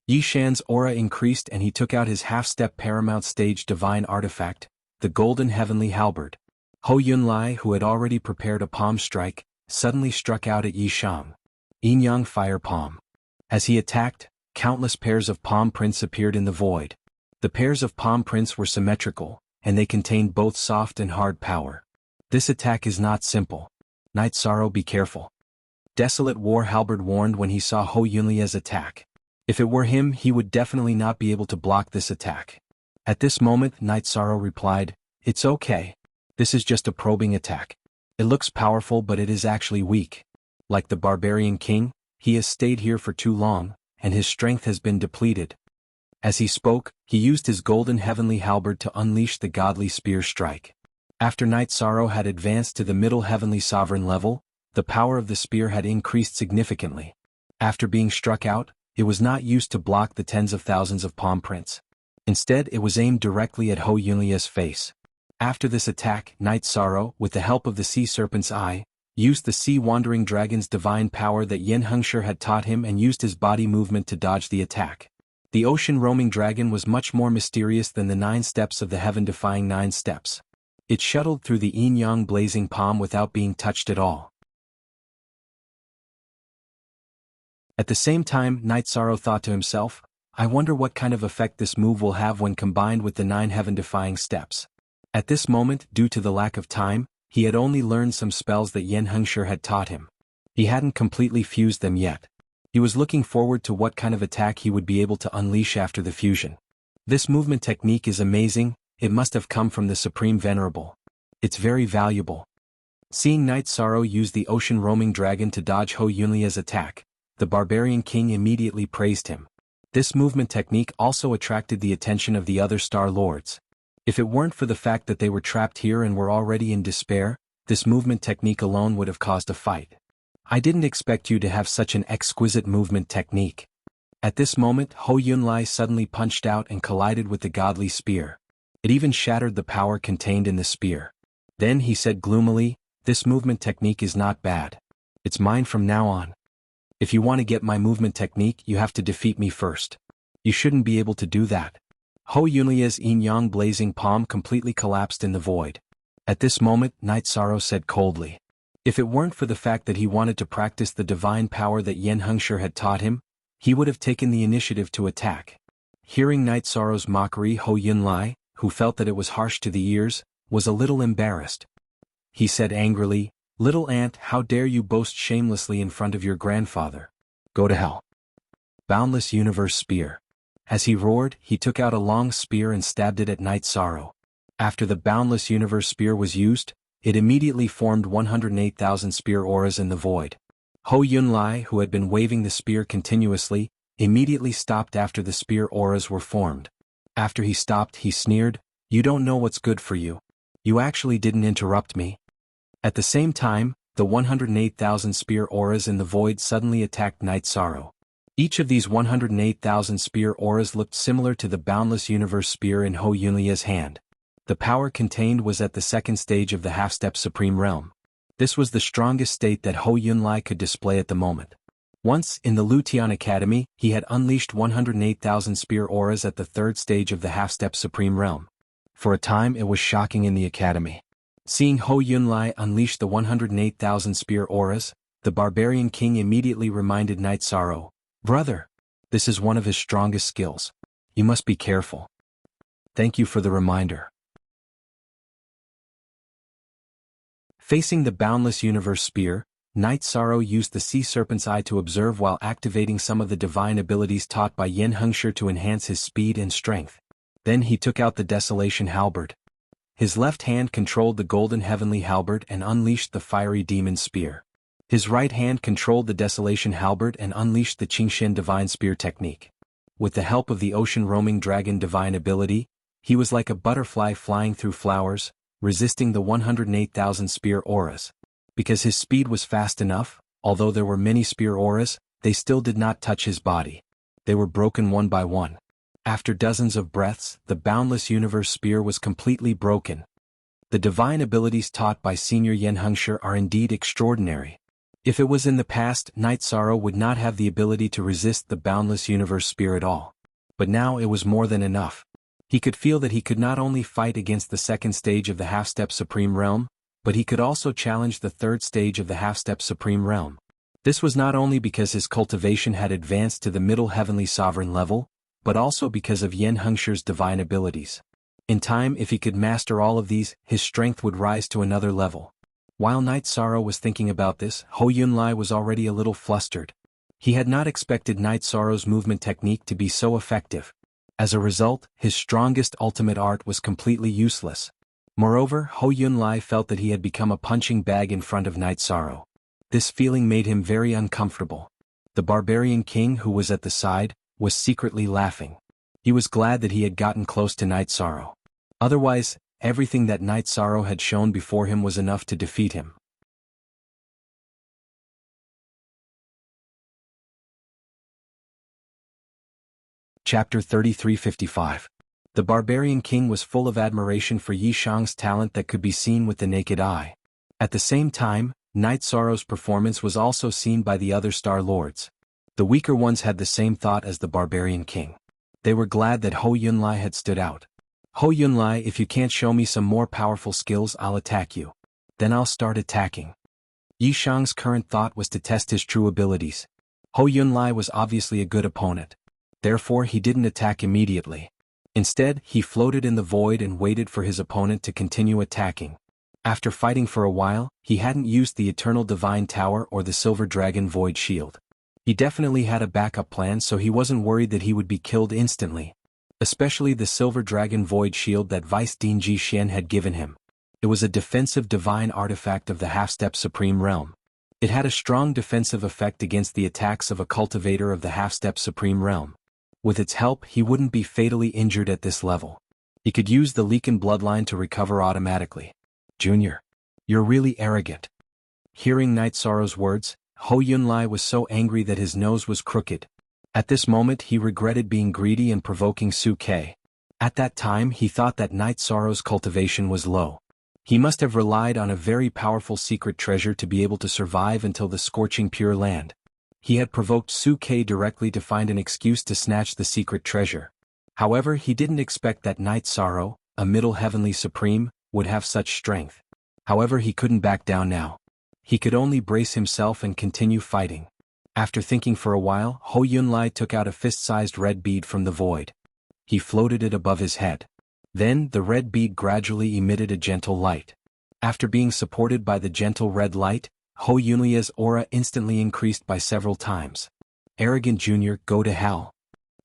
Yi Shan's aura increased and he took out his half-step paramount stage divine artifact, the golden heavenly halberd. Ho Yunlai, who had already prepared a palm strike, suddenly struck out at Yi Shang. Yin Yang Fire Palm. As he attacked, countless pairs of palm prints appeared in the void. The pairs of palm prints were symmetrical, and they contained both soft and hard power. This attack is not simple. Night Sorrow, be careful. Desolate War Halberd warned when he saw Ho Yunlai's attack. If it were him, he would definitely not be able to block this attack. At this moment, Night Sorrow replied, "It's okay. This is just a probing attack. It looks powerful, but it is actually weak. Like the Barbarian King, he has stayed here for too long, and his strength has been depleted." As he spoke, he used his golden heavenly halberd to unleash the godly spear strike. After Night Sorrow had advanced to the middle heavenly sovereign level, the power of the spear had increased significantly. After being struck out, it was not used to block the tens of thousands of palm prints. Instead, it was aimed directly at Ho Yunlai's face. After this attack, Night Sorrow, with the help of the Sea Serpent's Eye, used the Sea Wandering Dragon's divine power that Yen Hengshi had taught him and used his body movement to dodge the attack. The Ocean Roaming Dragon was much more mysterious than the 9 steps of the heaven-defying 9 steps. It shuttled through the Yin Yang blazing palm without being touched at all. At the same time, Night Sorrow thought to himself, I wonder what kind of effect this move will have when combined with the 9 heaven-defying steps. At this moment, due to the lack of time, he had only learned some spells that Yen Hengshi had taught him. He hadn't completely fused them yet. He was looking forward to what kind of attack he would be able to unleash after the fusion. This movement technique is amazing, it must have come from the Supreme Venerable. It's very valuable. Seeing Night Sorrow use the ocean roaming dragon to dodge Hou Yunlia's attack, the barbarian king immediately praised him. This movement technique also attracted the attention of the other Star Lords. If it weren't for the fact that they were trapped here and were already in despair, this movement technique alone would have caused a fight. I didn't expect you to have such an exquisite movement technique. At this moment, Hou Yunlai suddenly punched out and collided with the godly spear. It even shattered the power contained in the spear. Then he said gloomily, "This movement technique is not bad. It's mine from now on. If you want to get my movement technique, you have to defeat me first. You shouldn't be able to do that." Hou Yunlia's yin-yang blazing palm completely collapsed in the void. At this moment, Night Sorrow said coldly, if it weren't for the fact that he wanted to practice the divine power that Yen Hengshi had taught him, he would have taken the initiative to attack. Hearing Night Sorrow's mockery, Hou Yunlai, who felt that it was harsh to the ears, was a little embarrassed. He said angrily, "Little ant, how dare you boast shamelessly in front of your grandfather? Go to hell." Boundless Universe Spear. As he roared, he took out a long spear and stabbed it at Night Sorrow. After the Boundless Universe Spear was used, it immediately formed 108,000 spear auras in the void. Hou Yunlai, who had been waving the spear continuously, immediately stopped after the spear auras were formed. After he stopped, he sneered, "You don't know what's good for you. You actually didn't interrupt me." At the same time, the 108,000 spear auras in the void suddenly attacked Night Sorrow. Each of these 108,000 spear auras looked similar to the Boundless Universe Spear in Hou Yunlia's hand. The power contained was at the second stage of the half-step Supreme Realm. This was the strongest state that Hou Yunlai could display at the moment. Once, in the Lutian Academy, he had unleashed 108,000 spear auras at the third stage of the half-step Supreme Realm. For a time it was shocking in the Academy. Seeing Hou Yunlai unleash the 108,000 spear auras, the barbarian king immediately reminded Night Sorrow, "Brother, this is one of his strongest skills. You must be careful." "Thank you for the reminder." Facing the Boundless Universe Spear, Night Sorrow used the Sea Serpent's Eye to observe while activating some of the divine abilities taught by Yen Hengshi to enhance his speed and strength. Then he took out the Desolation Halberd. His left hand controlled the Golden Heavenly Halberd and unleashed the Fiery Demon Spear. His right hand controlled the Desolation Halberd and unleashed the Qingshen Divine Spear technique. With the help of the Ocean Roaming Dragon divine ability, he was like a butterfly flying through flowers, resisting the 108,000 spear auras. Because his speed was fast enough, although there were many spear auras, they still did not touch his body. They were broken one by one. After dozens of breaths, the Boundless Universe Spear was completely broken. The divine abilities taught by Senior Yen Hengshi are indeed extraordinary. If it was in the past, Night Sorrow would not have the ability to resist the Boundless Universe Spear at all. But now it was more than enough. He could feel that he could not only fight against the second stage of the half-step Supreme Realm, but he could also challenge the third stage of the half-step Supreme Realm. This was not only because his cultivation had advanced to the middle heavenly sovereign level, but also because of Yen Hengshi's divine abilities. In time, if he could master all of these, his strength would rise to another level. While Night Sorrow was thinking about this, Hou Yunlai was already a little flustered. He had not expected Night Sorrow's movement technique to be so effective. As a result, his strongest ultimate art was completely useless. Moreover, Hou Yunlai felt that he had become a punching bag in front of Night Sorrow. This feeling made him very uncomfortable. The barbarian king, who was at the side, was secretly laughing. He was glad that he had gotten close to Night Sorrow. Otherwise, everything that Night Sorrow had shown before him was enough to defeat him. Chapter 3355. The barbarian king was full of admiration for Yi Shang's talent that could be seen with the naked eye. At the same time, Night Sorrow's performance was also seen by the other Star Lords. The weaker ones had the same thought as the barbarian king. They were glad that Hou Yunlai had stood out. "Hou Yunlai, if you can't show me some more powerful skills, I'll attack you. Then I'll start attacking." Yi Shang's current thought was to test his true abilities. Hou Yunlai was obviously a good opponent. Therefore he didn't attack immediately. Instead, he floated in the void and waited for his opponent to continue attacking. After fighting for a while, he hadn't used the Eternal Divine Tower or the Silver Dragon Void Shield. He definitely had a backup plan, so he wasn't worried that he would be killed instantly. Especially the Silver Dragon Void Shield that Vice Dean Ji Xian had given him. It was a defensive divine artifact of the Half-Step Supreme Realm. It had a strong defensive effect against the attacks of a cultivator of the Half-Step Supreme Realm. With its help, he wouldn't be fatally injured at this level. He could use the Leaken bloodline to recover automatically. Junior, you're really arrogant. Hearing Night Sorrow's words, Hou Yunlai was so angry that his nose was crooked. At this moment he regretted being greedy and provoking Su Ke. At that time he thought that Night Sorrow's cultivation was low. He must have relied on a very powerful secret treasure to be able to survive until the scorching Pure Land. He had provoked Su Ke directly to find an excuse to snatch the secret treasure. However, he didn't expect that Night Sorrow, a Middle Heavenly Supreme, would have such strength. However, he couldn't back down now. He could only brace himself and continue fighting. After thinking for a while, Hou Yunlai took out a fist-sized red bead from the void. He floated it above his head. Then, the red bead gradually emitted a gentle light. After being supported by the gentle red light, Hou Yunlai's aura instantly increased by several times. Arrogant Junior, go to hell.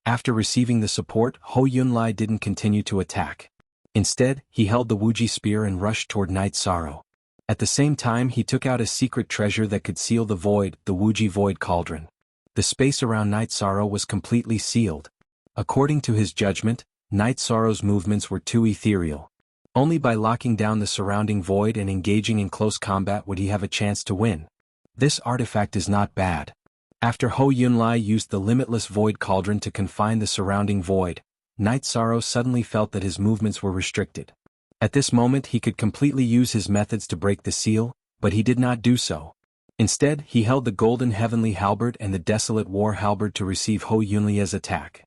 After receiving the support, Hou Yunlai didn't continue to attack. Instead, he held the Wuji spear and rushed toward Night Sorrow. At the same time he took out a secret treasure that could seal the void, the Wuji Void Cauldron. The space around Night Sorrow was completely sealed. According to his judgment, Night Sorrow's movements were too ethereal. Only by locking down the surrounding void and engaging in close combat would he have a chance to win. This artifact is not bad. After Hou Yunlai used the limitless Void Cauldron to confine the surrounding void, Night Sorrow suddenly felt that his movements were restricted. At this moment he could completely use his methods to break the seal, but he did not do so. Instead, he held the Golden Heavenly Halberd and the Desolate War Halberd to receive Hou Yunlai's attack.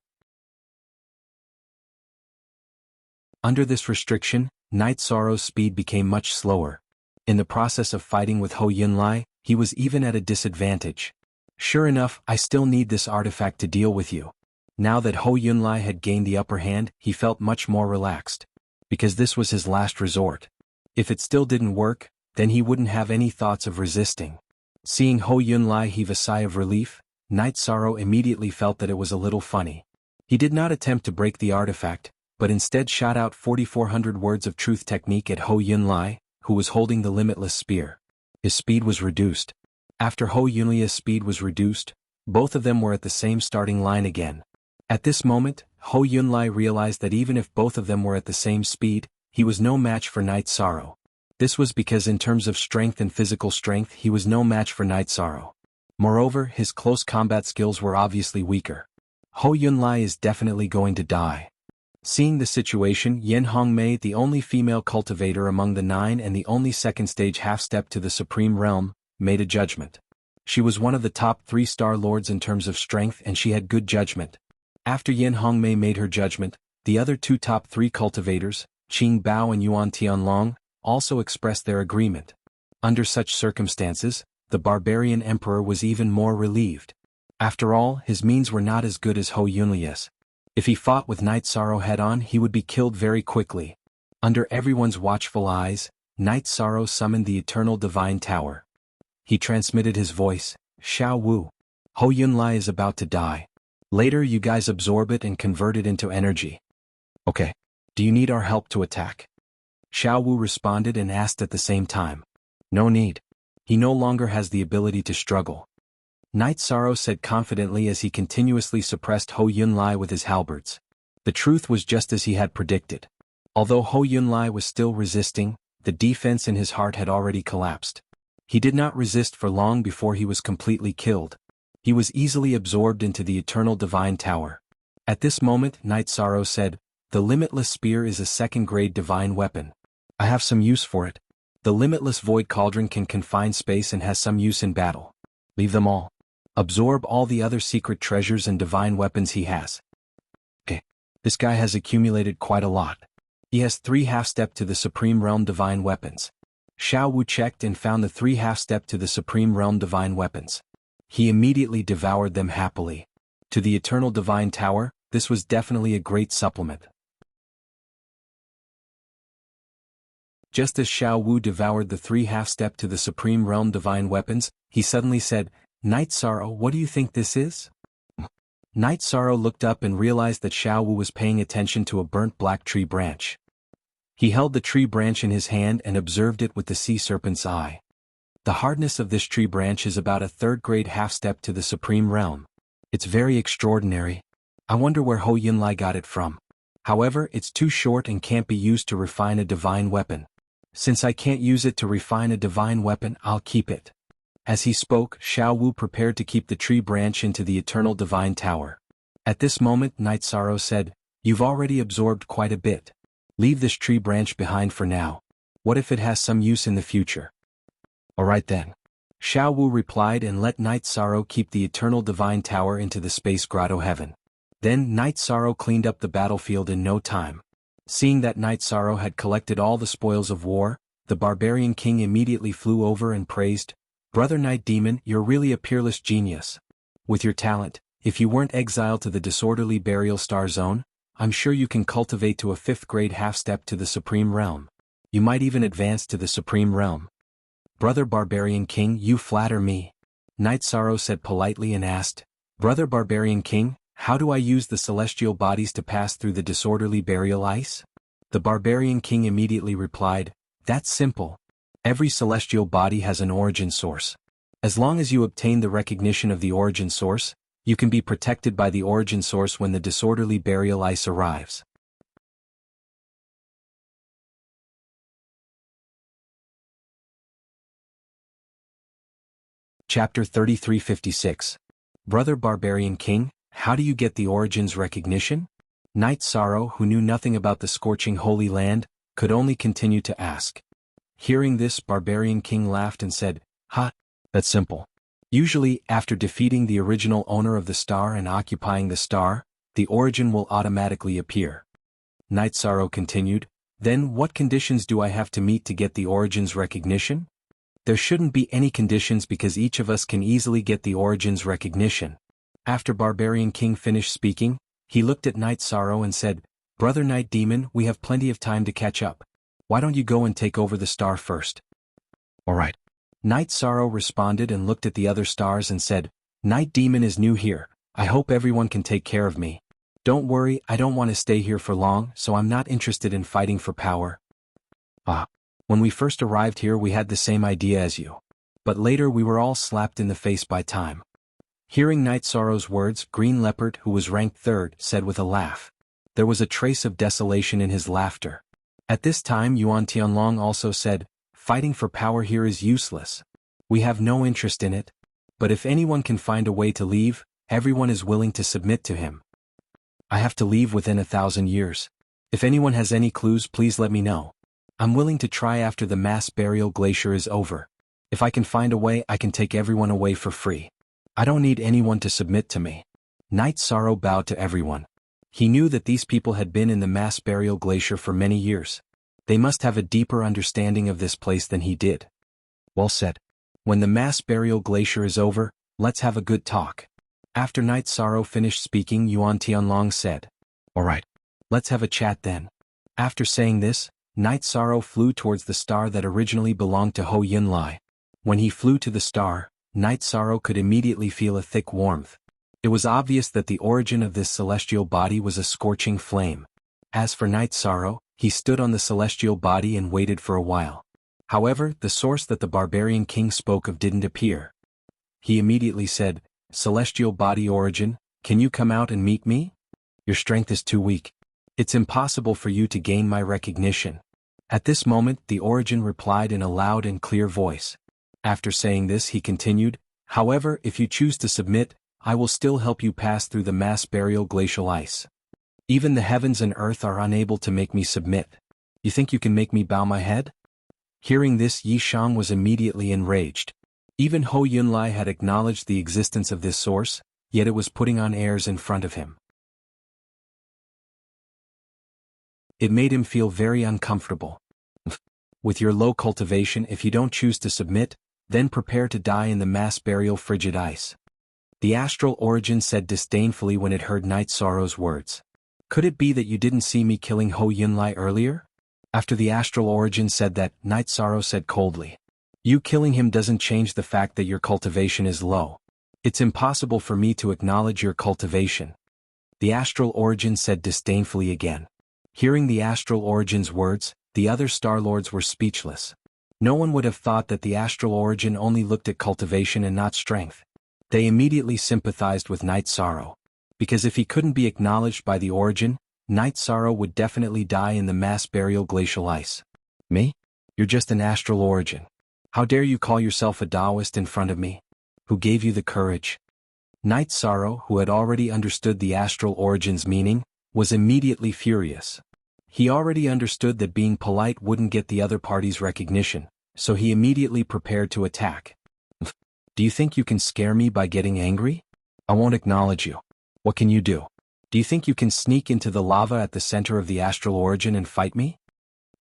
Under this restriction, Night Sorrow's speed became much slower. In the process of fighting with Hou Yunlai, he was even at a disadvantage. Sure enough, I still need this artifact to deal with you. Now that Hou Yunlai had gained the upper hand, he felt much more relaxed. Because this was his last resort. If it still didn't work, then he wouldn't have any thoughts of resisting. Seeing Hou Yunlai heave a sigh of relief, Night Sorrow immediately felt that it was a little funny. He did not attempt to break the artifact, but instead shot out 4,400 words of truth technique at Hou Yunlai, who was holding the limitless spear. His speed was reduced. After Hou Yunlai's speed was reduced, both of them were at the same starting line again. At this moment, Hou Yunlai realized that even if both of them were at the same speed, he was no match for Night Sorrow. This was because in terms of strength and physical strength he was no match for Night Sorrow. Moreover, his close combat skills were obviously weaker. Hou Yunlai is definitely going to die. Seeing the situation, Yen Hongmei, the only female cultivator among the 9 and the only second-stage half-step to the Supreme Realm, made a judgment. She was one of the top 3 Star Lords in terms of strength and she had good judgment. After Yen Hongmei made her judgment, the other 2 top 3 cultivators, Qing Bao and Yuan Tianlong, also expressed their agreement. Under such circumstances, the barbarian emperor was even more relieved. After all, his means were not as good as Hou Yunlai's. If he fought with Night Sorrow head-on, he would be killed very quickly. Under everyone's watchful eyes, Night Sorrow summoned the Eternal Divine Tower. He transmitted his voice, Xiao Wu. Hou Yunlai is about to die. Later you guys absorb it and convert it into energy. Okay. Do you need our help to attack? Xiao Wu responded and asked at the same time. No need. He no longer has the ability to struggle. Night Sorrow said confidently as he continuously suppressed Hou Yunlai with his halberds. The truth was just as he had predicted. Although Hou Yunlai was still resisting, the defense in his heart had already collapsed. He did not resist for long before he was completely killed. He was easily absorbed into the Eternal Divine Tower. At this moment, Night Sorrow said, the Limitless Spear is a 2nd-grade divine weapon. I have some use for it. The Limitless Void Cauldron can confine space and has some use in battle. Leave them all. Absorb all the other secret treasures and divine weapons he has. Okay. This guy has accumulated quite a lot. He has 3 half-step to the Supreme Realm divine weapons. Xiao Wu checked and found the 3 half-step to the Supreme Realm divine weapons. He immediately devoured them happily. To the Eternal Divine Tower, this was definitely a great supplement. Just as Xiao Wu devoured the 3 half-step to the Supreme Realm divine weapons, he suddenly said, "Night Sorrow, what do you think this is?" Night Sorrow looked up and realized that Xiao Wu was paying attention to a burnt black tree branch. He held the tree branch in his hand and observed it with the sea serpent's eye. The hardness of this tree branch is about a 3rd grade half-step to the Supreme Realm. It's very extraordinary. I wonder where Hou Yunlai got it from. However, it's too short and can't be used to refine a divine weapon. Since I can't use it to refine a divine weapon, I'll keep it. As he spoke, Xiao Wu prepared to keep the tree branch into the eternal divine tower. At this moment, Night Sorrow said, "You've already absorbed quite a bit. Leave this tree branch behind for now. What if it has some use in the future?" "Alright then." Xiao Wu replied and let Night Sorrow keep the eternal divine tower into the space grotto heaven. Then Night Sorrow cleaned up the battlefield in no time. Seeing that Night Sorrow had collected all the spoils of war, the barbarian king immediately flew over and praised, "Brother Night Demon, you're really a peerless genius. With your talent, if you weren't exiled to the disorderly burial star zone, I'm sure you can cultivate to a 5th grade half-step to the Supreme Realm. You might even advance to the Supreme Realm." "Brother Barbarian King, you flatter me." Night Sorrow said politely and asked, "Brother Barbarian King, how do I use the celestial bodies to pass through the disorderly burial ice?" The Barbarian King immediately replied, "That's simple. Every celestial body has an origin source. As long as you obtain the recognition of the origin source, you can be protected by the origin source when the disorderly burial ice arrives." Chapter 3356. Brother Barbarian King, how do you get the origins recognition? Night Sorrow, who knew nothing about the scorching Holy Land, could only continue to ask. Hearing this, Barbarian King laughed and said, "Ha, that's simple. Usually, after defeating the original owner of the star and occupying the star, the origin will automatically appear." Night Sorrow continued, "Then what conditions do I have to meet to get the origin's recognition?" "There shouldn't be any conditions because each of us can easily get the origin's recognition." After Barbarian King finished speaking, he looked at Night Sorrow and said, "Brother Night Demon, we have plenty of time to catch up. Why don't you go and take over the star first?" "Alright." Night Sorrow responded and looked at the other stars and said, "Night Demon is new here. I hope everyone can take care of me. Don't worry, I don't want to stay here for long, so I'm not interested in fighting for power." When we first arrived here we had the same idea as you. But later we were all slapped in the face by time." Hearing Night Sorrow's words, Green Leopard, who was ranked 3rd, said with a laugh. There was a trace of desolation in his laughter. At this time Yuan Tianlong also said, "Fighting for power here is useless. We have no interest in it. But if anyone can find a way to leave, everyone is willing to submit to him. I have to leave within 1,000 years. If anyone has any clues, please let me know. I'm willing to try after the mass burial glacier is over. If I can find a way, I can take everyone away for free. I don't need anyone to submit to me." Night Sorrow bowed to everyone. He knew that these people had been in the mass burial glacier for many years. They must have a deeper understanding of this place than he did. "Well said. When the mass burial glacier is over, let's have a good talk." After Night Sorrow finished speaking, Yuan Tianlong said, "Alright. Let's have a chat then." After saying this, Night Sorrow flew towards the star that originally belonged to Hou Yunlai. When he flew to the star, Night Sorrow could immediately feel a thick warmth. It was obvious that the origin of this celestial body was a scorching flame. As for Night Sorrow, he stood on the celestial body and waited for a while. However, the source that the Barbarian King spoke of didn't appear. He immediately said, "Celestial body origin, can you come out and meet me? Your strength is too weak. It's impossible for you to gain my recognition." At this moment, the origin replied in a loud and clear voice. After saying this, he continued, "However, if you choose to submit, I will still help you pass through the mass burial glacial ice. Even the heavens and earth are unable to make me submit. You think you can make me bow my head?" Hearing this, Yi Shang was immediately enraged. Even Hou Yunlai had acknowledged the existence of this source, yet it was putting on airs in front of him. It made him feel very uncomfortable. "With your low cultivation, if you don't choose to submit, then prepare to die in the mass burial frigid ice." The astral origin said disdainfully when it heard Night Sorrow's words. "Could it be that you didn't see me killing Hou Yunlai earlier? After the astral origin said that, Night Sorrow said coldly, "You killing him doesn't change the fact that your cultivation is low. It's impossible for me to acknowledge your cultivation." The astral origin said disdainfully again. Hearing the astral origin's words, the other Star Lords were speechless. No one would have thought that the astral origin only looked at cultivation and not strength. They immediately sympathized with Night Sorrow. Because if he couldn't be acknowledged by the origin, Night Sorrow would definitely die in the mass burial glacial ice. "Me? You're just an astral origin. How dare you call yourself a Taoist in front of me? Who gave you the courage?" Night Sorrow, who had already understood the astral origin's meaning, was immediately furious. He already understood that being polite wouldn't get the other party's recognition, so he immediately prepared to attack. "Do you think you can scare me by getting angry? I won't acknowledge you. What can you do? Do you think you can sneak into the lava at the center of the astral origin and fight me?"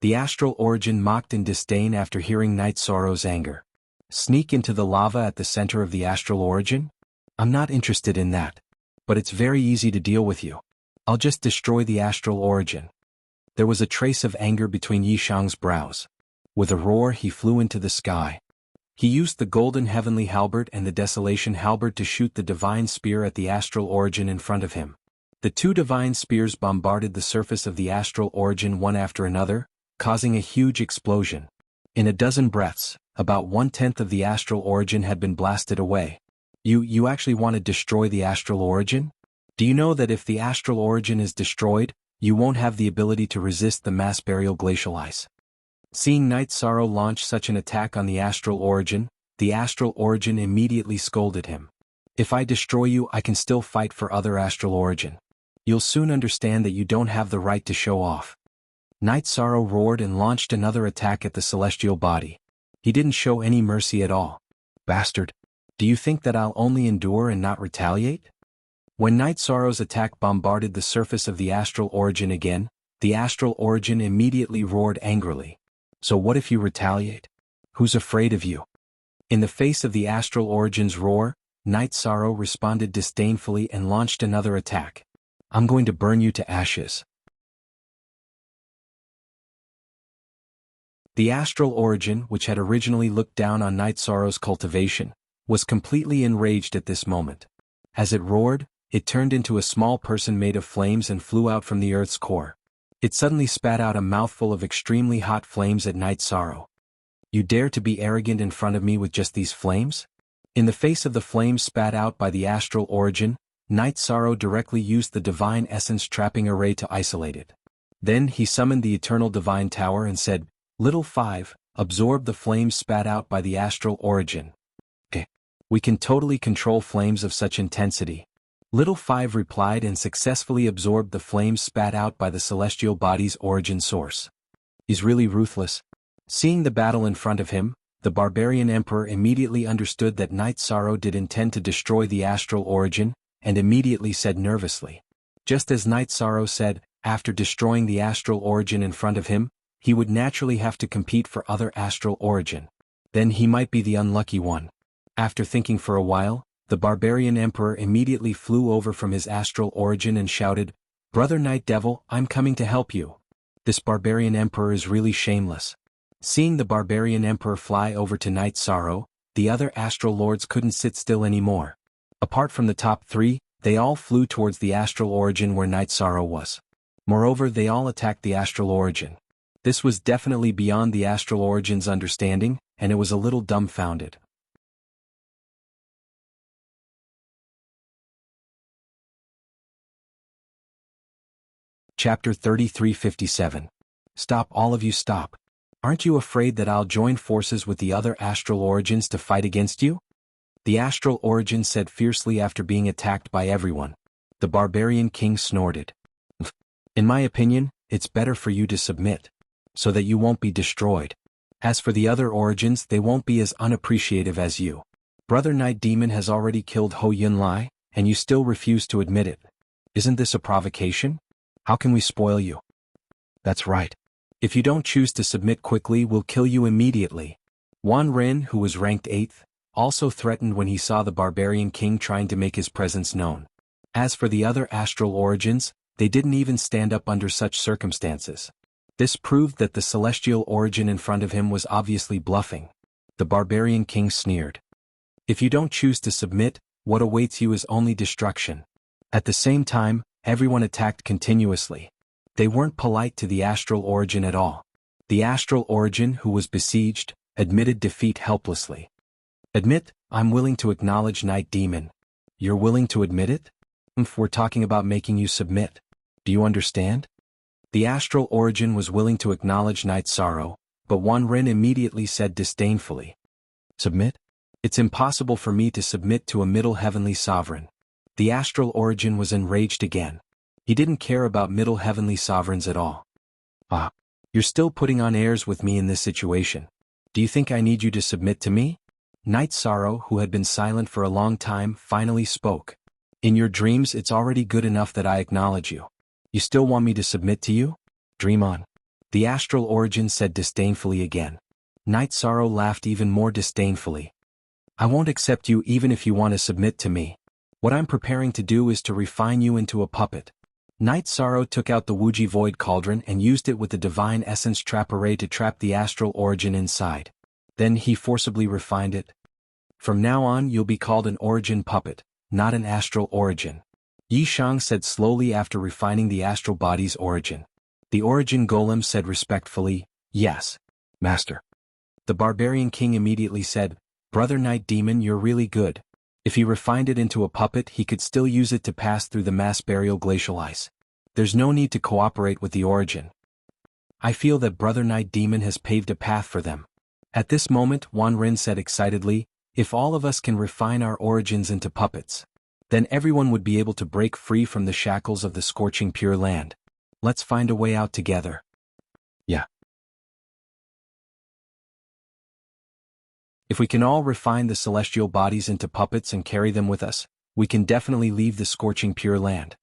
The astral origin mocked in disdain after hearing Night Sorrow's anger. "Sneak into the lava at the center of the astral origin? I'm not interested in that. But it's very easy to deal with you. I'll just destroy the astral origin." There was a trace of anger between Yishang's brows. With a roar he flew into the sky. He used the golden heavenly halberd and the desolation halberd to shoot the divine spear at the astral origin in front of him. The two divine spears bombarded the surface of the astral origin one after another, causing a huge explosion. In a dozen breaths, about 1/10 of the astral origin had been blasted away. You actually want to destroy the astral origin? Do you know that if the astral origin is destroyed, you won't have the ability to resist the mass burial glacial ice?" Seeing Night Sorrow launch such an attack on the astral origin, the astral origin immediately scolded him. "If I destroy you, I can still fight for other astral origin. You'll soon understand that you don't have the right to show off." Night Sorrow roared and launched another attack at the celestial body. He didn't show any mercy at all. "Bastard! Do you think that I'll only endure and not retaliate?" When Night Sorrow's attack bombarded the surface of the astral origin again, the astral origin immediately roared angrily. "So what if you retaliate? Who's afraid of you?" In the face of the astral origin's roar, Night Sorrow responded disdainfully and launched another attack. "I'm going to burn you to ashes." The astral origin, which had originally looked down on Night Sorrow's cultivation, was completely enraged at this moment. As it roared, it turned into a small person made of flames and flew out from the earth's core. It suddenly spat out a mouthful of extremely hot flames at Night Sorrow. "You dare to be arrogant in front of me with just these flames?" In the face of the flames spat out by the astral origin, Night Sorrow directly used the divine essence trapping array to isolate it. Then he summoned the eternal divine tower and said, "Little 5, absorb the flames spat out by the astral origin." "Okay. We can totally control flames of such intensity." Little 5 replied and successfully absorbed the flames spat out by the celestial body's origin source. "He's really ruthless." Seeing the battle in front of him, the barbarian emperor immediately understood that Night Sorrow did intend to destroy the astral origin, and immediately said nervously. Just as Night Sorrow said, after destroying the astral origin in front of him, he would naturally have to compete for other astral origin. Then he might be the unlucky one. After thinking for a while, the barbarian emperor immediately flew over from his astral origin and shouted, "Brother Night Devil, I'm coming to help you." This barbarian emperor is really shameless. Seeing the barbarian emperor fly over to Night Sorrow, the other astral lords couldn't sit still anymore. Apart from the top 3, they all flew towards the astral origin where Night Sorrow was. Moreover, they all attacked the astral origin. This was definitely beyond the astral origin's understanding, and it was a little dumbfounded. Chapter 3357. Stop, all of you, stop. Aren't you afraid that I'll join forces with the other astral origins to fight against you? The astral origin said fiercely after being attacked by everyone. The barbarian king snorted. "In my opinion, it's better for you to submit, so that you won't be destroyed. As for the other origins, they won't be as unappreciative as you. Brother Night Demon has already killed Ho Yun Lai, and you still refuse to admit it. Isn't this a provocation? How can we spoil you?" "That's right. If you don't choose to submit quickly, we'll kill you immediately." Wan Ren, who was ranked 8th, also threatened when he saw the barbarian king trying to make his presence known. As for the other astral origins, they didn't even stand up under such circumstances. This proved that the celestial origin in front of him was obviously bluffing. The barbarian king sneered. If you don't choose to submit, what awaits you is only destruction. At the same time, everyone attacked continuously. They weren't polite to the astral origin at all. The astral origin, who was besieged, admitted defeat helplessly. Admit, I'm willing to acknowledge Night Demon. You're willing to admit it? If we're talking about making you submit. Do you understand? The astral origin was willing to acknowledge Night Sorrow, but Wan Ren immediately said disdainfully. Submit? It's impossible for me to submit to a middle heavenly sovereign. The astral origin was enraged again. He didn't care about middle heavenly sovereigns at all. Ah, you're still putting on airs with me in this situation. Do you think I need you to submit to me? Night Sorrow, who had been silent for a long time, finally spoke. In your dreams it's already good enough that I acknowledge you. You still want me to submit to you? Dream on. The astral origin said disdainfully again. Night Sorrow laughed even more disdainfully. I won't accept you even if you want to submit to me. What I'm preparing to do is to refine you into a puppet. Night Sorrow took out the Wuxia Void Cauldron and used it with the Divine Essence Trap Array to trap the astral origin inside. Then he forcibly refined it. From now on you'll be called an origin puppet, not an astral origin. Yi Shang said slowly after refining the astral body's origin. The origin golem said respectfully, yes, Master. The barbarian king immediately said, Brother Night Demon, you're really good. If he refined it into a puppet, he could still use it to pass through the mass burial glacial ice. There's no need to cooperate with the origin. I feel that Brother Night Demon has paved a path for them. At this moment, Wan Ren said excitedly, if all of us can refine our origins into puppets, then everyone would be able to break free from the shackles of the scorching Pure Land. Let's find a way out together. Yeah. If we can all refine the celestial bodies into puppets and carry them with us, we can definitely leave the scorching Pure Land.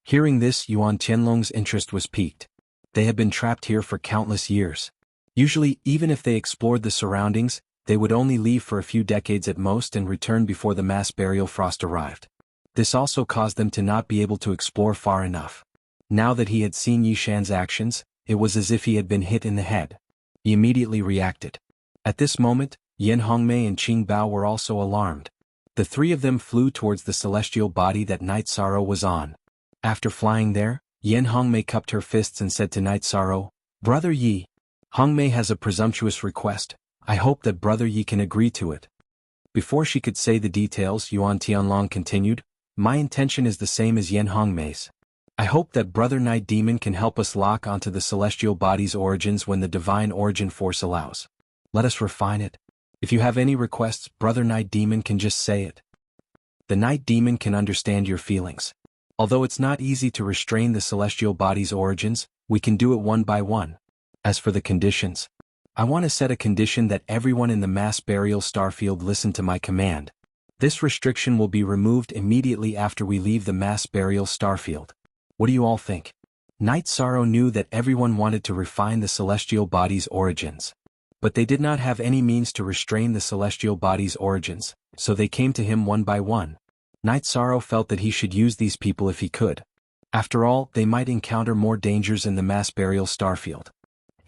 Hearing this, Yuan Tianlong's interest was piqued. They had been trapped here for countless years. Usually, even if they explored the surroundings, they would only leave for a few decades at most and return before the mass burial frost arrived. This also caused them to not be able to explore far enough. Now that he had seen Yi Shan's actions, it was as if he had been hit in the head. He immediately reacted. At this moment, Yan Hongmei and Qing Bao were also alarmed. The three of them flew towards the celestial body that Night Sorrow was on. After flying there, Yan Hongmei cupped her fists and said to Night Sorrow, Brother Yi, Hongmei has a presumptuous request. I hope that Brother Yi can agree to it. Before she could say the details, Yuan Tianlong continued, My intention is the same as Yan Hongmei's. I hope that Brother Night Demon can help us lock onto the celestial body's origins when the divine origin force allows. Let us refine it. If you have any requests, Brother Night Demon can just say it. The Night Demon can understand your feelings. Although it's not easy to restrain the celestial body's origins, we can do it one by one. As for the conditions, I want to set a condition that everyone in the mass burial starfield listen to my command. This restriction will be removed immediately after we leave the mass burial starfield. What do you all think? Night Sorrow knew that everyone wanted to refine the celestial body's origins. But they did not have any means to restrain the celestial body's origins, so they came to him one by one. Night Sorrow felt that he should use these people if he could. After all, they might encounter more dangers in the mass burial starfield.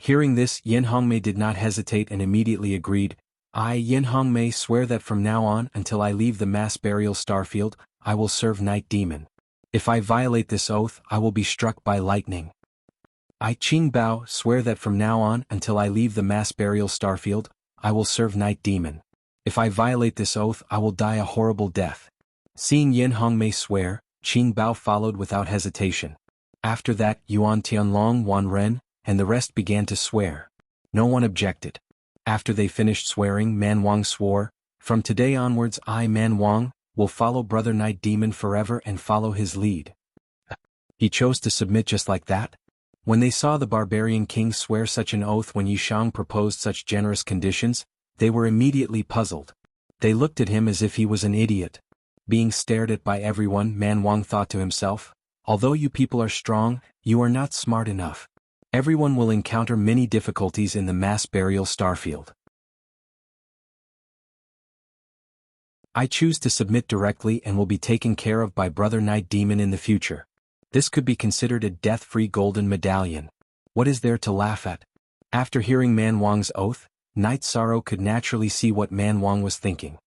Hearing this, Yan Hongmei did not hesitate and immediately agreed. I, Yan Hongmei, swear that from now on until I leave the mass burial starfield, I will serve Night Demon. If I violate this oath, I will be struck by lightning. I, Qing Bao, swear that from now on until I leave the mass burial starfield, I will serve Night Demon. If I violate this oath, I will die a horrible death. Seeing Yan Hongmei swear, Qing Bao followed without hesitation. After that, Yuan Tianlong, Wan Ren, and the rest began to swear. No one objected. After they finished swearing, Man Wang swore, From today onwards I, Man Wang, will follow Brother Night Demon forever and follow his lead. He chose to submit just like that? When they saw the barbarian king swear such an oath when Yi Shang proposed such generous conditions, they were immediately puzzled. They looked at him as if he was an idiot. Being stared at by everyone, Man Wang thought to himself, although you people are strong, you are not smart enough. Everyone will encounter many difficulties in the mass burial starfield. I choose to submit directly and will be taken care of by Brother Night Demon in the future. This could be considered a death-free golden medallion. What is there to laugh at? After hearing Man Wang's oath, Knight Sorrow could naturally see what Man Wang was thinking.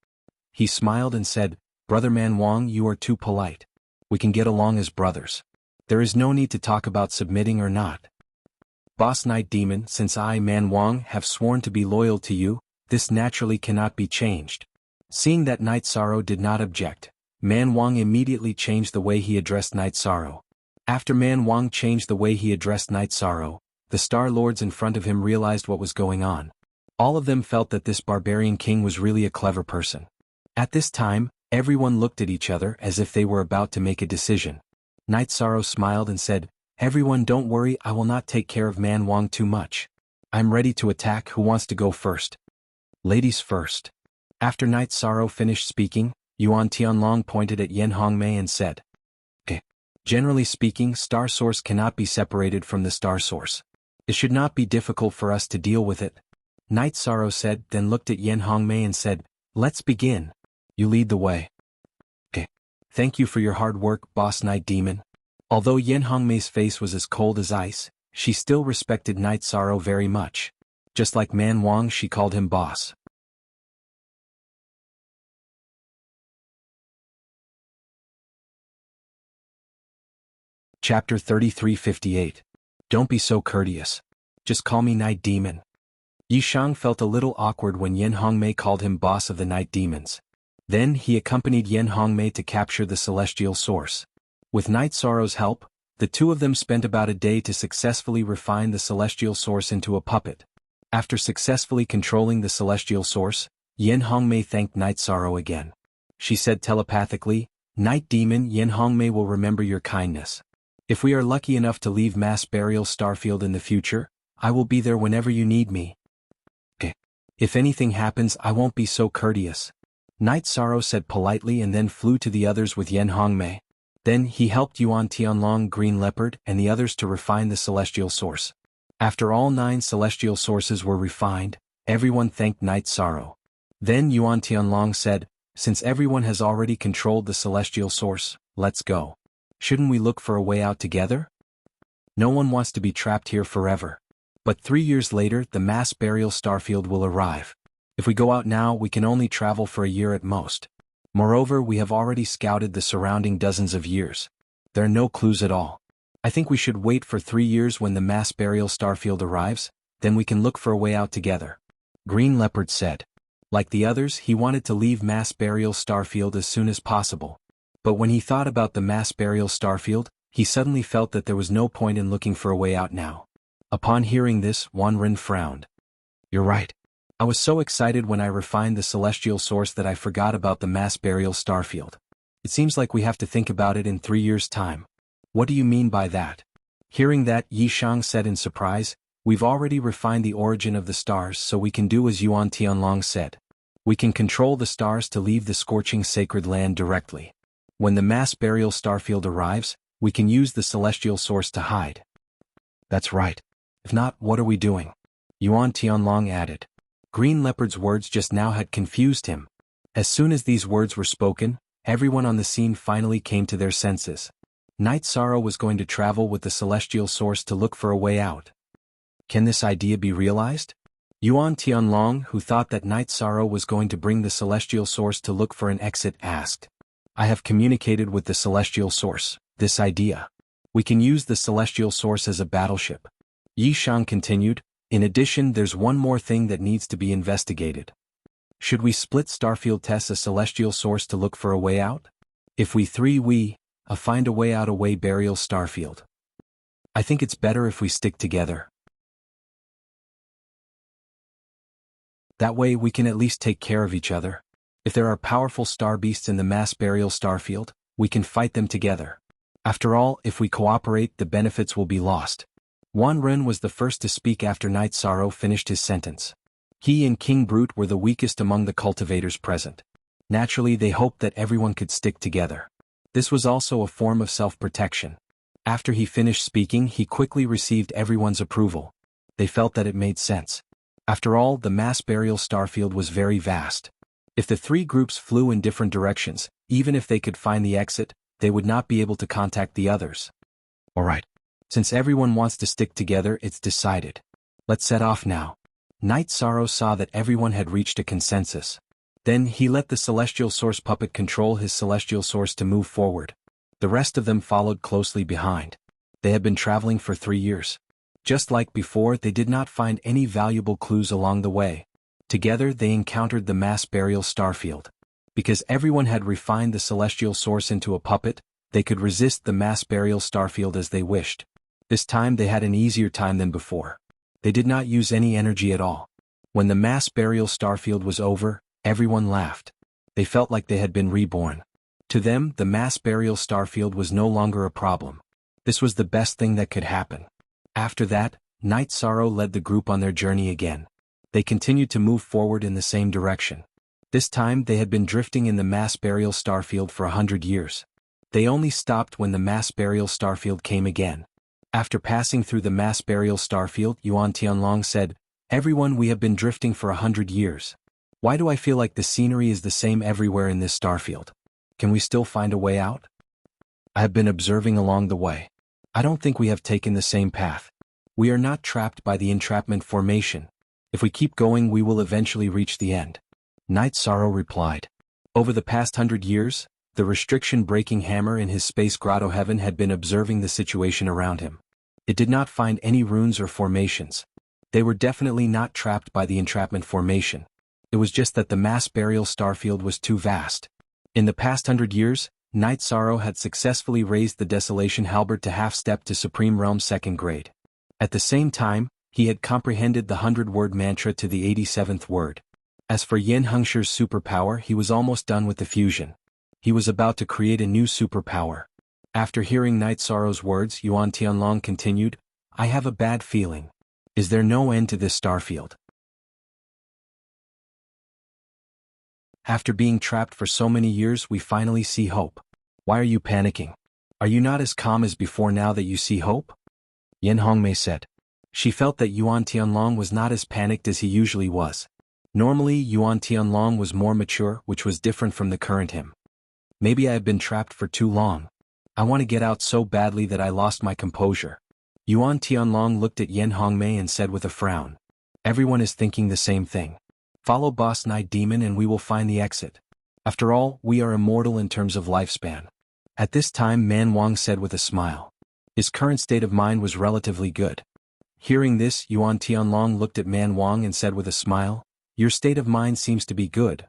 He smiled and said, "Brother Man Wang, you are too polite. We can get along as brothers. There is no need to talk about submitting or not. Boss Night Demon, since I, Man Wang, have sworn to be loyal to you, this naturally cannot be changed." Seeing that Knight Sorrow did not object, Man Wang immediately changed the way he addressed Knight Sorrow. After Man Wang changed the way he addressed Knight Sorrow, the Star Lords in front of him realized what was going on. All of them felt that this barbarian king was really a clever person. At this time, everyone looked at each other as if they were about to make a decision. Knight Sorrow smiled and said, "Everyone, don't worry, I will not take care of Man Wang too much. I'm ready to attack. Who wants to go first?" "Ladies first." After Knight Sorrow finished speaking, Yuan Tianlong pointed at Yen Hongmei and said, "Okay. Generally speaking, Star Source cannot be separated from the Star Source. It should not be difficult for us to deal with it." Knight Sorrow said, then looked at Yen Hongmei and said, "Let's begin. You lead the way." "Okay. Thank you for your hard work, Boss Night Demon." Although Yen Hongmei's face was as cold as ice, she still respected Knight Sorrow very much. Just like Man Wang, she called him boss. Chapter 3358. Don't be so courteous. Just call me Night Demon. Yi Shang felt a little awkward when Yen Hongmei called him boss of the Night Demons. Then he accompanied Yen Hongmei to capture the Celestial Source. With Knight Sorrow's help, the two of them spent about a day to successfully refine the Celestial Source into a puppet. After successfully controlling the Celestial Source, Yen Hongmei thanked Knight Sorrow again. She said telepathically, "Night Demon, Yen Hongmei will remember your kindness. If we are lucky enough to leave Mass Burial Starfield in the future, I will be there whenever you need me. Okay. If anything happens, I won't be so courteous." Knight Sorrow said politely and then flew to the others with Yen Hongmei. Then he helped Yuan Tianlong, Green Leopard, and the others to refine the Celestial Source. After all 9 Celestial Sources were refined, everyone thanked Knight Sorrow. Then Yuan Tianlong said, "Since everyone has already controlled the Celestial Source, let's go. Shouldn't we look for a way out together? No one wants to be trapped here forever. But 3 years later, the Mass Burial Starfield will arrive. If we go out now, we can only travel for a year at most. Moreover, we have already scouted the surrounding dozens of years. There are no clues at all. I think we should wait for 3 years when the Mass Burial Starfield arrives, then we can look for a way out together." Green Leopard said. Like the others, he wanted to leave Mass Burial Starfield as soon as possible. But when he thought about the Mass Burial Starfield, he suddenly felt that there was no point in looking for a way out now. Upon hearing this, Wan Ren frowned. "You're right. I was so excited when I refined the Celestial Source that I forgot about the Mass Burial Starfield. It seems like we have to think about it in 3 years' time." "What do you mean by that?" Hearing that, Yi Shang said in surprise, "We've already refined the origin of the stars, so we can do as Yuan Tianlong said. We can control the stars to leave the scorching sacred land directly. When the Mass Burial Starfield arrives, we can use the Celestial Source to hide." "That's right. If not, what are we doing?" Yuan Tianlong added. Green Leopard's words just now had confused him. As soon as these words were spoken, everyone on the scene finally came to their senses. Knight Sorrow was going to travel with the Celestial Source to look for a way out. Can this idea be realized? Yuan Tianlong, who thought that Knight Sorrow was going to bring the Celestial Source to look for an exit, asked. "I have communicated with the Celestial Source, this idea. We can use the Celestial Source as a battleship." Yi Shang continued, "In addition, there's one more thing that needs to be investigated. Should we split Starfield test a Celestial Source to look for a way out? If we find a way out away Burial Starfield. I think it's better if we stick together. That way we can at least take care of each other. If there are powerful star beasts in the Mass Burial Starfield, we can fight them together. After all, if we cooperate, the benefits will be lost." Wan Ren was the first to speak after Knight Sorrow finished his sentence. He and King Brute were the weakest among the cultivators present. Naturally, they hoped that everyone could stick together. This was also a form of self-protection. After he finished speaking, he quickly received everyone's approval. They felt that it made sense. After all, the Mass Burial Starfield was very vast. If the 3 groups flew in different directions, even if they could find the exit, they would not be able to contact the others. "All right. Since everyone wants to stick together, it's decided. Let's set off now. Knight Sorrow saw that everyone had reached a consensus. Then he let the celestial source puppet control his celestial source to move forward. The rest of them followed closely behind. They had been traveling for 3 years. Just like before, they did not find any valuable clues along the way. Together they encountered the mass burial starfield. Because everyone had refined the celestial source into a puppet, they could resist the mass burial starfield as they wished. This time they had an easier time than before. They did not use any energy at all. When the mass burial starfield was over, everyone laughed. They felt like they had been reborn. To them, the mass burial starfield was no longer a problem. This was the best thing that could happen. After that, Knight Sorrow led the group on their journey again. They continued to move forward in the same direction. This time they had been drifting in the mass burial starfield for 100 years. They only stopped when the mass burial starfield came again. After passing through the mass burial starfield, Yuan Tianlong said, "Everyone, we have been drifting for 100 years. Why do I feel like the scenery is the same everywhere in this starfield? Can we still find a way out? I have been observing along the way. I don't think we have taken the same path. We are not trapped by the entrapment formation. If we keep going, we will eventually reach the end." Knight Sorrow replied. Over the past 100 years, the restriction-breaking hammer in his space grotto heaven had been observing the situation around him. It did not find any runes or formations. They were definitely not trapped by the entrapment formation. It was just that the mass burial starfield was too vast. In the past 100 years, Knight Sorrow had successfully raised the Desolation Halberd to half-step to Supreme Realm 2nd grade. At the same time, he had comprehended the 100-word mantra to the 87th word. As for Yin Hengshi's superpower, he was almost done with the fusion. He was about to create a new superpower. After hearing Knight Sorrow's words, Yuan Tianlong continued, "I have a bad feeling. Is there no end to this starfield? After being trapped for so many years, we finally see hope. Why are you panicking? Are you not as calm as before now that you see hope?" Yin Hongmei said. She felt that Yuan Tianlong was not as panicked as he usually was. Normally, Yuan Tianlong was more mature, which was different from the current him. "Maybe I have been trapped for too long. I want to get out so badly that I lost my composure." Yuan Tianlong looked at Yin Hongmei and said with a frown, "Everyone is thinking the same thing. Follow Boss Night Demon and we will find the exit. After all, we are immortal in terms of lifespan." At this time, Man Wang said with a smile. His current state of mind was relatively good. Hearing this, Yuan Tianlong looked at Man Wang and said with a smile, "Your state of mind seems to be good.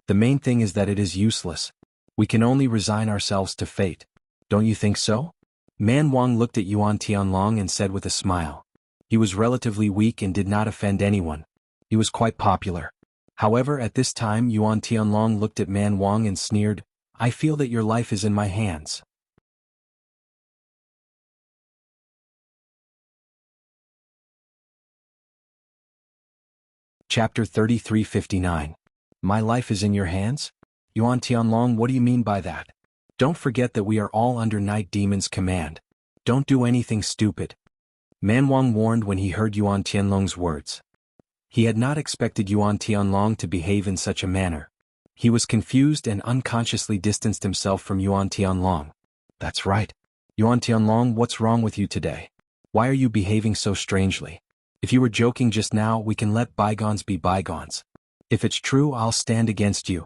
The main thing is that it is useless. We can only resign ourselves to fate. Don't you think so?" Man Wang looked at Yuan Tianlong and said with a smile. He was relatively weak and did not offend anyone. He was quite popular. However, at this time Yuan Tianlong looked at Man Wang and sneered, "I feel that your life is in my hands." Chapter 3359. My life is in your hands? Yuan Tianlong, what do you mean by that? Don't forget that we are all under Night Demon's command. Don't do anything stupid. Man Wang warned when he heard Yuan Tianlong's words. He had not expected Yuan Tianlong to behave in such a manner. He was confused and unconsciously distanced himself from Yuan Tianlong. "That's right. Yuan Tianlong, what's wrong with you today? Why are you behaving so strangely? If you were joking just now, we can let bygones be bygones. If it's true, I'll stand against you."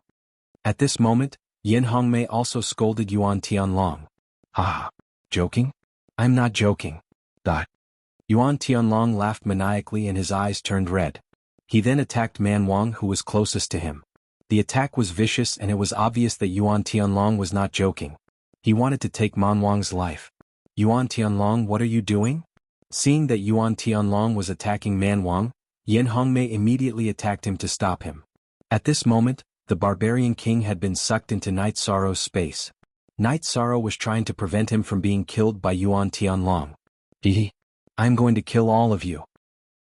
At this moment, Yin Hongmei also scolded Yuan Tianlong. "Ah, joking? I'm not joking." Yuan Tianlong laughed maniacally and his eyes turned red. He then attacked Man Wang, who was closest to him. The attack was vicious and it was obvious that Yuan Tianlong was not joking. He wanted to take Man Wang's life. "Yuan Tianlong, what are you doing?" Seeing that Yuan Tianlong was attacking Man Wang, Yin Hongmei immediately attacked him to stop him. At this moment, the barbarian king had been sucked into Night Sorrow's space. Night Sorrow was trying to prevent him from being killed by Yuan Tianlong. "I'm going to kill all of you."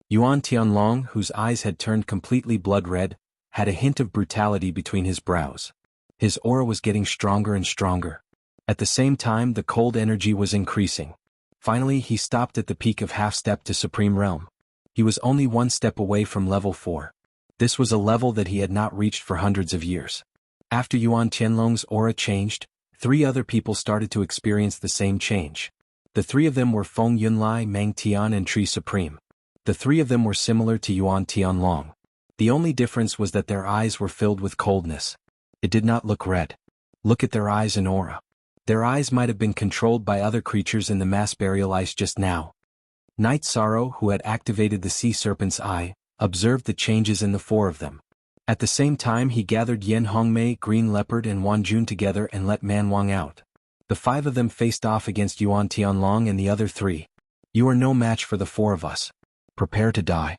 Yuan Tianlong, whose eyes had turned completely blood red, had a hint of brutality between his brows. His aura was getting stronger and stronger. At the same time, the cold energy was increasing. Finally, he stopped at the peak of half-step to Supreme Realm. He was only one step away from level 4. This was a level that he had not reached for hundreds of years. After Yuan Tianlong's aura changed, 3 other people started to experience the same change. The three of them were Feng Yunlai, Meng Tian and Tree Supreme. The three of them were similar to Yuan Tianlong. The only difference was that their eyes were filled with coldness. It did not look red. Look at their eyes and aura. Their eyes might have been controlled by other creatures in the mass burial ice just now. Night Sorrow, who had activated the sea serpent's eye, observed the changes in the four of them. At the same time he gathered Yen Hongmei, Green Leopard and Wan Jun together and let Man Wang out. The five of them faced off against Yuan Tianlong and the other three. You are no match for the four of us. Prepare to die.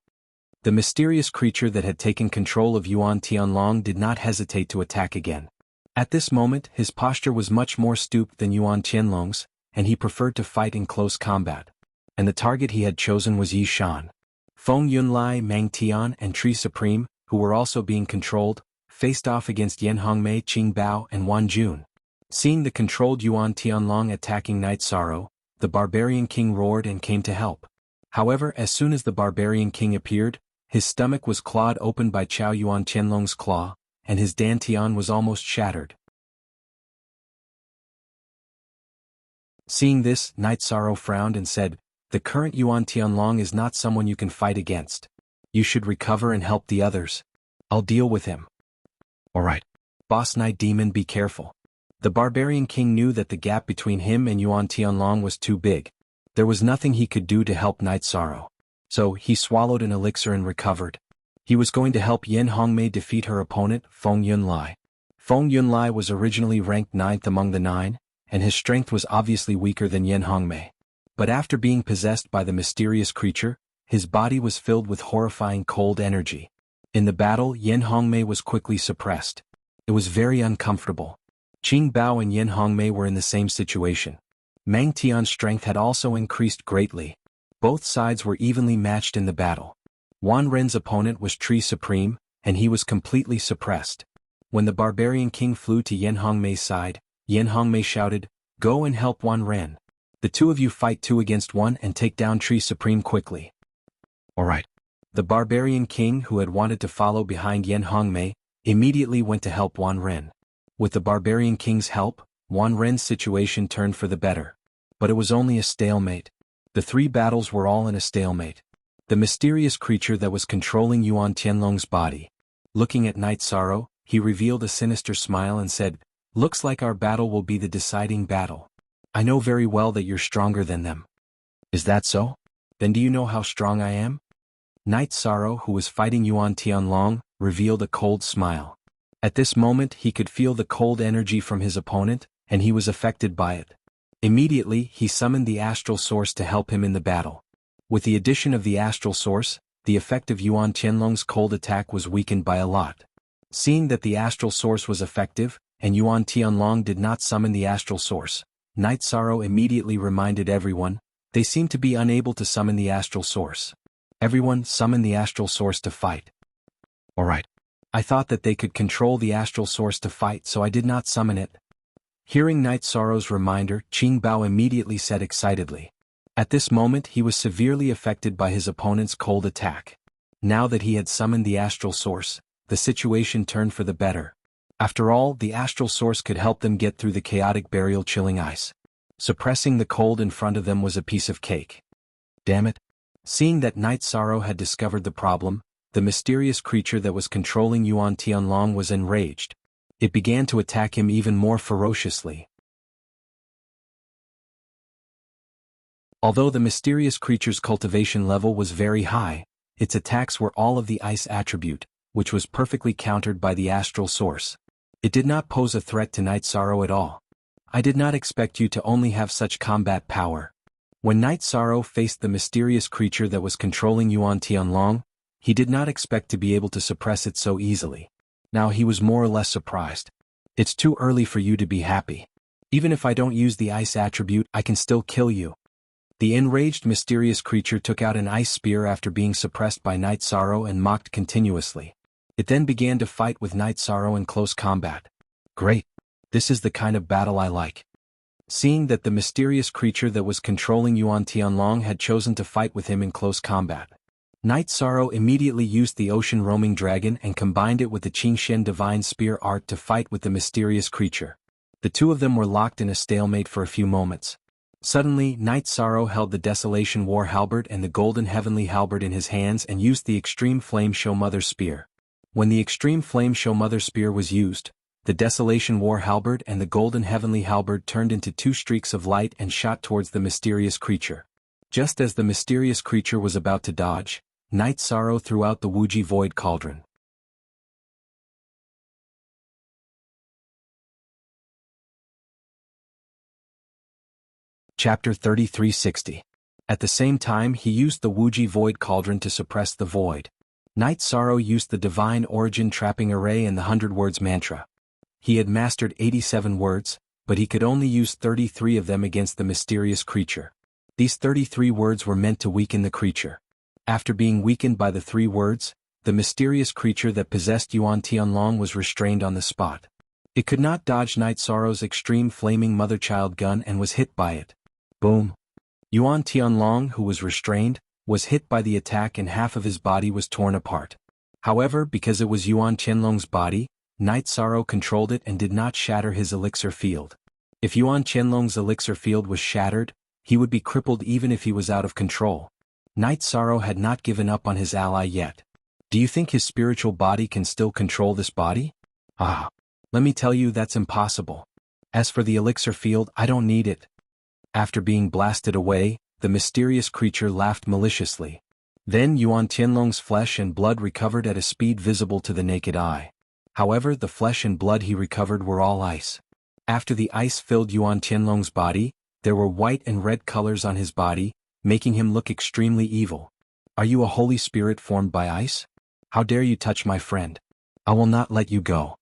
The mysterious creature that had taken control of Yuan Tianlong did not hesitate to attack again. At this moment his posture was much more stooped than Yuan Tianlong's, and he preferred to fight in close combat. And the target he had chosen was Yi Shan. Feng Yunlai, Meng Tian and Tree Supreme, who were also being controlled, faced off against Yen Hongmei, Qing Bao and Wan Jun. Seeing the controlled Yuan Tianlong attacking Night Sorrow, the barbarian king roared and came to help. However, as soon as the barbarian king appeared, his stomach was clawed open by Chao Yuan Tianlong's claw, and his dantian was almost shattered. Seeing this, Night Sorrow frowned and said, "The current Yuan Tianlong is not someone you can fight against. You should recover and help the others. I'll deal with him." "Alright. Boss Night Demon, be careful." The barbarian king knew that the gap between him and Yuan Tianlong was too big. There was nothing he could do to help Night Sorrow. So he swallowed an elixir and recovered. He was going to help Yen Hongmei defeat her opponent, Feng Yunlai. Feng Yunlai was originally ranked 9th among the 9, and his strength was obviously weaker than Yen Hongmei. But after being possessed by the mysterious creature, his body was filled with horrifying cold energy. In the battle, Yen Hongmei was quickly suppressed. It was very uncomfortable. Qing Bao and Yen Hongmei were in the same situation. Meng Tian's strength had also increased greatly. Both sides were evenly matched in the battle. Wan Ren's opponent was Tree Supreme, and he was completely suppressed. When the barbarian king flew to Yen Hongmei's side, Yen Hongmei shouted, "Go and help Wan Ren. The two of you fight 2 against 1 and take down Tree Supreme quickly." "Alright." The barbarian king, who had wanted to follow behind Yen Hongmei, immediately went to help Wan Ren. With the barbarian king's help, Wan Ren's situation turned for the better. But it was only a stalemate. The 3 battles were all in a stalemate. The mysterious creature that was controlling Yuan Tianlong's body. Looking at Night Sorrow, he revealed a sinister smile and said, "Looks like our battle will be the deciding battle. I know very well that you're stronger than them." "Is that so? Then do you know how strong I am?" Night Sorrow, who was fighting Yuan Tianlong, revealed a cold smile. At this moment he could feel the cold energy from his opponent, and he was affected by it. Immediately he summoned the astral source to help him in the battle. With the addition of the astral source, the effect of Yuan Tianlong's cold attack was weakened by a lot. Seeing that the astral source was effective, and Yuan Tianlong did not summon the astral source, Night Sorrow immediately reminded everyone, they seem to be unable to summon the astral source. Everyone summon the astral source to fight. "Alright. I thought that they could control the astral source to fight, so I did not summon it." Hearing Night Sorrow's reminder, Qing Bao immediately said excitedly. At this moment he was severely affected by his opponent's cold attack. Now that he had summoned the astral source, the situation turned for the better. After all, the astral source could help them get through the chaotic burial chilling ice. Suppressing the cold in front of them was a piece of cake. Damn it. Seeing that Night Sorrow had discovered the problem, the mysterious creature that was controlling Yuan Tianlong was enraged. It began to attack him even more ferociously. Although the mysterious creature's cultivation level was very high, its attacks were all of the ice attribute, which was perfectly countered by the astral source. It did not pose a threat to Night Sorrow at all. "I did not expect you to only have such combat power." When Night Sorrow faced the mysterious creature that was controlling Yuan Tianlong, he did not expect to be able to suppress it so easily. Now he was more or less surprised. "It's too early for you to be happy. Even if I don't use the ice attribute, I can still kill you." The enraged mysterious creature took out an ice spear after being suppressed by Night Sorrow and mocked continuously. It then began to fight with Night Sorrow in close combat. "Great. This is the kind of battle I like." Seeing that the mysterious creature that was controlling Yuan Tianlong had chosen to fight with him in close combat, Night Sorrow immediately used the ocean roaming dragon and combined it with the Qingxian divine spear art to fight with the mysterious creature. The two of them were locked in a stalemate for a few moments. Suddenly, Knight Sorrow held the Desolation War Halberd and the Golden Heavenly Halberd in his hands and used the Extreme Flame Show Mother Spear. When the Extreme Flame Show Mother Spear was used, the Desolation War Halberd and the Golden Heavenly Halberd turned into two streaks of light and shot towards the mysterious creature. Just as the mysterious creature was about to dodge, Knight Sorrow threw out the Wuxia Void Cauldron. Chapter 3360. At the same time he used the Wuxia Void Cauldron to suppress the void. Knight Sorrow used the Divine Origin Trapping Array and the 100 Words Mantra. He had mastered 87 words, but he could only use 33 of them against the mysterious creature. These 33 words were meant to weaken the creature. After being weakened by the 3 words, the mysterious creature that possessed Yuan Tianlong was restrained on the spot. It could not dodge Knight Sorrow's extreme flaming mother-child gun and was hit by it. Boom! Yuan Tianlong, who was restrained, was hit by the attack and half of his body was torn apart. However, because it was Yuan Tianlong's body, Knight Sorrow controlled it and did not shatter his elixir field. If Yuan Tianlong's elixir field was shattered, he would be crippled even if he was out of control. Knight Sorrow had not given up on his ally yet. Do you think his spiritual body can still control this body? Ah! Let me tell you that's impossible. As for the elixir field, I don't need it. After being blasted away, the mysterious creature laughed maliciously. Then Yuan Tianlong's flesh and blood recovered at a speed visible to the naked eye. However, the flesh and blood he recovered were all ice. After the ice filled Yuan Tianlong's body, there were white and red colors on his body, making him look extremely evil. Are you a holy spirit formed by ice? How dare you touch my friend? I will not let you go.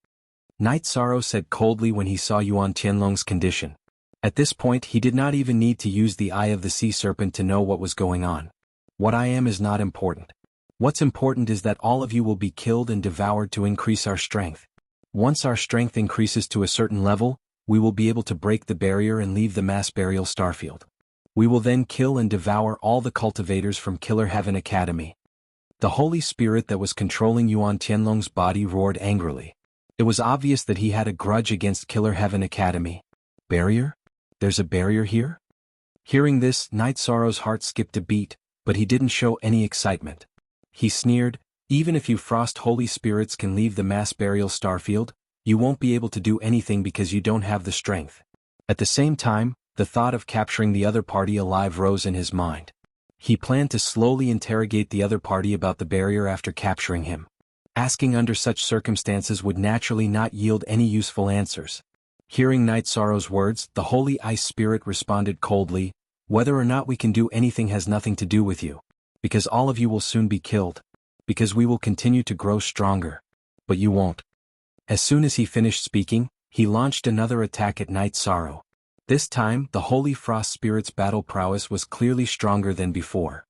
Knight Sorrow said coldly when he saw Yuan Tianlong's condition. At this point he did not even need to use the eye of the sea serpent to know what was going on. What I am is not important. What's important is that all of you will be killed and devoured to increase our strength. Once our strength increases to a certain level, we will be able to break the barrier and leave the mass burial starfield. We will then kill and devour all the cultivators from Killer Heaven Academy. The Holy Spirit that was controlling Yuan Tianlong's body roared angrily. It was obvious that he had a grudge against Killer Heaven Academy. Barrier? There's a barrier here? Hearing this, Knight Sorrow's heart skipped a beat, but he didn't show any excitement. He sneered, even if you Frost Holy Spirits can leave the mass burial starfield, you won't be able to do anything because you don't have the strength. At the same time, the thought of capturing the other party alive rose in his mind. He planned to slowly interrogate the other party about the barrier after capturing him. Asking under such circumstances would naturally not yield any useful answers. Hearing Knight Sorrow's words, the Holy Ice Spirit responded coldly, whether or not we can do anything has nothing to do with you. Because all of you will soon be killed. Because we will continue to grow stronger. But you won't. As soon as he finished speaking, he launched another attack at Knight Sorrow. This time, the Holy Frost Spirit's battle prowess was clearly stronger than before.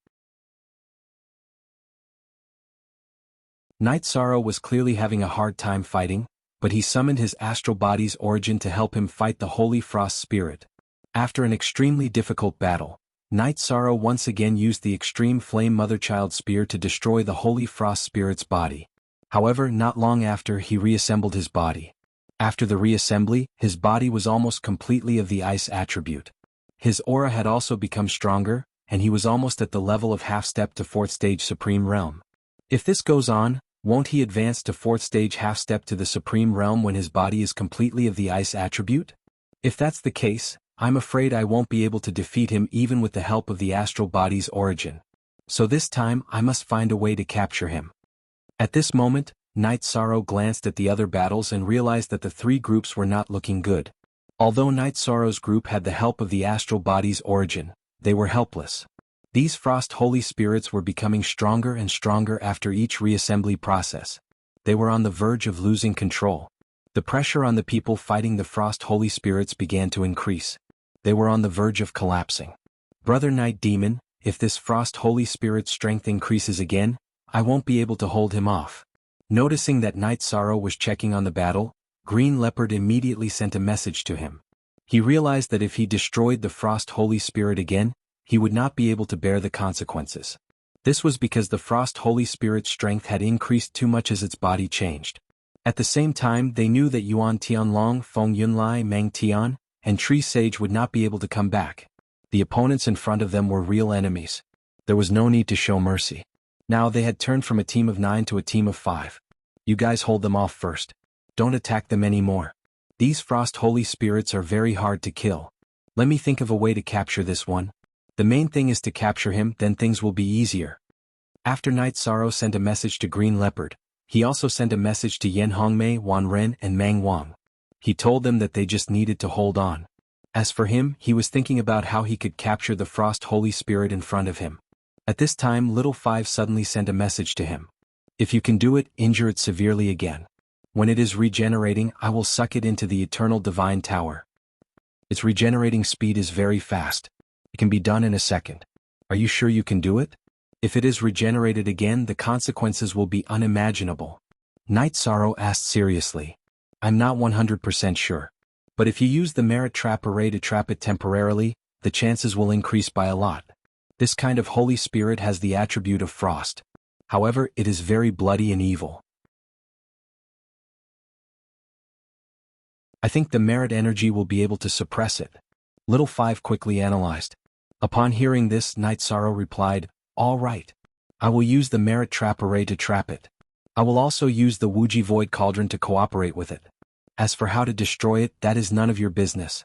Knight Sorrow was clearly having a hard time fighting, but he summoned his astral body's origin to help him fight the Holy Frost Spirit. After an extremely difficult battle, Knight Sorrow once again used the Extreme Flame Mother-Child Spear to destroy the Holy Frost Spirit's body. However, not long after he reassembled his body. After the reassembly, his body was almost completely of the ice attribute. His aura had also become stronger, and he was almost at the level of half-step to 4th stage Supreme Realm. If this goes on, won't he advance to 4th stage half-step to the Supreme Realm when his body is completely of the ice attribute? If that's the case, I'm afraid I won't be able to defeat him even with the help of the astral body's origin. So this time I must find a way to capture him. At this moment, Knight Sorrow glanced at the other battles and realized that the 3 groups were not looking good. Although Knight Sorrow's group had the help of the astral body's origin, they were helpless. These Frost Holy Spirits were becoming stronger and stronger after each reassembly process. They were on the verge of losing control. The pressure on the people fighting the Frost Holy Spirits began to increase. They were on the verge of collapsing. Brother Night Demon, if this Frost Holy Spirit's strength increases again, I won't be able to hold him off. Noticing that Knight Sorrow was checking on the battle, Green Leopard immediately sent a message to him. He realized that if he destroyed the Frost Holy Spirit again, he would not be able to bear the consequences. This was because the Frost Holy Spirit's strength had increased too much as its body changed. At the same time, they knew that Yuan Tianlong, Feng Yunlai, Meng Tian, and Tree Sage would not be able to come back. The opponents in front of them were real enemies. There was no need to show mercy. Now they had turned from a team of 9 to a team of 5. You guys hold them off first. Don't attack them anymore. These frost holy spirits are very hard to kill. Let me think of a way to capture this one. The main thing is to capture him, then things will be easier. After Night Sorrow sent a message to Green Leopard, he also sent a message to Yen Hongmei, Wan Ren and Mang Wang. He told them that they just needed to hold on. As for him, he was thinking about how he could capture the Frost Holy Spirit in front of him. At this time Little Five suddenly sent a message to him. If you can do it, injure it severely again. When it is regenerating, I will suck it into the eternal divine tower. Its regenerating speed is very fast. It can be done in a second. Are you sure you can do it? If it is regenerated again, the consequences will be unimaginable. Night Sorrow asked seriously. I'm not 100% sure. But if you use the merit trap array to trap it temporarily, the chances will increase by a lot. This kind of Holy Spirit has the attribute of frost. However, it is very bloody and evil. I think the merit energy will be able to suppress it. Little Five quickly analyzed. Upon hearing this, Night Sorrow replied, all right. I will use the merit trap array to trap it. I will also use the Wuji Void Cauldron to cooperate with it. As for how to destroy it, that is none of your business.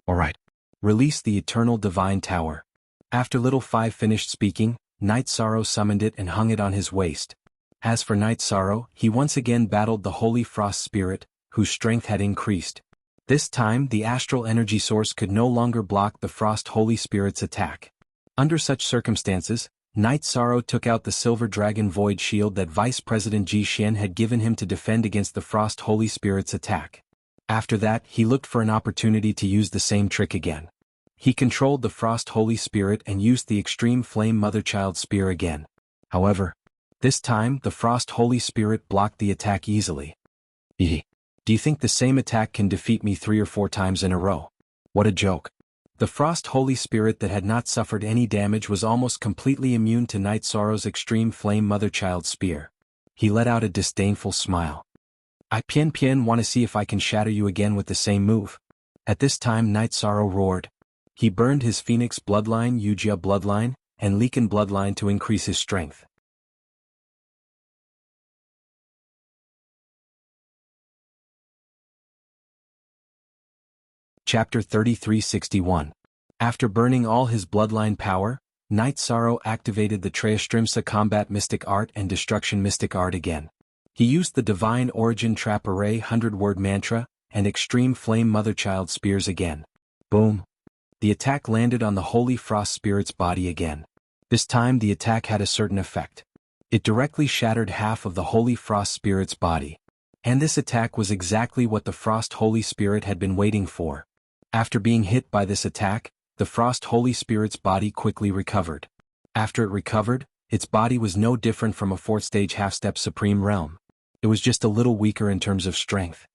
Alright. Release the eternal divine tower. After Little Five finished speaking, Night Sorrow summoned it and hung it on his waist. As for Night Sorrow, he once again battled the Holy Frost Spirit, whose strength had increased. This time, the astral energy source could no longer block the Frost Holy Spirit's attack. Under such circumstances, Night Sorrow took out the Silver Dragon Void Shield that Vice President Ji Xian had given him to defend against the Frost Holy Spirit's attack. After that, he looked for an opportunity to use the same trick again. He controlled the Frost Holy Spirit and used the Extreme Flame Mother-Child Spear again. However, this time, the Frost Holy Spirit blocked the attack easily. Do you think the same attack can defeat me 3 or 4 times in a row? What a joke. The Frost Holy Spirit that had not suffered any damage was almost completely immune to Night Sorrow's Extreme Flame Mother-Child Spear. He let out a disdainful smile. I want to see if I can shatter you again with the same move. At this time Night Sorrow roared. He burned his Phoenix bloodline, Wuxia bloodline, and Lycan bloodline to increase his strength. Chapter 3361. After burning all his bloodline power, Night Sorrow activated the Treastrimsa Combat Mystic Art and Destruction Mystic Art again. He used the Divine Origin Trap Array 100-word mantra, and Extreme Flame Mother-Child Spears again. Boom. The attack landed on the Holy Frost Spirit's body again. This time the attack had a certain effect. It directly shattered half of the Holy Frost Spirit's body. And this attack was exactly what the Frost Holy Spirit had been waiting for. After being hit by this attack, the Frost Holy Spirit's body quickly recovered. After it recovered, its body was no different from a 4th-stage half-step Supreme Realm. It was just a little weaker in terms of strength.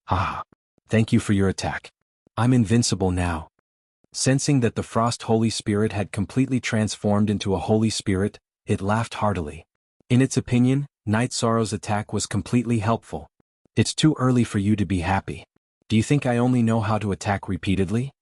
Ah, thank you for your attack. I'm invincible now. Sensing that the Frost Holy Spirit had completely transformed into a Holy Spirit, it laughed heartily. In its opinion, Night Sorrow's attack was completely helpful. It's too early for you to be happy. Do you think I only know how to attack repeatedly?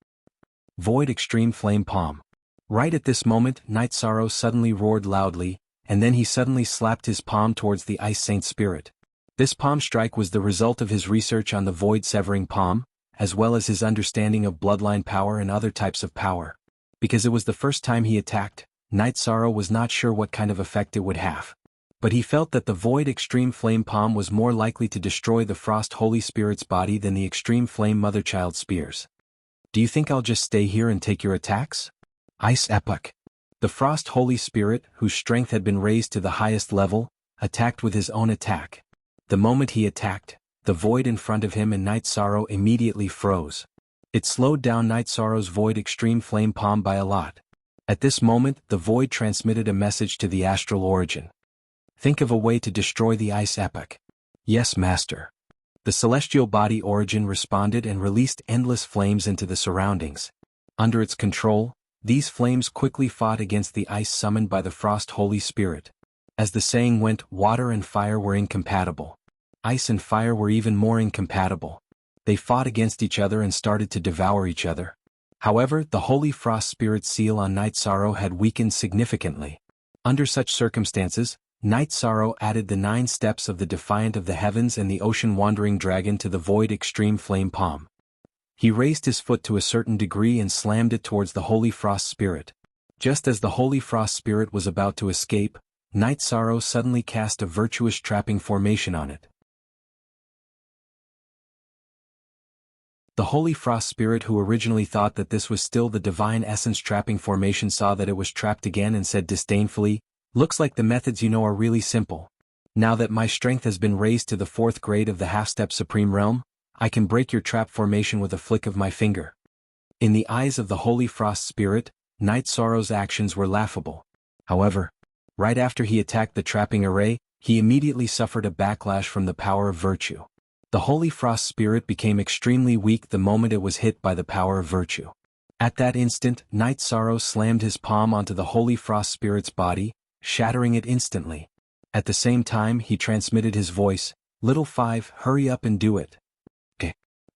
Void Extreme Flame Palm. Right at this moment, Night Sorrow suddenly roared loudly, and then he suddenly slapped his palm towards the Ice Saint Spirit. This palm strike was the result of his research on the Void Severing Palm, as well as his understanding of bloodline power and other types of power. Because it was the first time he attacked, Night Sorrow was not sure what kind of effect it would have. But he felt that the Void Extreme Flame Palm was more likely to destroy the Frost Holy Spirit's body than the Extreme Flame Mother-Child Spears. Do you think I'll just stay here and take your attacks? Ice Epoch. The Frost Holy Spirit, whose strength had been raised to the highest level, attacked with his own attack. The moment he attacked, the void in front of him and Night Sorrow immediately froze. It slowed down Night Sorrow's Void Extreme Flame Palm by a lot. At this moment, the void transmitted a message to the Astral Origin. Think of a way to destroy the Ice Epoch. Yes, Master. The Celestial Body Origin responded and released endless flames into the surroundings. Under its control, these flames quickly fought against the ice summoned by the Frost Holy Spirit. As the saying went, water and fire were incompatible. Ice and fire were even more incompatible. They fought against each other and started to devour each other. However, the Holy Frost Spirit seal on Night Sorrow had weakened significantly. Under such circumstances, Night Sorrow added the 9 steps of the Defiant of the Heavens and the Ocean Wandering Dragon to the Void Extreme Flame Palm. He raised his foot to a certain degree and slammed it towards the Holy Frost Spirit. Just as the Holy Frost Spirit was about to escape, Night Sorrow suddenly cast a virtuous trapping formation on it. The Holy Frost Spirit, who originally thought that this was still the Divine Essence trapping formation, saw that it was trapped again and said disdainfully, "Looks like the methods you know are really simple. Now that my strength has been raised to the 4th grade of the half-step Supreme Realm, I can break your trap formation with a flick of my finger." In the eyes of the Holy Frost Spirit, Night Sorrow's actions were laughable. However, right after he attacked the trapping array, he immediately suffered a backlash from the power of virtue. The Holy Frost Spirit became extremely weak the moment it was hit by the power of virtue. At that instant, Night Sorrow slammed his palm onto the Holy Frost Spirit's body, shattering it instantly. At the same time, he transmitted his voice, "Little Five, hurry up and do it."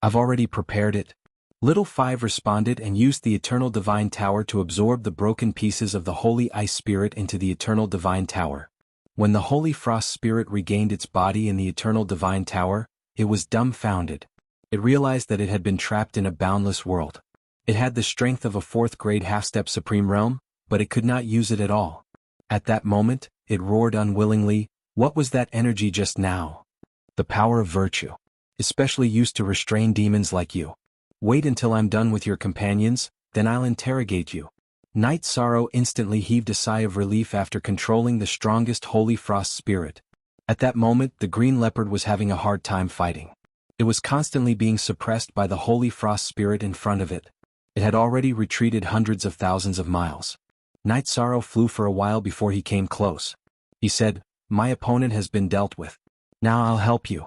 "I've already prepared it." Little Five responded and used the Eternal Divine Tower to absorb the broken pieces of the Holy Ice Spirit into the Eternal Divine Tower. When the Holy Frost Spirit regained its body in the Eternal Divine Tower, it was dumbfounded. It realized that it had been trapped in a boundless world. It had the strength of a 4th grade half-step Supreme Realm, but it could not use it at all. At that moment, it roared unwillingly, "What was that energy just now?" "The power of virtue. Especially used to restrain demons like you. Wait until I'm done with your companions, then I'll interrogate you." Night Sorrow instantly heaved a sigh of relief after controlling the strongest Holy Frost Spirit. At that moment, the Green Leopard was having a hard time fighting. It was constantly being suppressed by the Holy Frost Spirit in front of it. It had already retreated hundreds of thousands of miles. Night Sorrow flew for a while before he came close. He said, "My opponent has been dealt with. Now I'll help you."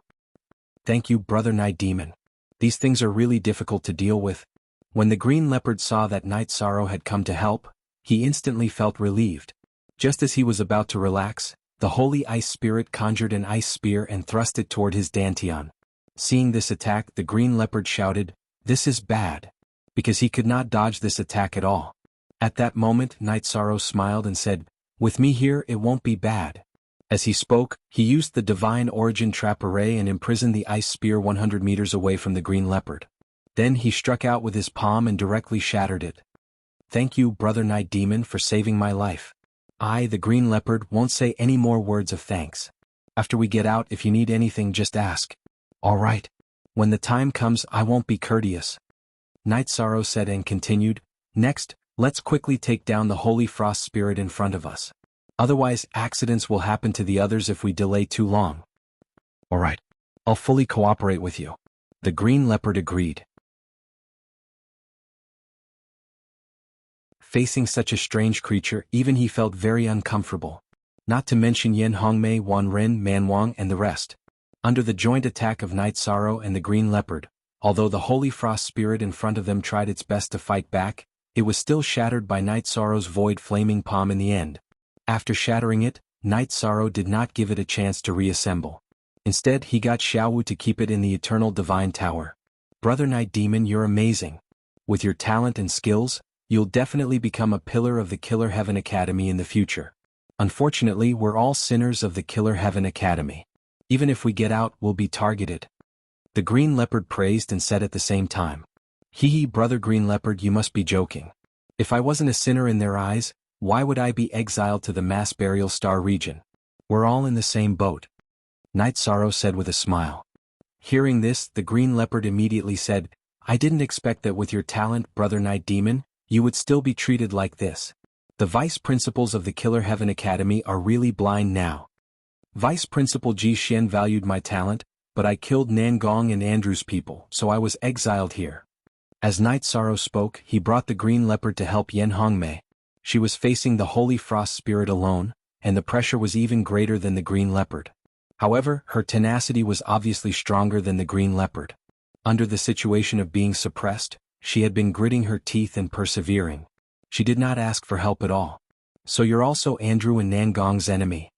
"Thank you, Brother Night Demon. These things are really difficult to deal with." When the Green Leopard saw that Night Sorrow had come to help, he instantly felt relieved. Just as he was about to relax, the Holy Ice Spirit conjured an ice spear and thrust it toward his Dantian. Seeing this attack, the Green Leopard shouted, "This is bad," because he could not dodge this attack at all. At that moment, Night Sorrow smiled and said, "With me here it won't be bad." As he spoke, he used the Divine Origin Trap Array and imprisoned the ice spear 100 meters away from the Green Leopard. Then he struck out with his palm and directly shattered it. "Thank you, Brother Night Demon, for saving my life. I, the Green Leopard, won't say any more words of thanks. After we get out, if you need anything, just ask." "All right. When the time comes, I won't be courteous," Night Sorrow said and continued, "Next, let's quickly take down the Holy Frost Spirit in front of us. Otherwise, accidents will happen to the others if we delay too long." "All right. I'll fully cooperate with you," the Green Leopard agreed. Facing such a strange creature, even he felt very uncomfortable. Not to mention Yen Hongmei, Wan Ren, Man Wang and the rest. Under the joint attack of Night Sorrow and the Green Leopard, although the Holy Frost Spirit in front of them tried its best to fight back, it was still shattered by Night Sorrow's void flaming palm in the end. After shattering it, Night Sorrow did not give it a chance to reassemble. Instead, he got Xiaowu to keep it in the Eternal Divine Tower. "Brother Night Demon, you're amazing. With your talent and skills, you'll definitely become a pillar of the Killer Heaven Academy in the future. Unfortunately, we're all sinners of the Killer Heaven Academy. Even if we get out, we'll be targeted." The Green Leopard praised and said at the same time, "Hee, Brother Green Leopard, you must be joking. If I wasn't a sinner in their eyes, why would I be exiled to the Mass Burial Star region? We're all in the same boat," Night Sorrow said with a smile. Hearing this, the Green Leopard immediately said, "I didn't expect that with your talent, Brother Night Demon, you would still be treated like this. The vice principals of the Killer Heaven Academy are really blind now. Vice Principal Ji Xian valued my talent, but I killed Nangong and Andrew's people, so I was exiled here." As Night Sorrow spoke, he brought the Green Leopard to help Yen Hongmei. She was facing the Holy Frost Spirit alone, and the pressure was even greater than the Green Leopard. However, her tenacity was obviously stronger than the Green Leopard. Under the situation of being suppressed, she had been gritting her teeth and persevering. She did not ask for help at all. "So you're also Andrew and Nangong's enemy?"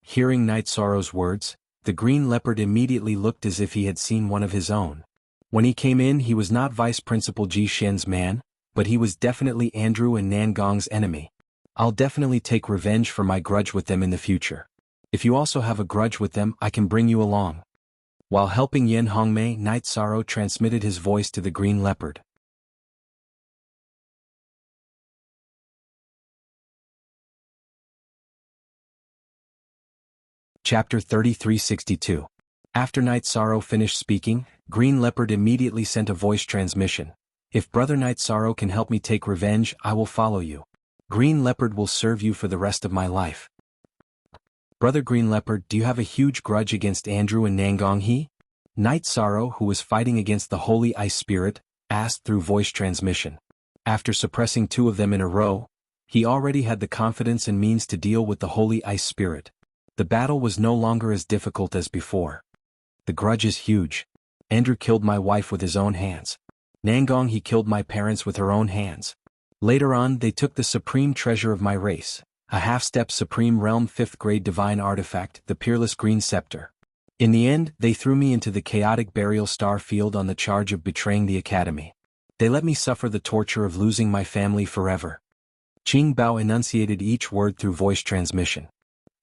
Hearing Night Sorrow's words, the Green Leopard immediately looked as if he had seen one of his own. When he came in, he was not Vice Principal Ji Xian's man, but he was definitely Andrew and Nangong's enemy. I'll definitely take revenge for my grudge with them in the future. If you also have a grudge with them, I can bring you along. While helping Yin Hongmei, Night Sorrow transmitted his voice to the green leopard. Chapter 3362. After Night Sorrow finished speaking, Green Leopard immediately sent a voice transmission. If Brother Night Sorrow can help me take revenge, I will follow you. Green Leopard will serve you for the rest of my life. Brother Green Leopard, do you have a huge grudge against Andrew and Nangong He? Night Sorrow, who was fighting against the Holy Ice Spirit, asked through voice transmission. After suppressing 2 of them in a row, he already had the confidence and means to deal with the Holy Ice Spirit. The battle was no longer as difficult as before. The grudge is huge. Andrew killed my wife with his own hands. Nangong He killed my parents with her own hands. Later on they took the supreme treasure of my race, a half-step supreme realm 5th grade divine artifact, the peerless green scepter. In the end, they threw me into the chaotic burial star field on the charge of betraying the academy. They let me suffer the torture of losing my family forever. Qing Bao enunciated each word through voice transmission.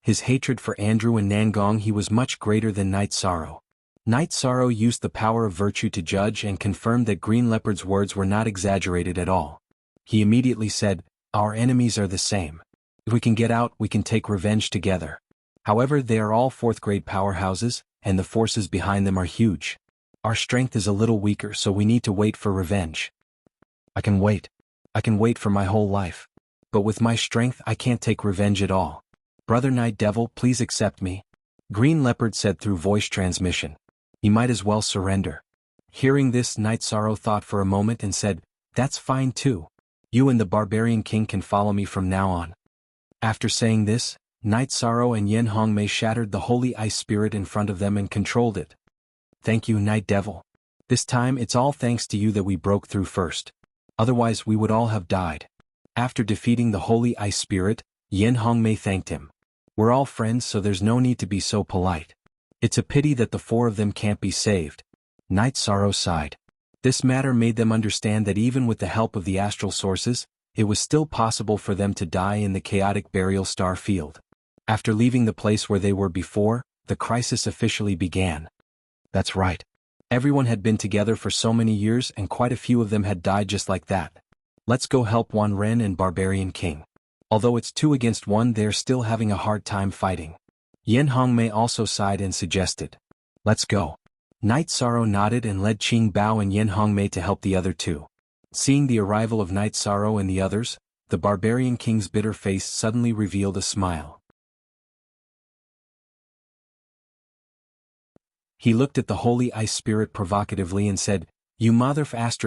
His hatred for Andrew and Nangong He was much greater than Night Sorrow. Night Sorrow used the power of virtue to judge and confirmed that Green Leopard's words were not exaggerated at all. He immediately said, "Our enemies are the same. If we can get out, we can take revenge together. However, they are all 4th grade powerhouses, and the forces behind them are huge. Our strength is a little weaker, so we need to wait for revenge. I can wait. I can wait for my whole life. But with my strength I can't take revenge at all. Brother Night Devil, please accept me." Green Leopard said through voice transmission. He might as well surrender. Hearing this, Night Sorrow thought for a moment and said, "That's fine too. You and the Barbarian King can follow me from now on." After saying this, Night Sorrow and Yin Hongmei shattered the Holy Ice Spirit in front of them and controlled it. "Thank you, Night Devil. This time it's all thanks to you that we broke through first. Otherwise we would all have died." After defeating the Holy Ice Spirit, Yin Hongmei thanked him. "We're all friends, so there's no need to be so polite. It's a pity that the 4 of them can't be saved." Night Sorrow sighed. This matter made them understand that even with the help of the astral sources, it was still possible for them to die in the chaotic burial star field. After leaving the place where they were before, the crisis officially began. That's right. Everyone had been together for so many years and quite a few of them had died just like that. Let's go help Wan Ren and Barbarian King. Although it's 2 against 1, they're still having a hard time fighting. Yin Hongmei also sighed and suggested. Let's go. Night Sorrow nodded and led Qing Bao and Yin Hongmei to help the other 2. Seeing the arrival of Night Sorrow and the others, the Barbarian King's bitter face suddenly revealed a smile. He looked at the Holy Ice Spirit provocatively and said, "You mother f***,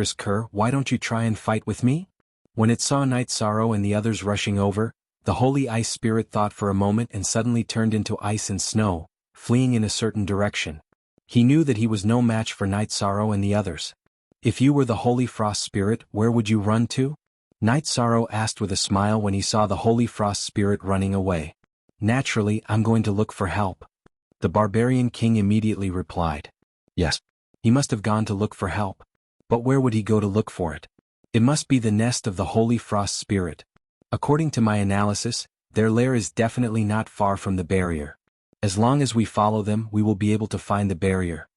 why don't you try and fight with me?" When it saw Night Sorrow and the others rushing over, the Holy Ice Spirit thought for a moment and suddenly turned into ice and snow, fleeing in a certain direction. He knew that he was no match for Night Sorrow and the others. "If you were the Holy Frost Spirit, where would you run to?" Night Sorrow asked with a smile when he saw the Holy Frost Spirit running away. "Naturally, I'm going to look for help." The Barbarian King immediately replied. Yes. He must have gone to look for help. But where would he go to look for it? It must be the nest of the Holy Frost Spirit. According to my analysis, their lair is definitely not far from the barrier. As long as we follow them, we will be able to find the barrier.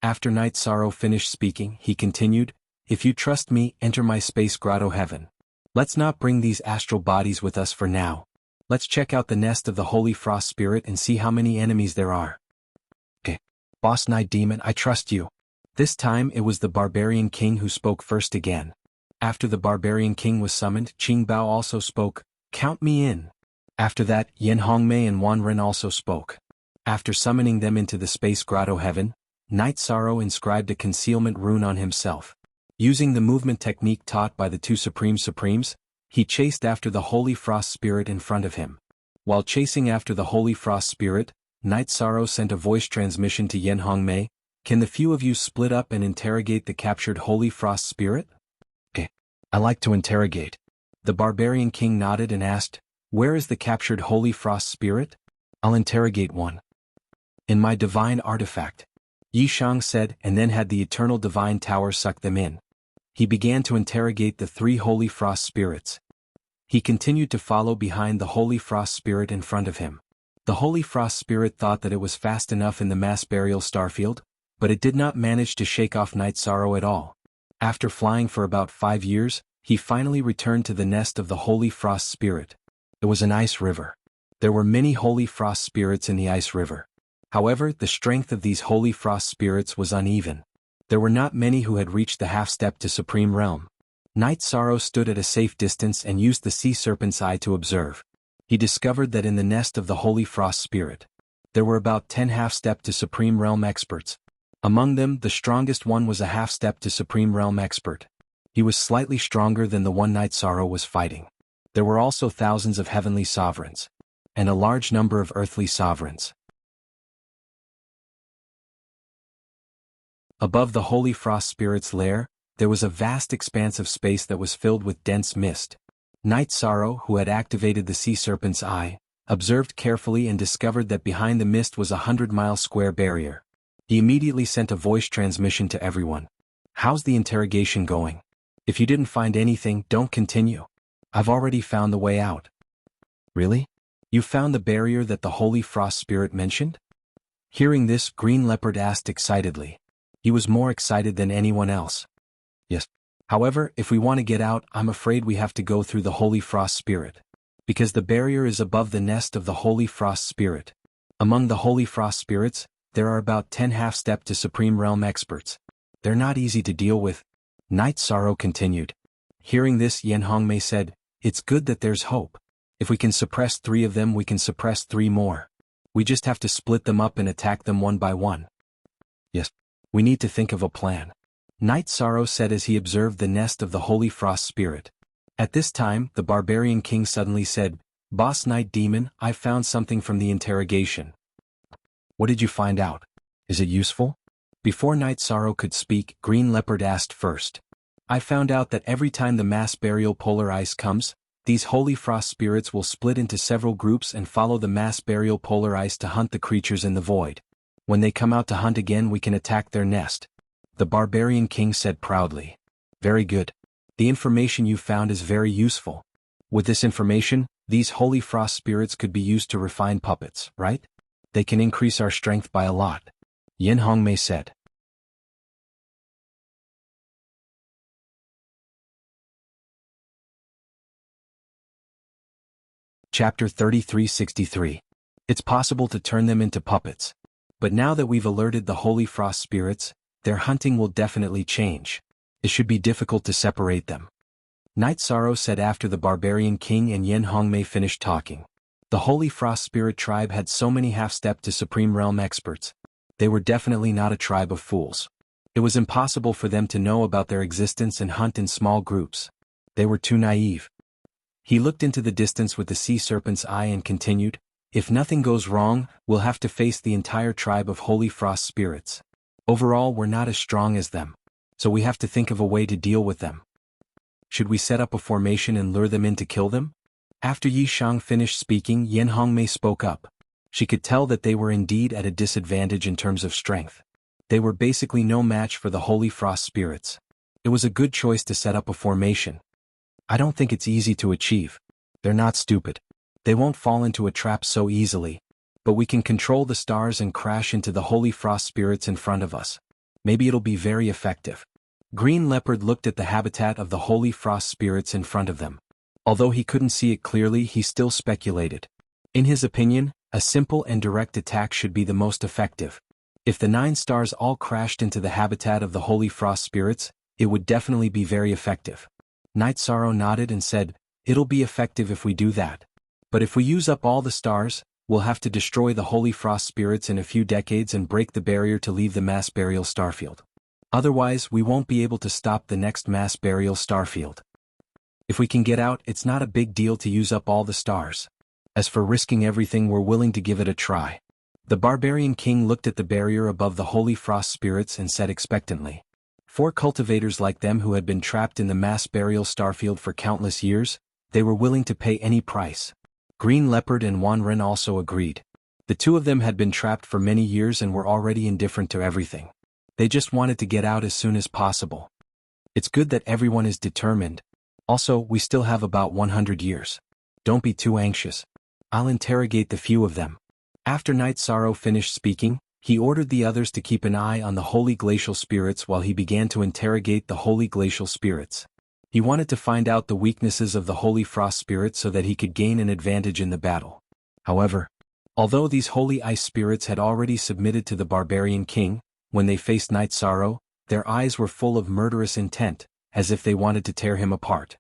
After Night Sorrow finished speaking, he continued, "If you trust me, enter my space grotto heaven. Let's not bring these astral bodies with us for now. Let's check out the nest of the Holy Frost Spirit and see how many enemies there are." "Okay. Boss Night Demon, I trust you." This time it was the Barbarian King who spoke first again. After the Barbarian King was summoned, Qing Bao also spoke, "Count me in." After that, Yin Hongmei and Wan Ren also spoke. After summoning them into the space grotto heaven, Night Sorrow inscribed a concealment rune on himself. Using the movement technique taught by the 2 Supremes, he chased after the Holy Frost Spirit in front of him. While chasing after the Holy Frost Spirit, Night Sorrow sent a voice transmission to Yin Hongmei. "Can the few of you split up and interrogate the captured Holy Frost Spirit?" "Okay. I like to interrogate." The Barbarian King nodded and asked, "Where is the captured Holy Frost Spirit?" "I'll interrogate one." "In my divine artifact," Yi Shang said, and then had the Eternal Divine Tower suck them in. He began to interrogate the three holy frost spirits. He continued to follow behind the holy frost spirit in front of him. The holy frost spirit thought that it was fast enough in the mass burial starfield, but it did not manage to shake off Night Sorrow at all. After flying for about 5 years, he finally returned to the nest of the holy frost spirit. It was an ice river. There were many holy frost spirits in the ice river. However, the strength of these holy frost spirits was uneven. There were not many who had reached the half-step to Supreme Realm. Night Sorrow stood at a safe distance and used the sea serpent's eye to observe. He discovered that in the nest of the holy frost spirit, there were about 10 half-step to Supreme Realm experts. Among them, the strongest one was a half-step to Supreme Realm expert. He was slightly stronger than the one Night Sorrow was fighting. There were also thousands of heavenly sovereigns, and a large number of earthly sovereigns. Above the holy frost spirit's lair, there was a vast expanse of space that was filled with dense mist. Night Sorrow, who had activated the sea serpent's eye, observed carefully and discovered that behind the mist was a 100-mile square barrier. He immediately sent a voice transmission to everyone. "How's the interrogation going? If you didn't find anything, don't continue. I've already found the way out." "Really? You found the barrier that the holy frost spirit mentioned?" Hearing this, Green Leopard asked excitedly. He was more excited than anyone else. "Yes. However, if we want to get out, I'm afraid we have to go through the holy frost spirit. Because the barrier is above the nest of the holy frost spirit. Among the holy frost spirits, there are about 10 half-step to Supreme Realm experts. They're not easy to deal with." Night Sorrow continued. Hearing this, Yen Hongmei said, "It's good that there's hope. If we can suppress 3 of them, we can suppress 3 more. We just have to split them up and attack them one by one." "Yes. We need to think of a plan," Night Sorrow said as he observed the nest of the holy frost spirit. At this time, the barbarian king suddenly said, "Boss Night Demon, I found something from the interrogation." "What did you find out? Is it useful?" Before Night Sorrow could speak, Green Leopard asked first. "I found out that every time the mass burial polar ice comes, these holy frost spirits will split into several groups and follow the mass burial polar ice to hunt the creatures in the void. When they come out to hunt again, we can attack their nest," the barbarian king said proudly. "Very good. The information you found is very useful. With this information, these holy frost spirits could be used to refine puppets, right? They can increase our strength by a lot," Yen Hongmei said. Chapter 3363. It's possible to turn them into puppets. But now that we've alerted the holy frost spirits, their hunting will definitely change. It should be difficult to separate them. Night Sorrow said after the barbarian king and Yen Hongmei finished talking. The holy frost spirit tribe had so many half-step to Supreme Realm experts. They were definitely not a tribe of fools. It was impossible for them to know about their existence and hunt in small groups. They were too naive. He looked into the distance with the sea serpent's eye and continued, "If nothing goes wrong, we'll have to face the entire tribe of holy frost spirits. Overall, we're not as strong as them, so we have to think of a way to deal with them. Should we set up a formation and lure them in to kill them?" After Yi Shang finished speaking, Yen Hongmei spoke up. She could tell that they were indeed at a disadvantage in terms of strength. They were basically no match for the holy frost spirits. It was a good choice to set up a formation. "I don't think it's easy to achieve. They're not stupid. They won't fall into a trap so easily. But we can control the stars and crash into the holy frost spirits in front of us. Maybe it'll be very effective." Green Leopard looked at the habitat of the holy frost spirits in front of them. Although he couldn't see it clearly, he still speculated. In his opinion, a simple and direct attack should be the most effective. If the 9 stars all crashed into the habitat of the holy frost spirits, it would definitely be very effective. Night Sorrow nodded and said, "It'll be effective if we do that. But if we use up all the stars, we'll have to destroy the holy frost spirits in a few decades and break the barrier to leave the mass burial starfield. Otherwise, we won't be able to stop the next mass burial starfield. If we can get out, it's not a big deal to use up all the stars. As for risking everything, we're willing to give it a try." The barbarian king looked at the barrier above the holy frost spirits and said expectantly, 4 cultivators like them who had been trapped in the mass burial starfield for countless years, they were willing to pay any price. Green Leopard and Wan Ren also agreed. The 2 of them had been trapped for many years and were already indifferent to everything. They just wanted to get out as soon as possible. It's good that everyone is determined. Also, we still have about 100 years. Don't be too anxious. I'll interrogate the few of them. After Night Sorrow finished speaking, he ordered the others to keep an eye on the holy glacial spirits while he began to interrogate the holy glacial spirits. He wanted to find out the weaknesses of the holy frost spirit so that he could gain an advantage in the battle. However, although these holy ice spirits had already submitted to the barbarian king, when they faced Night Sorrow, their eyes were full of murderous intent, as if they wanted to tear him apart.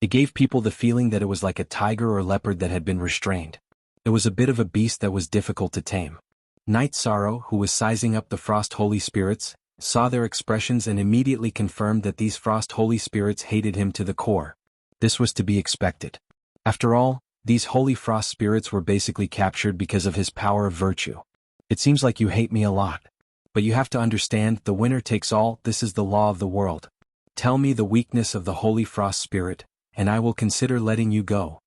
It gave people the feeling that it was like a tiger or leopard that had been restrained. It was a bit of a beast that was difficult to tame. Night Sorrow, who was sizing up the frost holy spirits, saw their expressions and immediately confirmed that these frost holy spirits hated him to the core. This was to be expected. After all, these holy frost spirits were basically captured because of his power of virtue. It seems like you hate me a lot. But you have to understand, the winner takes all. This is the law of the world. Tell me the weakness of the holy frost spirit, and I will consider letting you go.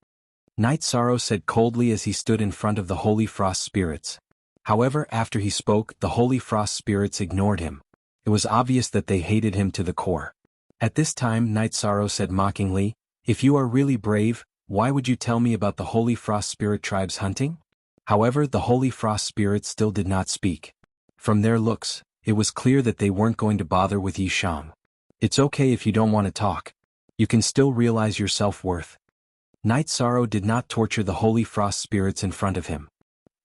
Night Sorrow said coldly as he stood in front of the holy frost spirits. However, after he spoke, the holy frost spirits ignored him. It was obvious that they hated him to the core. At this time, Night Sorrow said mockingly, "If you are really brave, why would you tell me about the holy frost spirit tribes hunting?" However, the holy frost spirits still did not speak. From their looks, it was clear that they weren't going to bother with Yi Shang. It's okay if you don't want to talk. You can still realize your self-worth. Night Sorrow did not torture the holy frost spirits in front of him.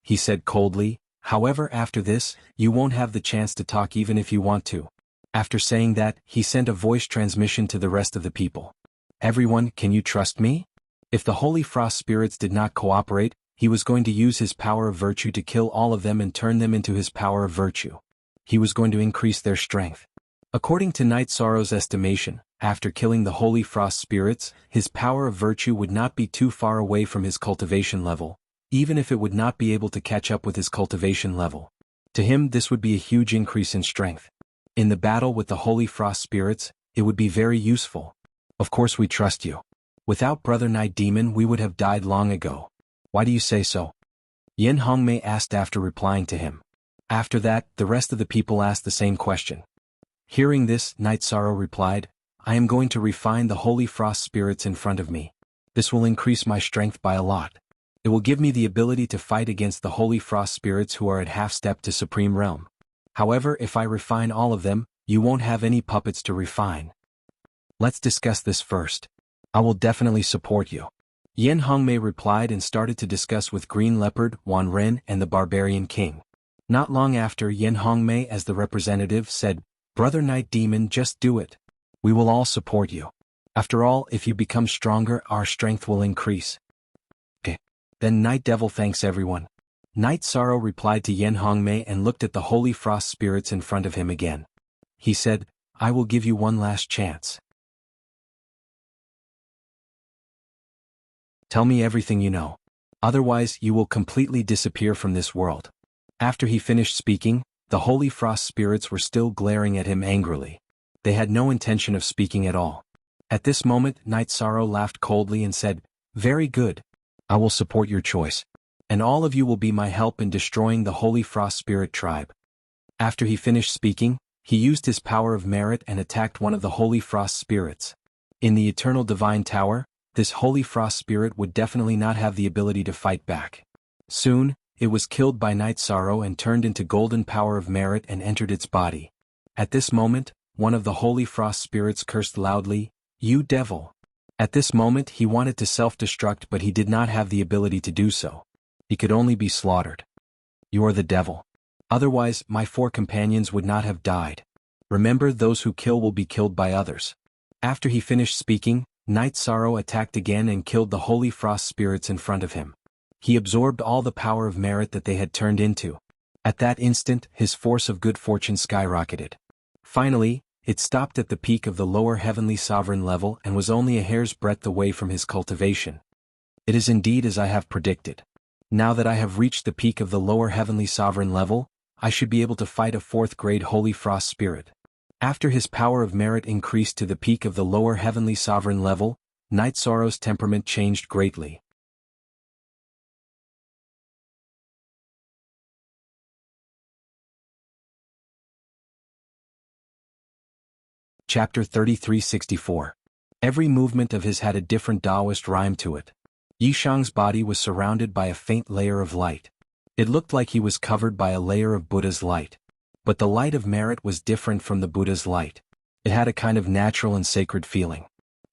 He said coldly, "However, after this, you won't have the chance to talk even if you want to." After saying that, he sent a voice transmission to the rest of the people. "Everyone, can you trust me?" If the holy frost spirits did not cooperate, he was going to use his power of virtue to kill all of them and turn them into his power of virtue. He was going to increase their strength. According to Night Sorrow's estimation, after killing the holy frost spirits, his power of virtue would not be too far away from his cultivation level, even if it would not be able to catch up with his cultivation level. To him, this would be a huge increase in strength. In the battle with the holy frost spirits, it would be very useful. Of course we trust you. Without Brother Night Demon we would have died long ago. Why do you say so? Yin Hongmei asked after replying to him. After that, the rest of the people asked the same question. Hearing this, Night Sorrow replied, "I am going to refine the holy frost spirits in front of me. This will increase my strength by a lot. It will give me the ability to fight against the holy frost spirits who are at half-step to Supreme Realm. However, if I refine all of them, you won't have any puppets to refine. Let's discuss this first. I will definitely support you." Yin Hongmei replied and started to discuss with Green Leopard, Wan Ren and the Barbarian King. Not long after, Yin Hongmei as the representative said, "Brother Night Demon, just do it. We will all support you. After all, if you become stronger, our strength will increase." Okay. Then Night Devil thanks everyone. Night Sorrow replied to Yin Hongmei and looked at the holy frost spirits in front of him again. He said, "I will give you one last chance. Tell me everything you know. Otherwise, you will completely disappear from this world." After he finished speaking, the holy frost spirits were still glaring at him angrily. They had no intention of speaking at all. At this moment, Night Sorrow laughed coldly and said, "Very good. I will support your choice. And all of you will be my help in destroying the holy frost spirit tribe." After he finished speaking, he used his power of merit and attacked one of the holy frost spirits. In the eternal divine tower, this holy frost spirit would definitely not have the ability to fight back. Soon, it was killed by Night Sorrow and turned into golden power of merit and entered its body. At this moment, one of the holy frost spirits cursed loudly, "You devil!" At this moment he wanted to self-destruct, but he did not have the ability to do so. He could only be slaughtered. "You are the devil. Otherwise, my 4 companions would not have died. Remember, those who kill will be killed by others." After he finished speaking, Night Sorrow attacked again and killed the holy frost spirits in front of him. He absorbed all the power of merit that they had turned into. At that instant, his force of good fortune skyrocketed. Finally, it stopped at the peak of the lower heavenly sovereign level and was only a hair's breadth away from his cultivation. It is indeed as I have predicted. Now that I have reached the peak of the lower heavenly sovereign level, I should be able to fight a 4th-grade holy frost spirit. After his power of merit increased to the peak of the lower heavenly sovereign level, Night Sorrow's temperament changed greatly. Chapter 3364. Every movement of his had a different Taoist rhyme to it. Yishang's body was surrounded by a faint layer of light. It looked like he was covered by a layer of Buddha's light. But the light of merit was different from the Buddha's light. It had a kind of natural and sacred feeling.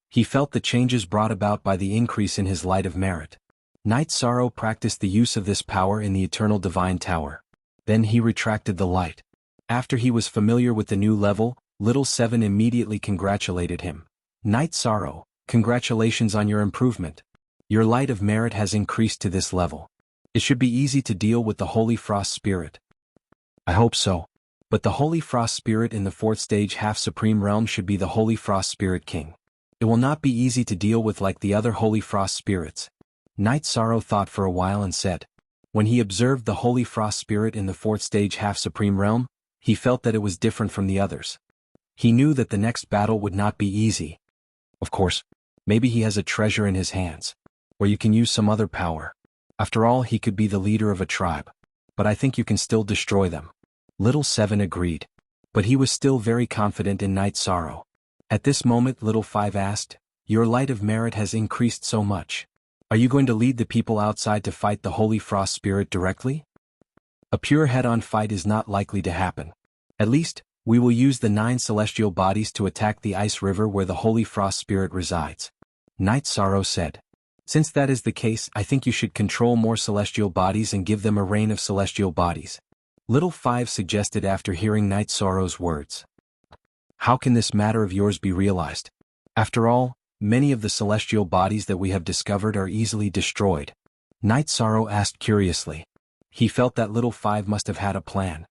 He felt the changes brought about by the increase in his light of merit. Knight Sorrow practiced the use of this power in the eternal divine tower. Then he retracted the light. After he was familiar with the new level, Little Seven immediately congratulated him. Knight Sorrow, congratulations on your improvement. Your light of merit has increased to this level. It should be easy to deal with the Holy Frost Spirit. I hope so. But the Holy Frost Spirit in the 4th stage half-supreme realm should be the Holy Frost Spirit King. It will not be easy to deal with like the other Holy Frost Spirits. Knight Sorrow thought for a while and said. When he observed the Holy Frost Spirit in the 4th stage half-supreme realm, he felt that it was different from the others. He knew that the next battle would not be easy. Of course, maybe he has a treasure in his hands, or you can use some other power. After all, he could be the leader of a tribe. But I think you can still destroy them. Little Seven agreed. But he was still very confident in Knight Sorrow. At this moment Little Five asked, your light of merit has increased so much. Are you going to lead the people outside to fight the Holy Frost Spirit directly? A pure head-on fight is not likely to happen. At least, we will use the 9 celestial bodies to attack the ice river where the Holy Frost Spirit resides. Knight Sorrow said. Since that is the case, I think you should control more celestial bodies and give them a reign of celestial bodies. Little Five suggested after hearing Knight Sorrow's words. How can this matter of yours be realized? After all, many of the celestial bodies that we have discovered are easily destroyed. Knight Sorrow asked curiously. He felt that Little Five must have had a plan.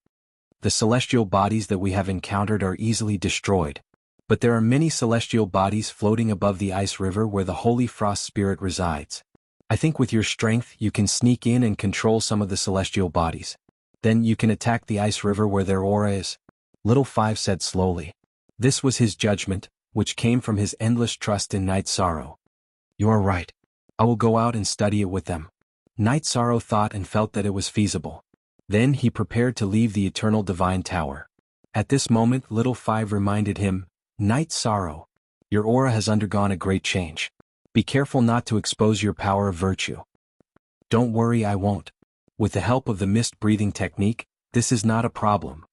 The celestial bodies that we have encountered are easily destroyed. But there are many celestial bodies floating above the ice river where the Holy Frost Spirit resides. I think with your strength you can sneak in and control some of the celestial bodies. Then you can attack the ice river where their aura is. Little Five said slowly. This was his judgment, which came from his endless trust in Knight Sorrow. You are right. I will go out and study it with them. Knight Sorrow thought and felt that it was feasible. Then he prepared to leave the eternal divine tower. At this moment Little Five reminded him, Knight Sorrow, your aura has undergone a great change. Be careful not to expose your power of virtue. Don't worry, I won't. With the help of the mist breathing technique, this is not a problem.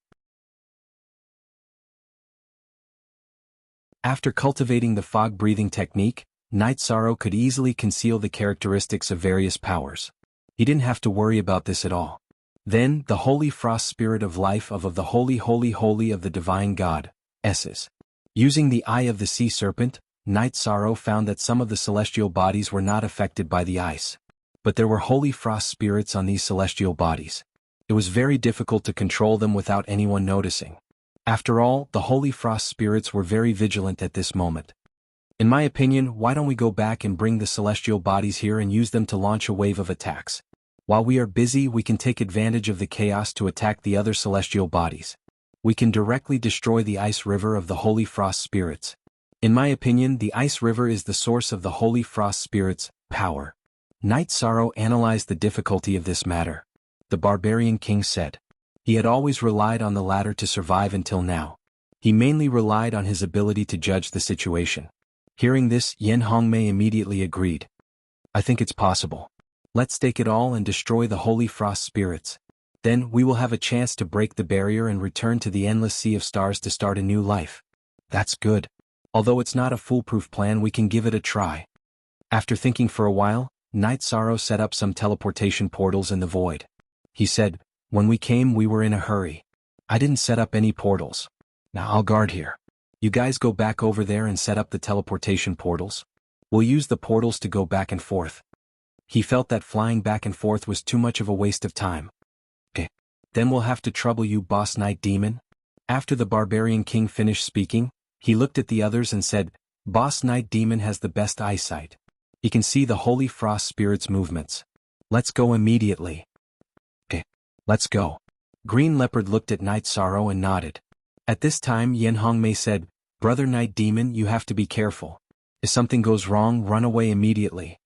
After cultivating the fog breathing technique, Knight Sorrow could easily conceal the characteristics of various powers. He didn't have to worry about this at all. Then, the Holy Frost Spirit of Life of the Holy of the Divine God, S's. Using the Eye of the Sea Serpent, Knight Sorrow found that some of the celestial bodies were not affected by the ice. But there were Holy Frost Spirits on these celestial bodies. It was very difficult to control them without anyone noticing. After all, the Holy Frost Spirits were very vigilant at this moment. In my opinion, why don't we go back and bring the celestial bodies here and use them to launch a wave of attacks? While we are busy, we can take advantage of the chaos to attack the other celestial bodies. We can directly destroy the ice river of the Holy Frost Spirits. In my opinion, the ice river is the source of the Holy Frost Spirits' power. Knight Sorrow analyzed the difficulty of this matter. The Barbarian King said. He had always relied on the latter to survive until now. He mainly relied on his ability to judge the situation. Hearing this, Yen Hongmei immediately agreed. I think it's possible. Let's stake it all and destroy the Holy Frost Spirits. Then we will have a chance to break the barrier and return to the endless sea of stars to start a new life. That's good. Although it's not a foolproof plan, we can give it a try. After thinking for a while, Knight Sorrow set up some teleportation portals in the void. He said, when we came we were in a hurry. I didn't set up any portals. Now I'll guard here. You guys go back over there and set up the teleportation portals. We'll use the portals to go back and forth. He felt that flying back and forth was too much of a waste of time. Then we'll have to trouble you, Boss Night Demon. After the Barbarian King finished speaking, he looked at the others and said, Boss Night Demon has the best eyesight. He can see the Holy Frost Spirit's movements. Let's go immediately. Let's go. Green Leopard looked at Knight Sorrow and nodded. At this time Yen Hongmei said, Brother Night Demon, you have to be careful. If something goes wrong, run away immediately.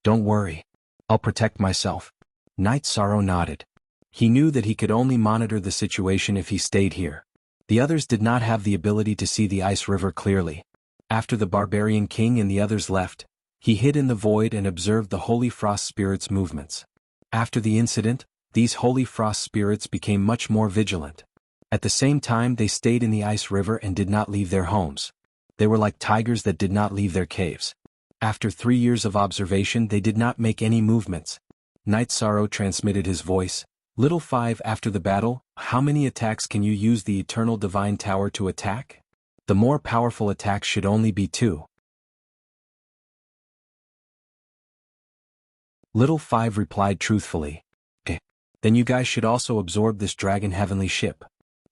Don't worry. I'll protect myself. Knight Sorrow nodded. He knew that he could only monitor the situation if he stayed here. The others did not have the ability to see the ice river clearly. After the barbarian king and the others left, he hid in the void and observed the holy frost spirits' movements. After the incident, these holy frost spirits became much more vigilant. At the same time they stayed in the ice river and did not leave their homes. They were like tigers that did not leave their caves. After 3 years of observation they did not make any movements. Night Sorrow transmitted his voice. Little 5 After the battle, how many attacks can you use the Eternal Divine Tower to attack? The more powerful attacks should only be 2. Little 5 replied truthfully. Then you guys should also absorb this dragon heavenly ship.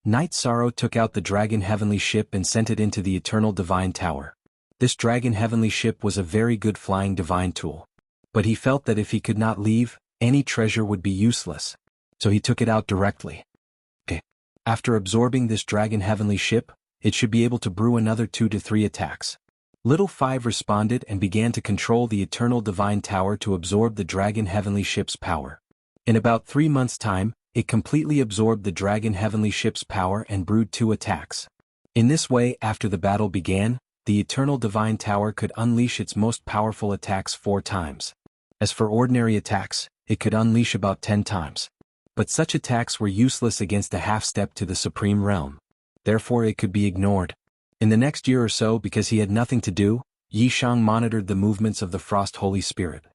Night Sorrow took out the dragon heavenly ship and sent it into the Eternal Divine Tower. This dragon heavenly ship was a very good flying divine tool. But he felt that if he could not leave, any treasure would be useless. So he took it out directly. After absorbing this dragon heavenly ship, it should be able to brew another 2 to 3 attacks. Little 5 responded and began to control the Eternal Divine Tower to absorb the dragon heavenly ship's power. In about 3 months' time, it completely absorbed the dragon heavenly ship's power and brewed 2 attacks. In this way, after the battle began, the Eternal Divine Tower could unleash its most powerful attacks 4 times. As for ordinary attacks, it could unleash about 10 times. But such attacks were useless against a half-step to the Supreme Realm. Therefore it could be ignored. In the next year or so, because he had nothing to do, Yi Shang monitored the movements of the Frost Holy Spirit.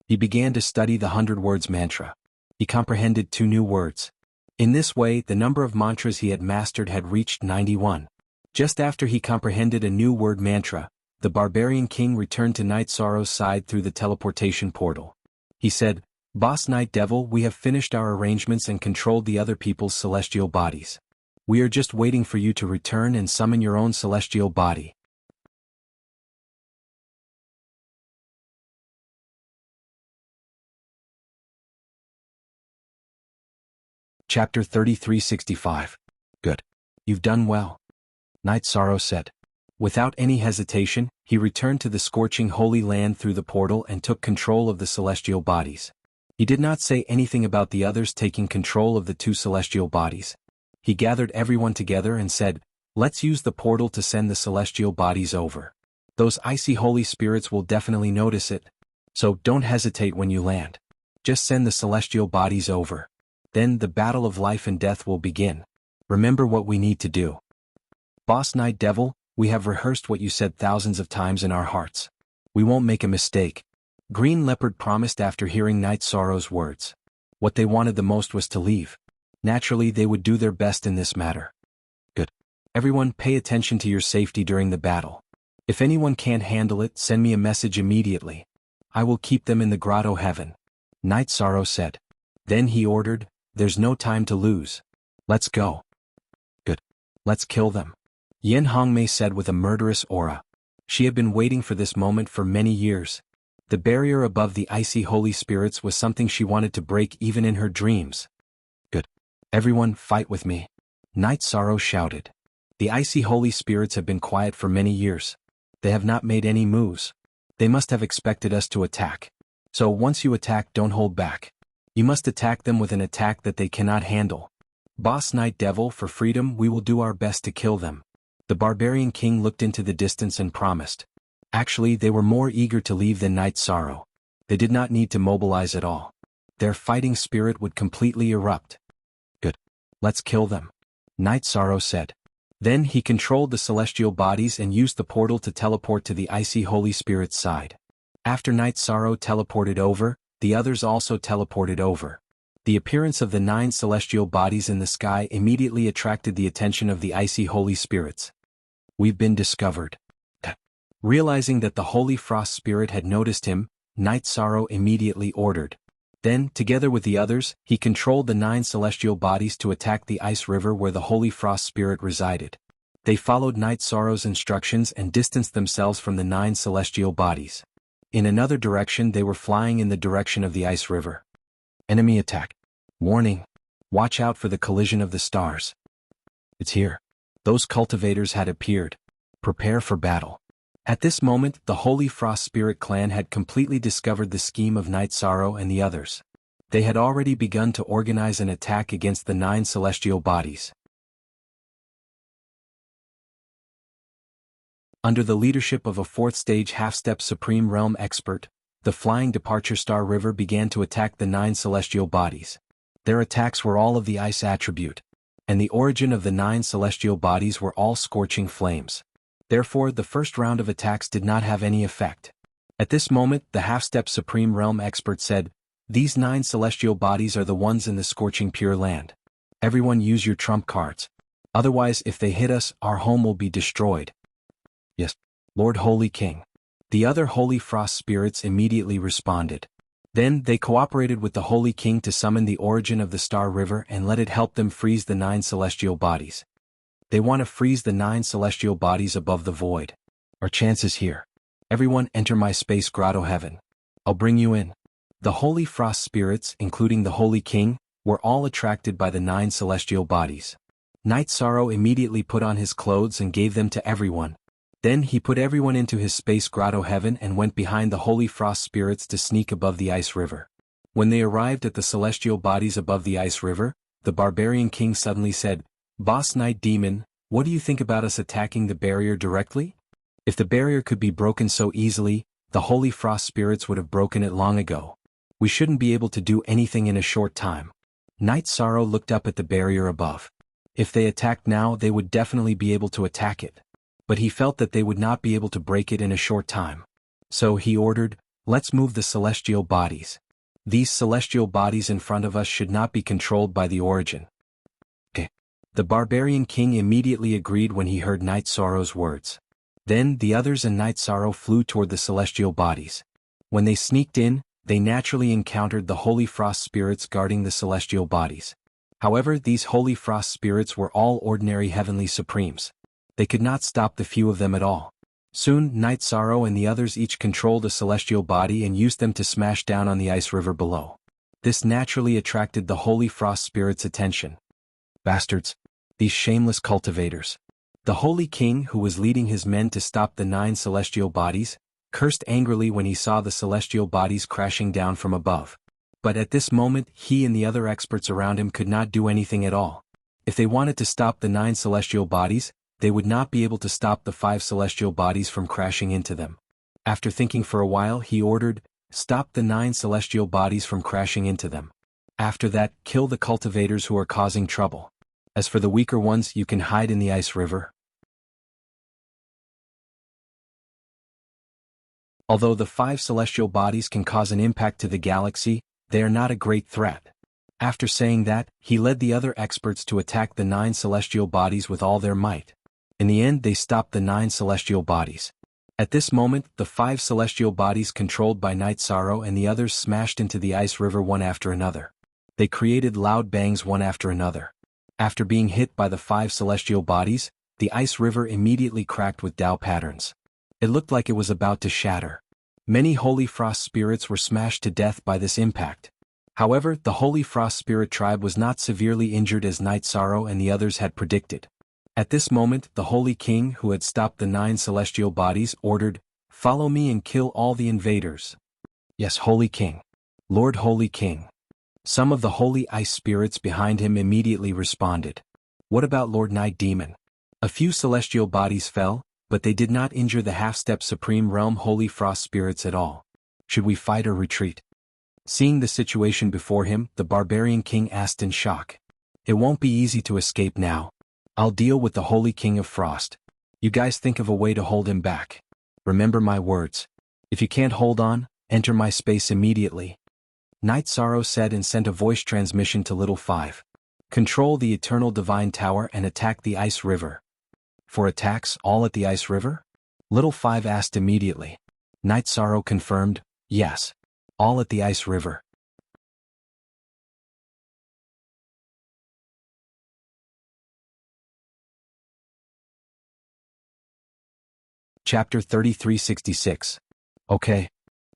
He began to study the 100 Words mantra. He comprehended 2 new words. In this way, the number of mantras he had mastered had reached 91. Just after he comprehended a new word mantra, the barbarian king returned to Night Sorrow's side through the teleportation portal. He said, "Boss Night Devil, we have finished our arrangements and controlled the other people's celestial bodies. We are just waiting for you to return and summon your own celestial body." Chapter 3365. Good. You've done well. Night Sorrow said. Without any hesitation, he returned to the scorching holy land through the portal and took control of the celestial bodies. He did not say anything about the others taking control of the 2 celestial bodies. He gathered everyone together and said, "Let's use the portal to send the celestial bodies over. Those icy holy spirits will definitely notice it. So don't hesitate when you land. Just send the celestial bodies over. Then the battle of life and death will begin. Remember what we need to do." Boss Night Devil, we have rehearsed what you said thousands of times in our hearts. We won't make a mistake. Green Leopard promised after hearing Night Sorrow's words. What they wanted the most was to leave. Naturally they would do their best in this matter. Good. Everyone pay attention to your safety during the battle. If anyone can't handle it, send me a message immediately. I will keep them in the grotto heaven. Night Sorrow said. Then he ordered, "There's no time to lose. Let's go." Good. Let's kill them. Yin Hongmei said with a murderous aura. She had been waiting for this moment for many years. The barrier above the icy holy spirits was something she wanted to break even in her dreams. Good. Everyone, fight with me. Night Sorrow shouted. The icy holy spirits have been quiet for many years. They have not made any moves. They must have expected us to attack. So once you attack, don't hold back. You must attack them with an attack that they cannot handle. Boss Night Devil, for freedom we will do our best to kill them. The barbarian king looked into the distance and promised. Actually, they were more eager to leave than Night Sorrow. They did not need to mobilize at all. Their fighting spirit would completely erupt. Good. Let's kill them. Night Sorrow said. Then he controlled the celestial bodies and used the portal to teleport to the icy holy spirit's side. After Night Sorrow teleported over, the others also teleported over. The appearance of the 9 celestial bodies in the sky immediately attracted the attention of the icy holy spirits. We've been discovered. Realizing that the holy frost spirit had noticed him, Night Sorrow immediately ordered. Then, together with the others, he controlled the 9 celestial bodies to attack the ice river where the holy frost spirit resided. They followed Night Sorrow's instructions and distanced themselves from the 9 celestial bodies. In another direction they were flying in the direction of the ice river. Enemy attack. Warning. Watch out for the collision of the stars. It's here. Those cultivators had appeared. Prepare for battle. At this moment, the Holy Frost Spirit clan had completely discovered the scheme of Night Sorrow and the others. They had already begun to organize an attack against the 9 celestial bodies. Under the leadership of a fourth-stage half-step Supreme Realm expert, the Flying Departure Star River began to attack the 9 celestial bodies. Their attacks were all of the ice attribute, and the origin of the 9 celestial bodies were all scorching flames. Therefore, the first round of attacks did not have any effect. At this moment, the half-step Supreme Realm expert said, "These 9 celestial bodies are the ones in the scorching Pure Land. Everyone use your trump cards. Otherwise, if they hit us, our home will be destroyed." "Yes, Lord Holy King." The other Holy Frost spirits immediately responded. Then they cooperated with the Holy King to summon the origin of the Star River and let it help them freeze the 9 celestial bodies. They want to freeze the 9 celestial bodies above the void. Our chance is here. Everyone enter my space grotto heaven. I'll bring you in. The Holy Frost spirits, including the Holy King, were all attracted by the 9 celestial bodies. Night Sorrow immediately put on his clothes and gave them to everyone. Then he put everyone into his space grotto heaven and went behind the Holy Frost spirits to sneak above the ice river. When they arrived at the celestial bodies above the ice river, the Barbarian King suddenly said, "Boss Night Demon, what do you think about us attacking the barrier directly? If the barrier could be broken so easily, the Holy Frost spirits would have broken it long ago. We shouldn't be able to do anything in a short time." Night Sorrow looked up at the barrier above. If they attacked now, they would definitely be able to attack it. But he felt that they would not be able to break it in a short time. So he ordered, "Let's move the celestial bodies. These celestial bodies in front of us should not be controlled by the origin." Okay. The Barbarian King immediately agreed when he heard Night Sorrow's words. Then the others and Night Sorrow flew toward the celestial bodies. When they sneaked in, they naturally encountered the Holy Frost spirits guarding the celestial bodies. However, these Holy Frost spirits were all ordinary heavenly supremes. They could not stop the few of them at all. Soon, Night Sorrow and the others each controlled a celestial body and used them to smash down on the ice river below. This naturally attracted the Holy Frost spirits' attention. Bastards! These shameless cultivators. The Holy King, who was leading his men to stop the 9 celestial bodies, cursed angrily when he saw the celestial bodies crashing down from above. But at this moment, he and the other experts around him could not do anything at all. If they wanted to stop the 9 celestial bodies, they would not be able to stop the 5 celestial bodies from crashing into them. After thinking for a while, he ordered, "Stop the 9 celestial bodies from crashing into them. After that, kill the cultivators who are causing trouble. As for the weaker ones, you can hide in the ice river." Although the 5 celestial bodies can cause an impact to the galaxy, they are not a great threat. After saying that, he led the other experts to attack the 9 celestial bodies with all their might. In the end, they stopped the 9 celestial bodies. At this moment, the 5 celestial bodies controlled by Night Sorrow and the others smashed into the ice river one after another. They created loud bangs one after another. After being hit by the 5 celestial bodies, the ice river immediately cracked with Tao patterns. It looked like it was about to shatter. Many Holy Frost spirits were smashed to death by this impact. However, the Holy Frost spirit tribe was not severely injured as Night Sorrow and the others had predicted. At this moment, the Holy King, who had stopped the 9 celestial bodies, ordered, "Follow me and kill all the invaders." "Yes, Holy King. Lord Holy King." Some of the holy ice spirits behind him immediately responded. "What about Lord Night Demon?" A few celestial bodies fell, but they did not injure the half-step Supreme Realm Holy Frost spirits at all. "Should we fight or retreat?" Seeing the situation before him, the Barbarian King asked in shock. "It won't be easy to escape now. I'll deal with the Holy King of Frost. You guys think of a way to hold him back. Remember my words. If you can't hold on, enter my space immediately." Night Sorrow said and sent a voice transmission to Little 5. "Control the Eternal Divine Tower and attack the Ice River." "For attacks all at the Ice River?" Little 5 asked immediately. Night Sorrow confirmed, "Yes. All at the Ice River." Chapter 3366. Okay.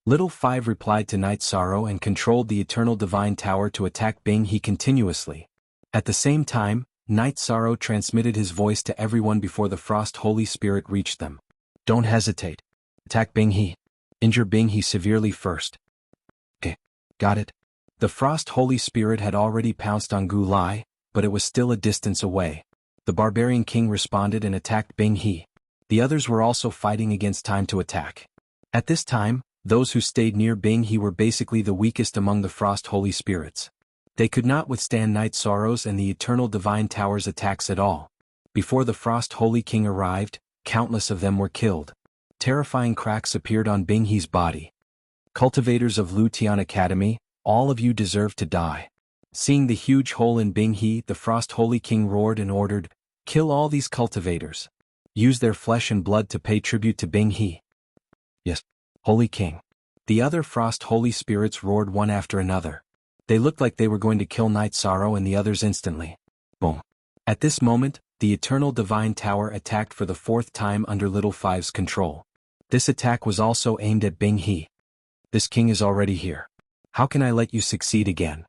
Little 5 replied to Night Sorrow and controlled the Eternal Divine Tower to attack Bing He continuously. At the same time, Night Sorrow transmitted his voice to everyone before the Frost Holy Spirit reached them. "Don't hesitate. Attack Bing He. Injure Bing He severely first." "Okay. Got it." The Frost Holy Spirit had already pounced on Gu Lai, but it was still a distance away. The Barbarian King responded and attacked Bing He. The others were also fighting against time to attack. At this time, those who stayed near Bing He were basically the weakest among the Frost Holy Spirits. They could not withstand Night Sorrow's and the Eternal Divine Tower's attacks at all. Before the Frost Holy King arrived, countless of them were killed. Terrifying cracks appeared on Bing He's body. Cultivators of Lutian Academy, all of you deserve to die. Seeing the huge hole in Bing He, the Frost Holy King roared and ordered, "Kill all these cultivators. Use their flesh and blood to pay tribute to Bing He." "Yes, Holy King." The other Frost Holy Spirits roared one after another. They looked like they were going to kill Night Sorrow and the others instantly. Boom. At this moment, the Eternal Divine Tower attacked for the fourth time under Little Five's control. This attack was also aimed at Bing He. "This king is already here. How can I let you succeed again?"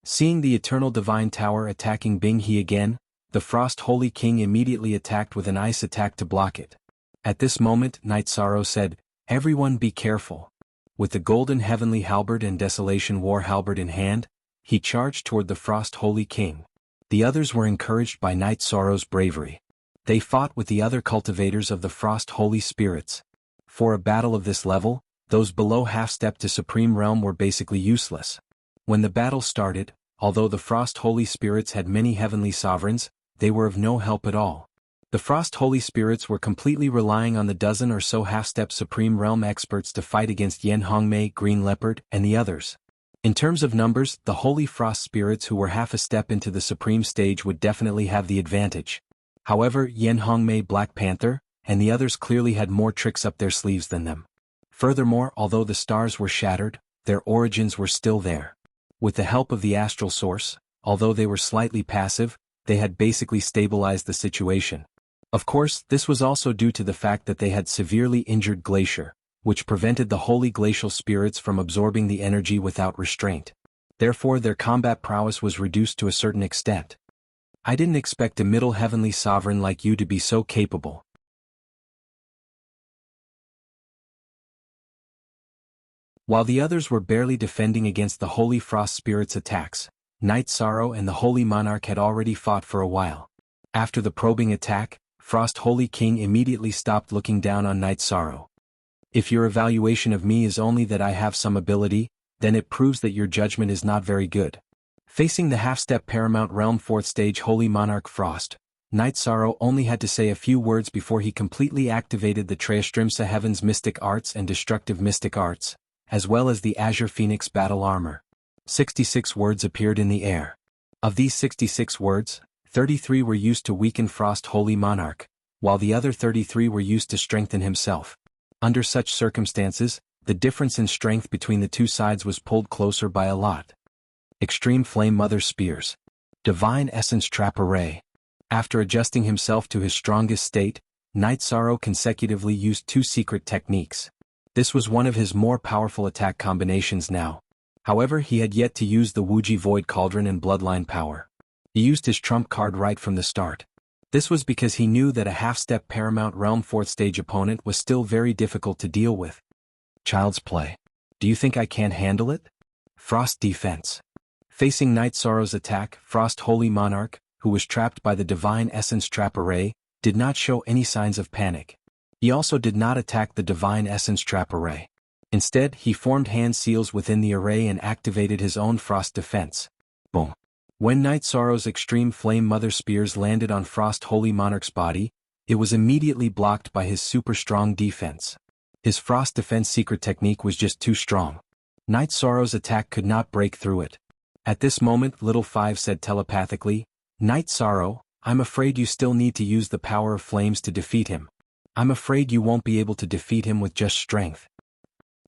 Seeing the Eternal Divine Tower attacking Bing He again, the Frost Holy King immediately attacked with an ice attack to block it. At this moment, Night Sorrow said, "Everyone be careful." With the Golden Heavenly Halberd and Desolation War Halberd in hand, he charged toward the Frost Holy King. The others were encouraged by Night Sorrow's bravery. They fought with the other cultivators of the Frost Holy Spirits. For a battle of this level, those below half-step to Supreme Realm were basically useless. When the battle started, although the Frost Holy Spirits had many heavenly sovereigns, they were of no help at all. The Frost Holy Spirits were completely relying on the dozen or so half-step Supreme Realm experts to fight against Yen Hongmei, Green Leopard, and the others. In terms of numbers, the Holy Frost Spirits who were half a step into the Supreme Stage would definitely have the advantage. However, Yen Hongmei, Black Panther, and the others clearly had more tricks up their sleeves than them. Furthermore, although the stars were shattered, their origins were still there. With the help of the Astral Source, although they were slightly passive, they had basically stabilized the situation. Of course, this was also due to the fact that they had severely injured Glacier, which prevented the Holy Glacial Spirits from absorbing the energy without restraint. Therefore their combat prowess was reduced to a certain extent. "I didn't expect a Middle Heavenly Sovereign like you to be so capable." While the others were barely defending against the Holy Frost Spirit's attacks, Night Sorrow and the Holy Monarch had already fought for a while. After the probing attack, Frost Holy King immediately stopped looking down on Night Sorrow. "If your evaluation of me is only that I have some ability, then it proves that your judgment is not very good." Facing the half-step Paramount Realm 4th Stage Holy Monarch Frost, Night Sorrow only had to say a few words before he completely activated the Treastrimsa Heaven's Mystic Arts and Destructive Mystic Arts, as well as the Azure Phoenix Battle Armor. 66 words appeared in the air. Of these 66 words, 33 were used to weaken Frost Holy Monarch, while the other 33 were used to strengthen himself. Under such circumstances, the difference in strength between the two sides was pulled closer by a lot. Extreme Flame Mother Spears. Divine Essence Trap Array. After adjusting himself to his strongest state, Night Sorrow consecutively used two secret techniques. This was one of his more powerful attack combinations now. However, he had yet to use the Wuxia Void Cauldron and Bloodline power. He used his trump card right from the start. This was because he knew that a half-step Paramount Realm 4th Stage opponent was still very difficult to deal with. Child's play. Do you think I can't handle it? Frost Defense. Facing Night Sorrow's attack, Frost Holy Monarch, who was trapped by the Divine Essence Trap Array, did not show any signs of panic. He also did not attack the Divine Essence Trap Array. Instead, he formed hand seals within the array and activated his own Frost Defense. Boom. When Night Sorrow's Extreme Flame Mother Spears landed on Frost Holy Monarch's body, it was immediately blocked by his super strong defense. His Frost Defense secret technique was just too strong. Night Sorrow's attack could not break through it. At this moment, Little Five said telepathically, "Night Sorrow, I'm afraid you still need to use the power of flames to defeat him. I'm afraid you won't be able to defeat him with just strength."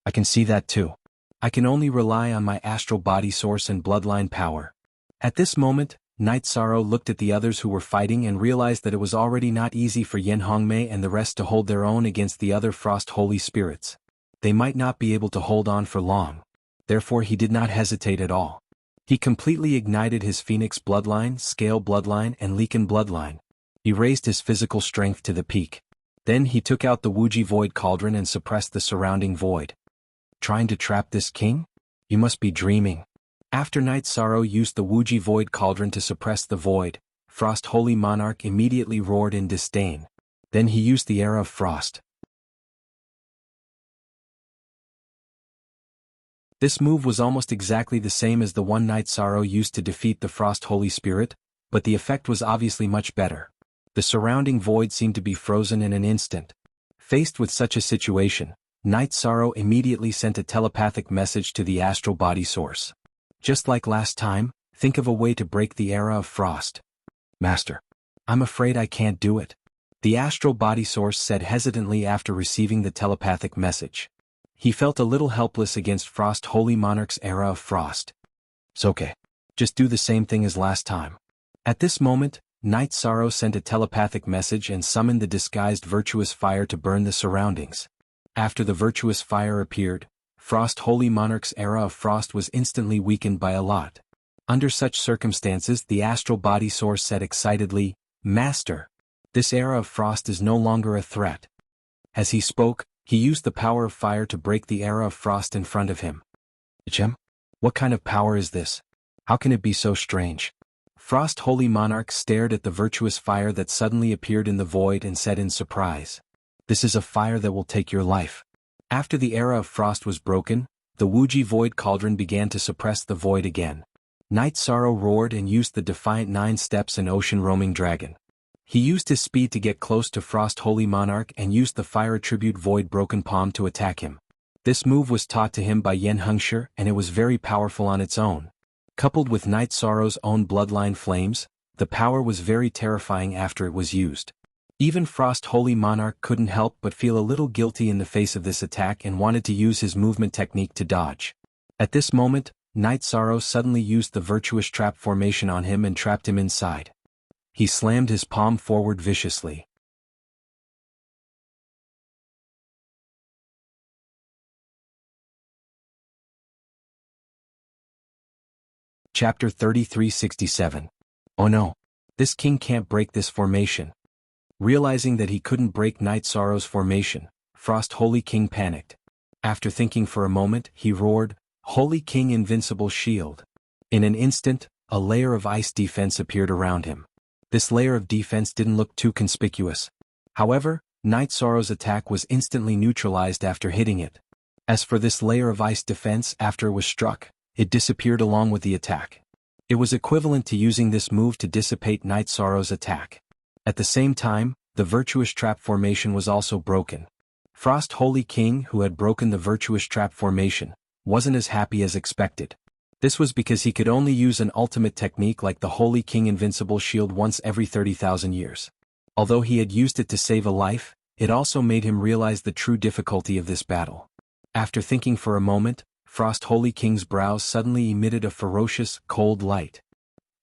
"I can see that too. I can only rely on my astral body source and bloodline power." At this moment, Night Sorrow looked at the others who were fighting and realized that it was already not easy for Yen Hongmei and the rest to hold their own against the other Frost Holy Spirits. They might not be able to hold on for long. Therefore he did not hesitate at all. He completely ignited his Phoenix Bloodline, Scale Bloodline, and Leaken Bloodline. He raised his physical strength to the peak. Then he took out the Wuxia Void Cauldron and suppressed the surrounding void. Trying to trap this king? You must be dreaming. After Night Sorrow used the Wuxia Void Cauldron to suppress the void, Frost Holy Monarch immediately roared in disdain. Then he used the Era of Frost. This move was almost exactly the same as the one Night Sorrow used to defeat the Frost Holy Spirit, but the effect was obviously much better. The surrounding void seemed to be frozen in an instant. Faced with such a situation, Night Sorrow immediately sent a telepathic message to the astral body source. Just like last time, think of a way to break the Era of Frost. Master, I'm afraid I can't do it. The astral body source said hesitantly after receiving the telepathic message. He felt a little helpless against Frost Holy Monarch's Era of Frost. It's okay. Just do the same thing as last time. At this moment, Night Sorrow sent a telepathic message and summoned the disguised virtuous fire to burn the surroundings. After the virtuous fire appeared, Frost Holy Monarch's Era of Frost was instantly weakened by a lot. Under such circumstances, the astral body source said excitedly, "Master, this Era of Frost is no longer a threat." As he spoke, he used the power of fire to break the Era of Frost in front of him. Gem? What kind of power is this? How can it be so strange? Frost Holy Monarch stared at the virtuous fire that suddenly appeared in the void and said in surprise, "This is a fire that will take your life." After the Era of Frost was broken, the Wuxia Void Cauldron began to suppress the void again. Night Sorrow roared and used the defiant 9 steps and ocean roaming dragon. He used his speed to get close to Frost Holy Monarch and used the fire attribute Void Broken Palm to attack him. This move was taught to him by Yen Hengshi, and it was very powerful on its own. Coupled with Night Sorrow's own bloodline flames, the power was very terrifying after it was used. Even Frost Holy Monarch couldn't help but feel a little guilty in the face of this attack and wanted to use his movement technique to dodge. At this moment, Night Sorrow suddenly used the virtuous trap formation on him and trapped him inside. He slammed his palm forward viciously. Chapter 3367. Oh no. This king can't break this formation. Realizing that he couldn't break Night Sorrow's formation, Frost Holy King panicked. After thinking for a moment, he roared, "Holy King Invincible Shield." In an instant, a layer of ice defense appeared around him. This layer of defense didn't look too conspicuous. However, Night Sorrow's attack was instantly neutralized after hitting it. As for this layer of ice defense after it was struck, it disappeared along with the attack. It was equivalent to using this move to dissipate Night Sorrow's attack. At the same time, the virtuous trap formation was also broken. Frost Holy King, who had broken the virtuous trap formation, wasn't as happy as expected. This was because he could only use an ultimate technique like the Holy King Invincible Shield once every 30,000 years. Although he had used it to save a life, it also made him realize the true difficulty of this battle. After thinking for a moment, Frost Holy King's brows suddenly emitted a ferocious, cold light.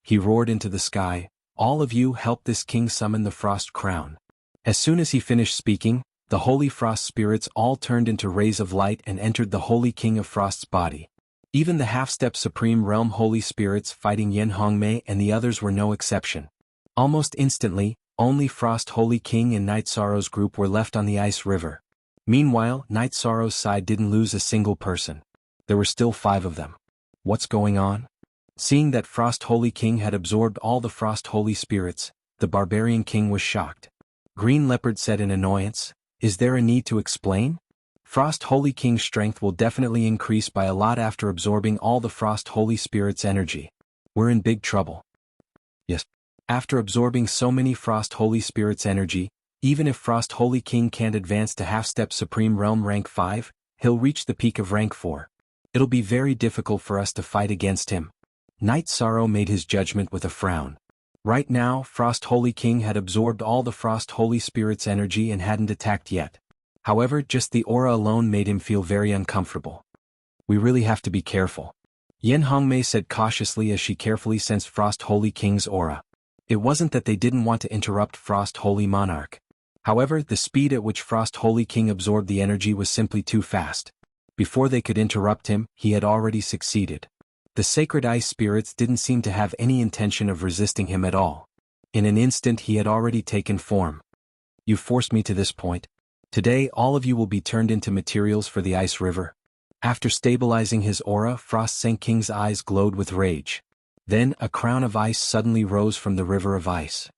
He roared into the sky, "All of you help this king summon the Frost Crown." As soon as he finished speaking, the Holy Frost Spirits all turned into rays of light and entered the Holy King of Frost's body. Even the half-step Supreme Realm Holy Spirits fighting Yen Hengshi and the others were no exception. Almost instantly, only Frost Holy King and Night Sorrow's group were left on the ice river. Meanwhile, Night Sorrow's side didn't lose a single person. There were still 5 of them. What's going on? Seeing that Frost Holy King had absorbed all the Frost Holy Spirits, the Barbarian King was shocked. Green Leopard said in annoyance, "Is there a need to explain? Frost Holy King's strength will definitely increase by a lot after absorbing all the Frost Holy Spirit's energy. We're in big trouble." Yes. After absorbing so many Frost Holy Spirit's energy, even if Frost Holy King can't advance to half-step Supreme Realm rank 5, he'll reach the peak of rank 4. It'll be very difficult for us to fight against him. Night Sorrow made his judgment with a frown. Right now, Frost Holy King had absorbed all the Frost Holy Spirit's energy and hadn't attacked yet. However, just the aura alone made him feel very uncomfortable. "We really have to be careful," Yen Hengshi said cautiously as she carefully sensed Frost Holy King's aura. It wasn't that they didn't want to interrupt Frost Holy Monarch. However, the speed at which Frost Holy King absorbed the energy was simply too fast. Before they could interrupt him, he had already succeeded. The sacred ice spirits didn't seem to have any intention of resisting him at all. In an instant he had already taken form. "You forced me to this point. Today all of you will be turned into materials for the ice river." After stabilizing his aura, Frost Sank King's eyes glowed with rage. Then a crown of ice suddenly rose from the river of ice.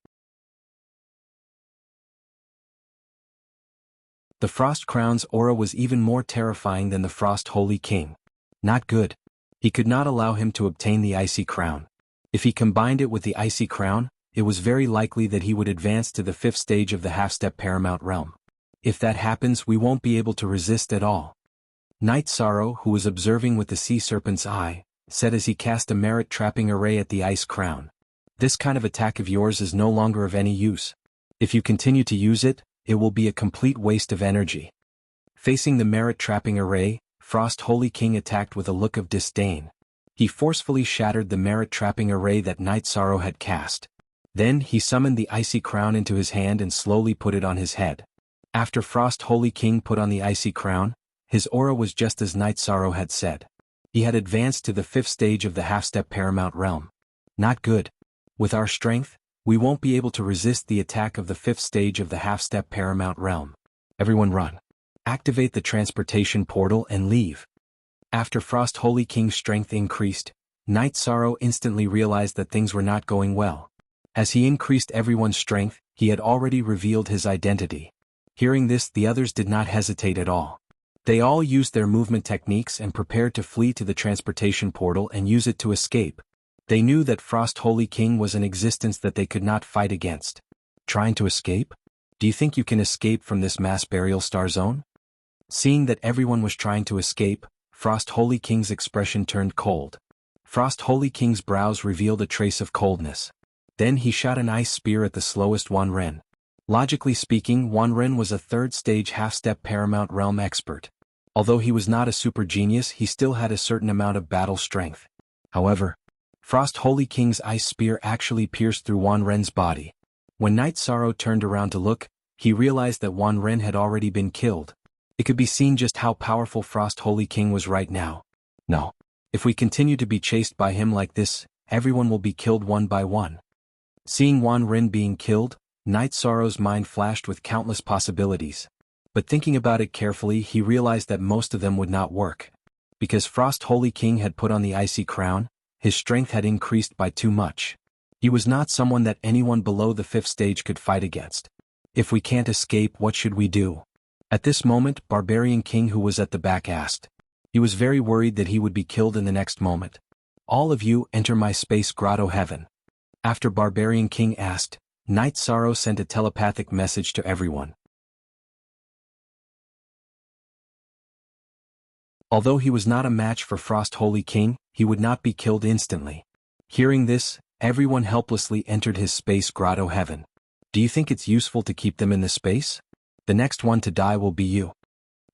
The Frost Crown's aura was even more terrifying than the Frost Holy King. Not good. He could not allow him to obtain the Icy Crown. If he combined it with the Icy Crown, it was very likely that he would advance to the 5th stage of the half-step Paramount Realm. If that happens, we won't be able to resist at all. Night Sorrow, who was observing with the Sea Serpent's eye, said as he cast a merit trapping array at the Ice Crown. This kind of attack of yours is no longer of any use. If you continue to use it, it will be a complete waste of energy. Facing the merit trapping array, Frost Holy King attacked with a look of disdain. He forcefully shattered the merit trapping array that Night Sorrow had cast. Then he summoned the Icy Crown into his hand and slowly put it on his head. After Frost Holy King put on the Icy Crown, his aura was just as Night Sorrow had said. He had advanced to the 5th stage of the half-step Paramount Realm. Not good. With our strength, we won't be able to resist the attack of the 5th stage of the half-step Paramount Realm. Everyone run. Activate the transportation portal and leave. After Frost Holy King's strength increased, Night Sorrow instantly realized that things were not going well. As he increased everyone's strength, he had already revealed his identity. Hearing this, the others did not hesitate at all. They all used their movement techniques and prepared to flee to the transportation portal and use it to escape. They knew that Frost Holy King was an existence that they could not fight against. Trying to escape? Do you think you can escape from this mass burial star zone? Seeing that everyone was trying to escape, Frost Holy King's expression turned cold. Frost Holy King's brows revealed a trace of coldness. Then he shot an ice spear at the slowest Wanren. Logically speaking, Wanren was a 3rd stage half-step Paramount Realm expert. Although he was not a super genius, he still had a certain amount of battle strength. However, Frost Holy King's ice spear actually pierced through Wanren's body. When Night Sorrow turned around to look, he realized that Wanren had already been killed. It could be seen just how powerful Frost Holy King was right now. No. If we continue to be chased by him like this, everyone will be killed one by one. Seeing Wanren being killed, Night Sorrow's mind flashed with countless possibilities. But thinking about it carefully, he realized that most of them would not work. Because Frost Holy King had put on the Icy Crown, his strength had increased by too much. He was not someone that anyone below the 5th stage could fight against. If we can't escape, what should we do? At this moment, Barbarian King, who was at the back, asked. He was very worried that he would be killed in the next moment. All of you enter my space grotto heaven. After Barbarian King asked, Night Sorrow sent a telepathic message to everyone. Although he was not a match for Frost Holy King, he would not be killed instantly. Hearing this, everyone helplessly entered his space grotto heaven. Do you think it's useful to keep them in the space? The next one to die will be you.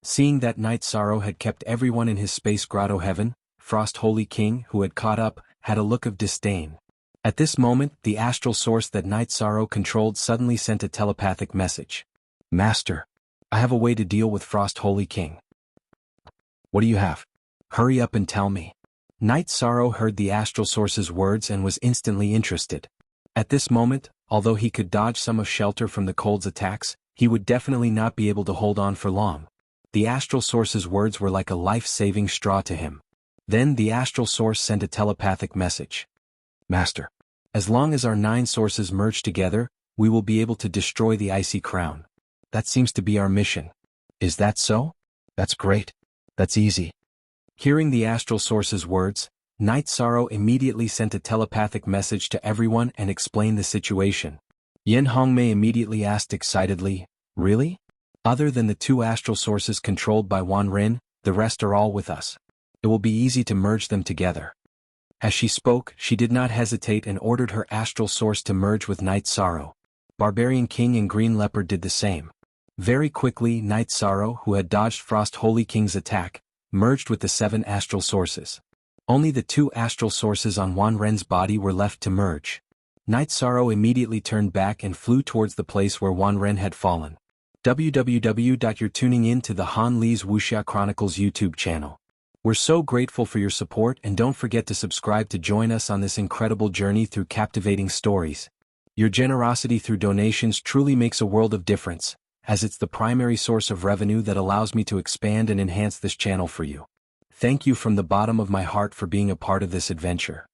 Seeing that Night Sorrow had kept everyone in his space grotto heaven, Frost Holy King, who had caught up, had a look of disdain. At this moment, the astral source that Night Sorrow controlled suddenly sent a telepathic message. Master, I have a way to deal with Frost Holy King. What do you have? Hurry up and tell me. Night Sorrow heard the astral source's words and was instantly interested. At this moment, although he could dodge some of Shelter from the cold's attacks, he would definitely not be able to hold on for long. The astral source's words were like a life-saving straw to him. Then the astral source sent a telepathic message. Master, as long as our 9 sources merge together, we will be able to destroy the Icy Crown. That seems to be our mission. Is that so? That's great. That's easy. Hearing the astral source's words, Night Sorrow immediately sent a telepathic message to everyone and explained the situation. Yin Hongmei immediately asked excitedly, Really? Other than the 2 astral sources controlled by Wanren, the rest are all with us. It will be easy to merge them together. As she spoke, she did not hesitate and ordered her astral source to merge with Night Sorrow. Barbarian King and Green Leopard did the same. Very quickly, Night Sorrow, who had dodged Frost Holy King's attack, merged with the 7 astral sources. Only the 2 astral sources on Wanren's body were left to merge. Night Sorrow immediately turned back and flew towards the place where Wanren had fallen. You're tuning in to the Han Lee's Wuxia Chronicles YouTube channel. We're so grateful for your support, and don't forget to subscribe to join us on this incredible journey through captivating stories. Your generosity through donations truly makes a world of difference, as it's the primary source of revenue that allows me to expand and enhance this channel for you. Thank you from the bottom of my heart for being a part of this adventure.